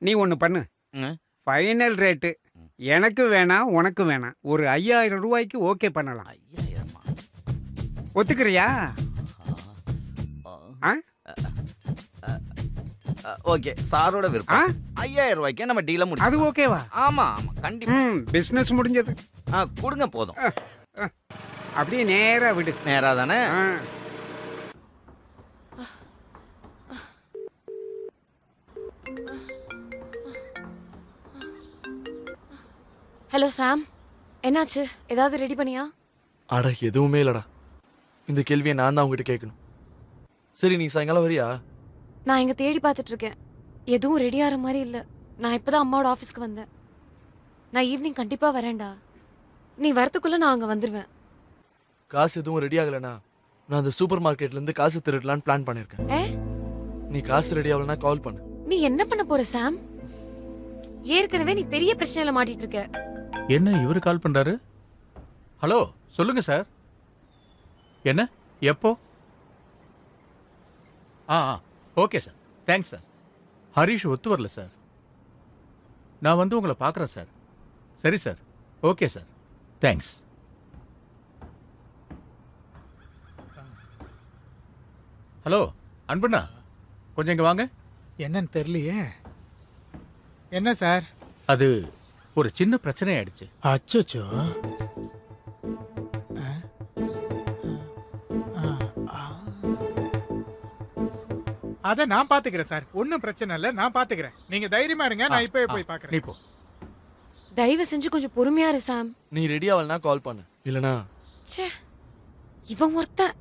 நீ ஒண்ணு பண்ணு. ஃபைனல் ரேட்டு எனக்கு வேணாம், உனக்கு வேணாம். ஒரு 5,000 ரூபாய்க்கு ஓகே பண்ணலாம். 5,000? ஒத்துக்கிறியா? ஓகே, சாரோட விருப்பம். 5,000 ரூபாய்க்கு நம்ம டீல முடிச்சு. அது ஓகேவா? ஆமா ஆமா, கண்டிப்பா. பிசினஸ் முடிஞ்சது. கொடுங்க போதும். அப்படியே நேரா விடு. நேரா தானே? ஹலோ சாம், என்னாச்சு? ஏதாவது ரெடி பண்ணியா? அட எதுவுமே இல்லடா. இந்த கேள்வியை நான் தான் உங்ககிட்ட கேட்கணும். சரி, நீ சாயங்காலம் வரியா? நான் இங்க தேடி பார்த்துட்டு இருக்கேன். எதுவும் ரெடி ஆகிற மாதிரி இல்லை. நான் இப்பதான் அம்மாவோட ஆஃபீஸ்க்கு வந்தேன். நான் ஈவினிங் கண்டிப்பா வரேன்டா. நீ வரத்துக்குள்ள நான் அங்க வந்துருவேன். காசு எதுவும் ரெடி ஆகலைனா நான் அந்த சூப்பர் மார்க்கெட்ல இருந்து காசு திருடலான்னு பிளான் பண்ணிருக்கேன். நீ காசு ரெடி ஆகலனா கால் பண்ணு. நீ என்ன பண்ண போற சாம்? ஏற்கனவே நீ பெரிய பிரச்சனையில மாட்டிட்டு இருக்க. என்ன இவரு கால் பண்றாரு? ஹலோ, சொல்லுங்க சார். என்ன? எப்போ? Okay sir, thanks sir. Harish ஒத்து வரல சார். நான் வந்து உங்களை பார்க்குறேன் சார். சரி sir, okay sir, thanks. Hello அன்பண்ணா, கொஞ்சம் இங்கே வாங்க. என்னன்னு தெரியலையே. என்ன சார்? அது ஒரு சின்ன பிரச்சனை ஆயிடுச்சு. அச்சோ. அத நான் பாத்துக்கிறேன் சார். ஒன்னும் பிரச்சனை இல்ல, நான் பாத்துக்கிறேன். நீங்க தைரியமா இருங்க. நான் இப்பவே போய் பாக்குறேன். நீ போ. தயவு செஞ்சு கொஞ்சம் பொறுமையா இரு சாம். நீ ரெடி ஆகலனா கால் பண்ணு. இல்லனா ச்சே, இவன் ஒருத்தன்.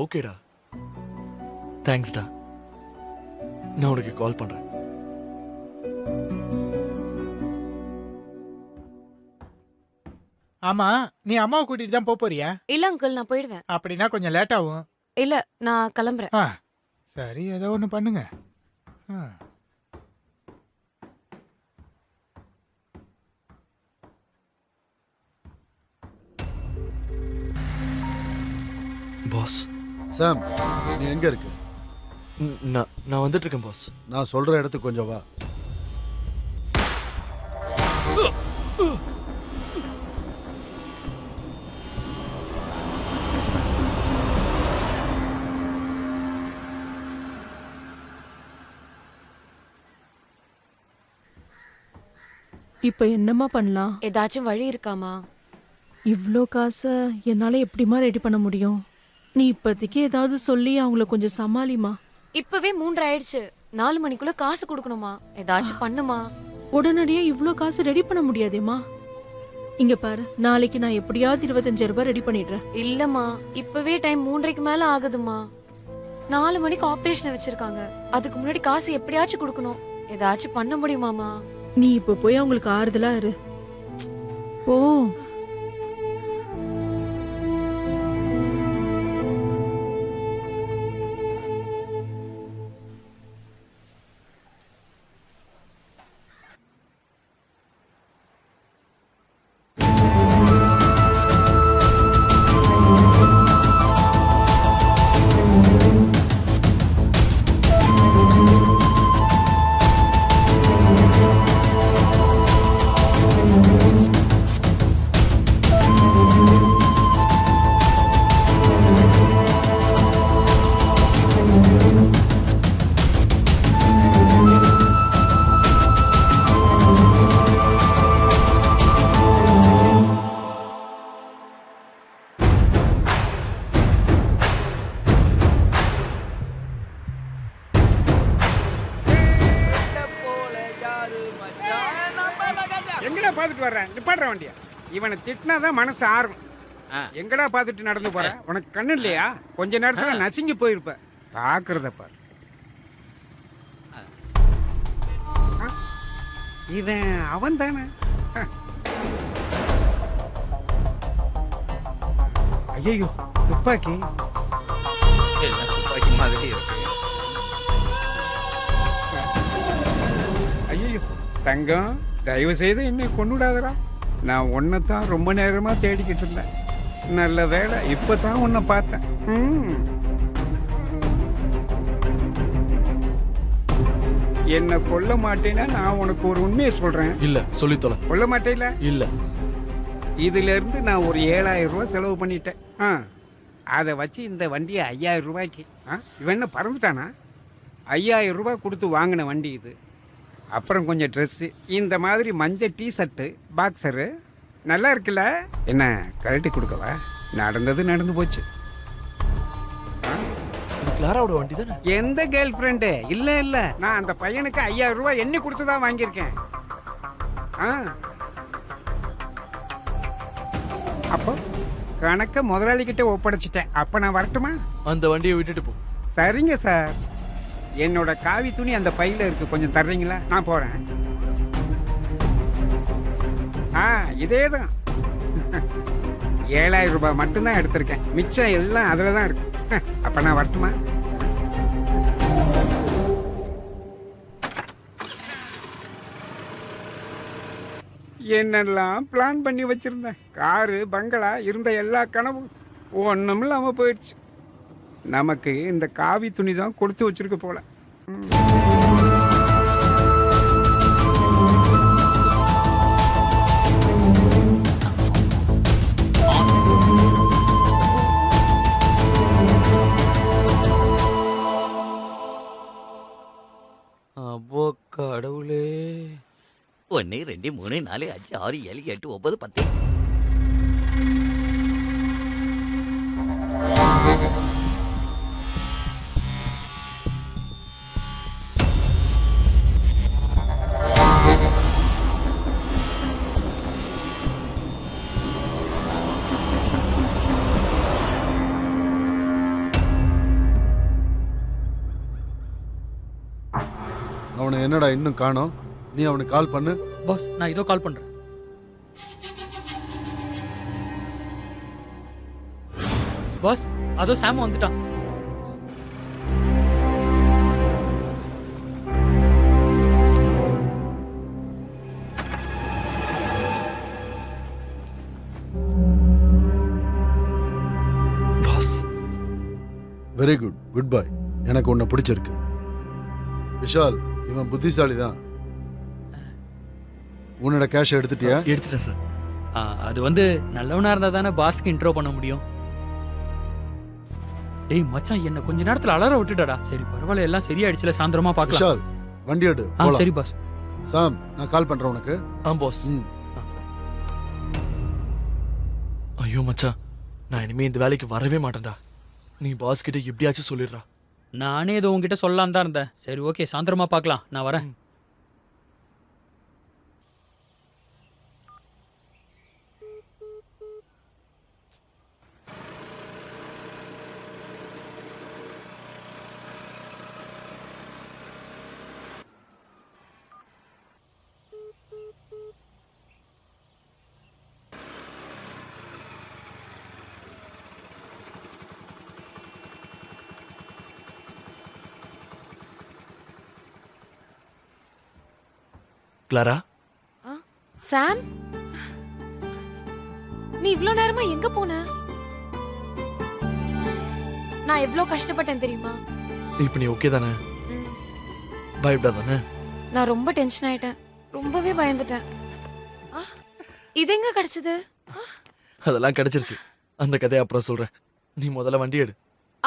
ஓகேடா, தேங்க்ஸ்டா. நான் உனக்கு கால் பண்றேன். ஆமா, நீ அம்மாவை கூட்டிட்டு தான் போறியா? இல்ல அங்கிள், நான் போயிடுவேன். அப்படின்னா கொஞ்சம் லேட் ஆகும். இல்ல, நான் கிளம்புறேன். சரி, ஏதோ ஒண்ணு பண்ணுங்க. பாஸ். சாம், நீ எங்க இருக்க? நான் வந்துட்டு இருக்கேன் பாஸ். நான் சொல்ற இடத்துக்கு கொஞ்சம் வா. இப்ப என்னம்மா பண்ணலாம்? ஏதாச்சும் வழி இருக்காமா? இவ்ளோ காசை என்னால எப்படிமா ரெடி பண்ண முடியும்? நீ இப்போதைக்கு ஏதாவது சொல்லி அவங்கள கொஞ்சம் சமாளிமா. இப்பவே 3 ஆயிடுச்சு. 4 மணிக்குள்ள காசு கொடுக்கணுமா? ஏதாச்சும் பண்ணுமா. உடனடியே இவ்ளோ காசு ரெடி பண்ண முடியாதேம்மா. இங்க பாரு, நாளைக்கு நான் எப்படியாவது 25,000 ரூபாய் ரெடி பண்ணிடுறேன். இல்லம்மா, இப்பவே டைம் 3:30க்கு மேல ஆகுதுமா. 4 மணிக்கு ஆபரேஷன் வச்சிருக்காங்க. அதுக்கு முன்னாடி காசு எப்படியாச்சும் கொடுக்கணும். ஏதாச்சும் பண்ண முடியுமாமா? நீ இப்ப போய் அவங்களுக்கு ஆறுதலா இரு. ஓ எங்கடா பார்த்துட்டு வர்றேன்? நிப்பாடுற வண்டியா? இவனை திட்டினாதான் மனசு ஆறும். எங்கடா பார்த்துட்டு நடந்து போற? உனக்கு கண்ணு இல்லையா? கொஞ்ச நேரத்துல நசுங்கி போயிருப்ப. பாக்குறத பாரு. இவன் அவன் தானே? ஐயோ துப்பாக்கி. துப்பாக்கி மாதிரி இருக்கு. ஐயோ தங்கம், தயவு செய்து என்னை கொண்டுடாதடா. நான் உன்னை தான் ரொம்ப நேரமா தேடிக்கிட்டு இருந்தேன். நல்ல வேலை இப்பதான் உன்னை பார்த்தேன். என்ன கொல்ல மாட்டேன்னா நான் உனக்கு ஒரு உண்மையை சொல்றேன். இல்ல சொல்லி தொலை. கொல்ல மாட்டேல? இல்ல. இதுல இருந்து நான் ஒரு 7000 ரூபாய் செலவு பண்ணிட்டேன். அதை வச்சு இந்த வண்டியை 5000 ரூபாய்க்கு. இவன் என்ன பறந்துட்டானா? 5000 ரூபாய் கொடுத்து வாங்கின வண்டி இது. அப்புறம் கொஞ்சம் ட்ரெஸ்ஸு, இந்த மாதிரி மஞ்சள் டிஷர்ட்டு, பாக்ஸரு நல்லா இருக்குல்ல? என்ன கழட்டி கொடுக்கவா? நடந்தது நடந்து போச்சு. கிளாராவோட வண்டி தானே? எந்த கேர்ள் ஃப்ரெண்டு? இல்லை இல்லை, நான் அந்த பையனுக்கு 5000 ரூபாய் எண்ணி கொடுத்து தான் வாங்கியிருக்கேன். அப்போ கணக்க முதலாளிகிட்ட ஒப்படைச்சிட்டேன். அப்போ நான் வரட்டுமா? அந்த வண்டியை விட்டுட்டு போ. சரிங்க சார். என்னோட காவி துணி அந்த பையில இருக்கு, கொஞ்சம் தர்றீங்களா? நான் போறேன். இதே தான். 7000 ரூபாய் மட்டும்தான் எடுத்திருக்கேன். மிச்சம் எல்லாம் அதில் தான் இருக்கு. அப்ப நான் வரட்டுமா? என்னெல்லாம் பிளான் பண்ணி வச்சிருந்தேன். காரு, பங்களா, இருந்த எல்லா கனவும் ஒன்றும் இல்லாமல் போயிடுச்சு. நமக்கு இந்த காவி துணி தான் கொடுத்து வச்சிருக்க போல. அப்போ கடவுளே. 1 2 3 4 5 6 7 8 9 10. அவனை என்னடா இன்னும் காணோம்? நீ அவனுக்கு கால் பண்ணு. பாஸ், நான் இதோ கால் பண்றேன். பாஸ், அதோ சாம் வந்துட்டான். Boss, very good, goodbye. எனக்கு உன்னை பிடிச்சிருக்கு. விஷால், இவன் புத்திசாலி தான். உன்னோட கேஷ் எடுத்துட்டியா? எடுத்துட்டேன் சார். அது வந்து நல்லவனா இருந்தா தானே பாஸ்க்கு இன்ட்ரோ பண்ண முடியும். டேய் மச்சான், என்ன கொஞ்ச நேரத்துல அலற விட்டுடா. சரி பரவாயில்ல, எல்லாம் சரியாயிடுச்சுல, சாயந்தரமா பார்க்கலாம். விஷால், வண்டி எடு. சரி பாஸ். சாம், நான் கால் பண்றேன் உனக்கு. பாஸ். ஐயோ மச்சான், நான் இனிமே இந்த வேலைக்கு வரவே மாட்டேன்டா. நீ பாஸ் கிட்ட எப்படியாச்சும் சொல்லிடுறா. நானே ஏதோ உங்ககிட்ட சொல்லலாம் தான் இருந்தேன். சரி ஓகே, சாயந்தரமா பார்க்கலாம், நான் வரேன். கிளாரா சாம், நீ இவ்ளோ நேரமா எங்க போன? நான் எவ்ளோ கஷ்டப்பட்டேன் தெரியுமா? இப்போ நீ ஓகே தானே? ம். பயப்படாதானே? நான் ரொம்ப டென்ஷன் ஆயிட்டேன், ரொம்பவே பயந்துட்டேன். இது எங்க கிடைச்சது? அதெல்லாம் கிடைச்சிருச்சு. அந்த கதையை அப்புறம் சொல்றேன். நீ முதல்ல வண்டி எடு.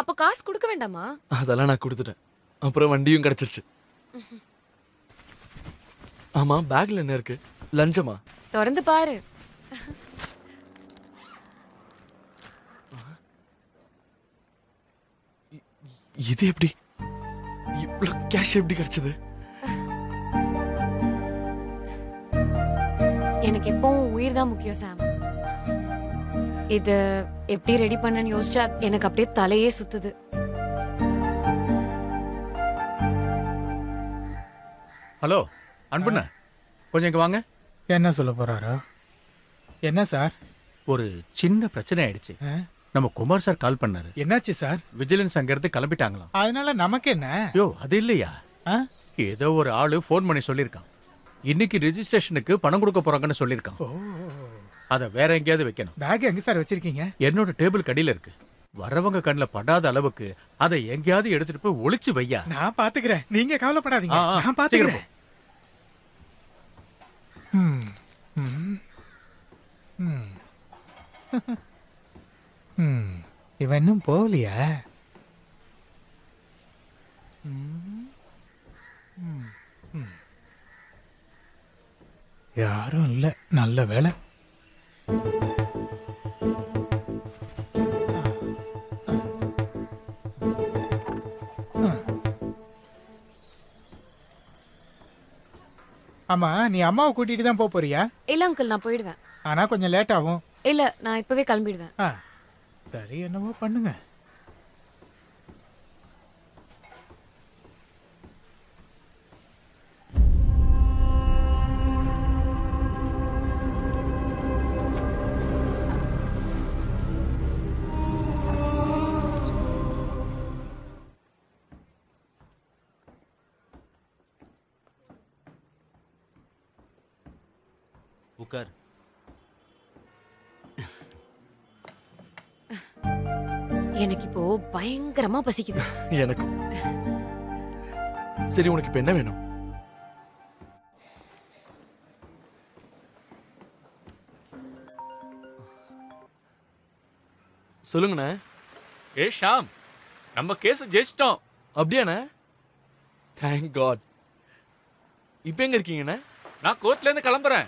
அப்ப காசு கொடுக்க வேண்டாமா? அதெல்லாம் நான் கொடுத்துட்டேன். அப்புறம் வண்டியும் கிடைச்சிருச்சு. ஆமா, பேக்ல என்ன இருக்கு? லஞ்சமா? திறந்து பாரு. இது எப்படி? இவ்வளவு கேஷ் எப்படி கிடைச்சது? எனக்கு எப்பவும் உயிர் தான் முக்கியம் சாம். இது எப்படி ரெடி பண்ணன்னு யோசிச்சா எனக்கு அப்படியே தலையே சுத்துது. ஹலோ அன்புண்ணா, கொஞ்சம் இங்க வாங்க. என்ன சொல்ல போறாரோ? என்ன சார்? ஒரு சின்ன பிரச்சனை ஆயிடுச்சு. நம்ம குமார் சார் கால் பண்ணாரு. என்னாச்சு சார்? விஜிலன்ஸ் அங்க இருந்து கிளம்பிட்டாங்களாம். அதனால நமக்கு என்ன? யோ அது இல்லையா, ஏதோ ஒரு ஆளு ஃபோன் பண்ணி சொல்லியிருக்கான். இன்னைக்கு ரெஜிஸ்ட்ரேஷனுக்கு பணம் கொடுக்க போறாங்கன்னு சொல்லியிருக்கான். அதை வேற எங்கேயாவது வைக்கணும். பேக் எங்க சார் வச்சிருக்கீங்க? என்னோட டேபிள் கடியில இருக்கு. வரவங்க கண்ணில் படாத அளவுக்கு அதை எங்கேயாவது எடுத்துட்டு போய் ஒளிச்சு வையா. நான் பாத்துக்கிறேன், நீங்க கவலைப்படாதீங்க. நான் பாத்துக்கிறேன். இவன் இன்னும் போகலையா? யாரும் இல்ல, நல்ல வேலை. ஆமா, நீ அம்மாவை கூட்டிட்டு தான் போறியா? இல்ல அங்கிள், நான் போயிடுவேன். ஆனா கொஞ்சம் லேட் ஆகும். இல்ல, நான் இப்பவே கிளம்பிடுவேன். சரி, என்னவோ பண்ணுங்க. உட்கார். எனக்கு இப்போ பயங்கரமா பசிக்குது. எனக்கும். சரி, உனக்கு இப்ப என்ன வேணும்? சொல்லுங்கண்ணே. ஷாம், நம்ம கேஸ் ஜெயிச்சிட்டோம். அப்படியாண்ணே? Thank God. இப்போ எங்க இருக்கீங்கண்ணே? நான் கோர்ட்ல இருந்து கிளம்புறேன்.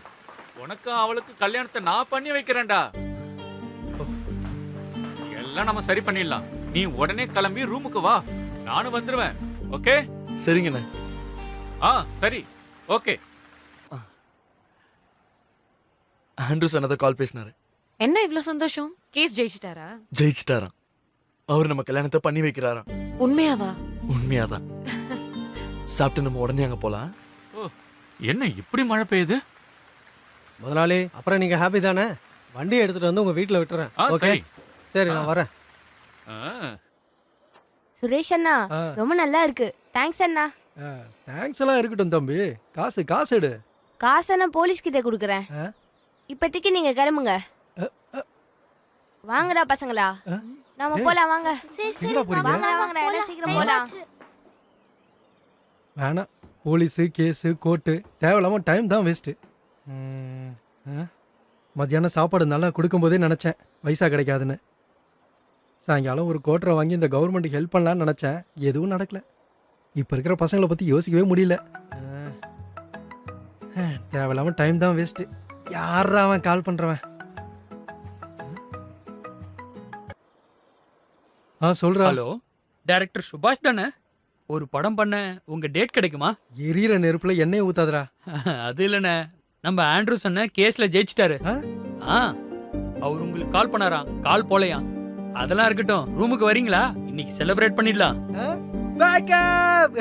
உனக்கு அவளுக்கு கல்யாணத்தை நான் பண்ணி வைக்கிறேன்டா. எல்லாம் நம்ம சரி பண்ணிடலாம். நீ உடனே கிளம்பி ரூமுக்கு வா, நானும் வந்துருவேன். ஓகே? சரிங்கண்ணே. சரி, ஓகே. ஆண்ட்ரூஸ் அண்ணா கால் பேசினாரு. என்ன இவ்ளோ சந்தோஷம்? கேஸ் ஜெயிச்சிட்டாரா? ஜெயிச்சிட்டாராம். அவர் நம்ம கல்யாணத்தை பண்ணி வைக்கிறாராம். உண்மையாவா? உண்மையாதான். சாப்பிட்டு நம்ம உடனே அங்க போலாம். என்ன இப்படி மழை பெய்யுது? முதலாளி, அப்புறம் நீங்க ஹாப்பி தானே? வண்டியை எடுத்துட்டு வந்து உங்க வீட்டுல விட்டுறேன். ஓகே, சரி, நான் வரேன். சுரேஷ் அண்ணா, ரொம்ப நல்லா இருக்கு. தேங்க்ஸ் அண்ணா. தேங்க்ஸ் எல்லாம் இருக்கட்டும் தம்பி. காசு எடு. காசை நான் போலீஸ் கிட்ட கொடுக்குறேன். இப்போதைக்கு நீங்க கிளம்புங்க. வாங்கடா பசங்களா, நாம போலாம். வாங்க. சரி சரி, வாங்கடா எல்லாம் சீக்கிரம் போலாம். வேணாம், போலீஸு கேஸு கோர்ட்டு தேவையில்லாம டைம் தான் வேஸ்ட்டு. மத்தியானம் சாப்பாடு நல்லா கொடுக்கும்போதே நினச்சேன் பைசா கிடைக்காதுன்னு. சாயங்காலம் ஒரு கோட்டரை வாங்கி இந்த கவர்மெண்ட்டுக்கு ஹெல்ப் பண்ணலான்னு நினச்சேன். எதுவும் நடக்கல. இப்போ இருக்கிற பசங்களை பற்றி யோசிக்கவே முடியல. தேவையில்லாமல் டைம் தான் வேஸ்ட்டு. யாரா அவன் கால் பண்ணுறவன்? சொல்கிறா. ஹலோ, டைரக்டர் சுபாஷ் தானே? ஒரு படம் பண்ண உங்க டேட் கிடைக்குமா? எரியிற நெருப்புல எண்ணெய் ஊத்தாதரா. அது இல்லைண்ணே, நம்ம ஆண்ட்ரூஸ் அண்ணன் கேஸ்ல ஜெயிச்சிட்டாரு. அவர் உங்களுக்கு கால் பண்ணாராம், கால் போலையாம். அதெல்லாம் இருக்கட்டும், ரூமுக்கு வரீங்களா? இன்னைக்கு செலிப்ரேட் பண்ணிடலாம். பேக்கப்.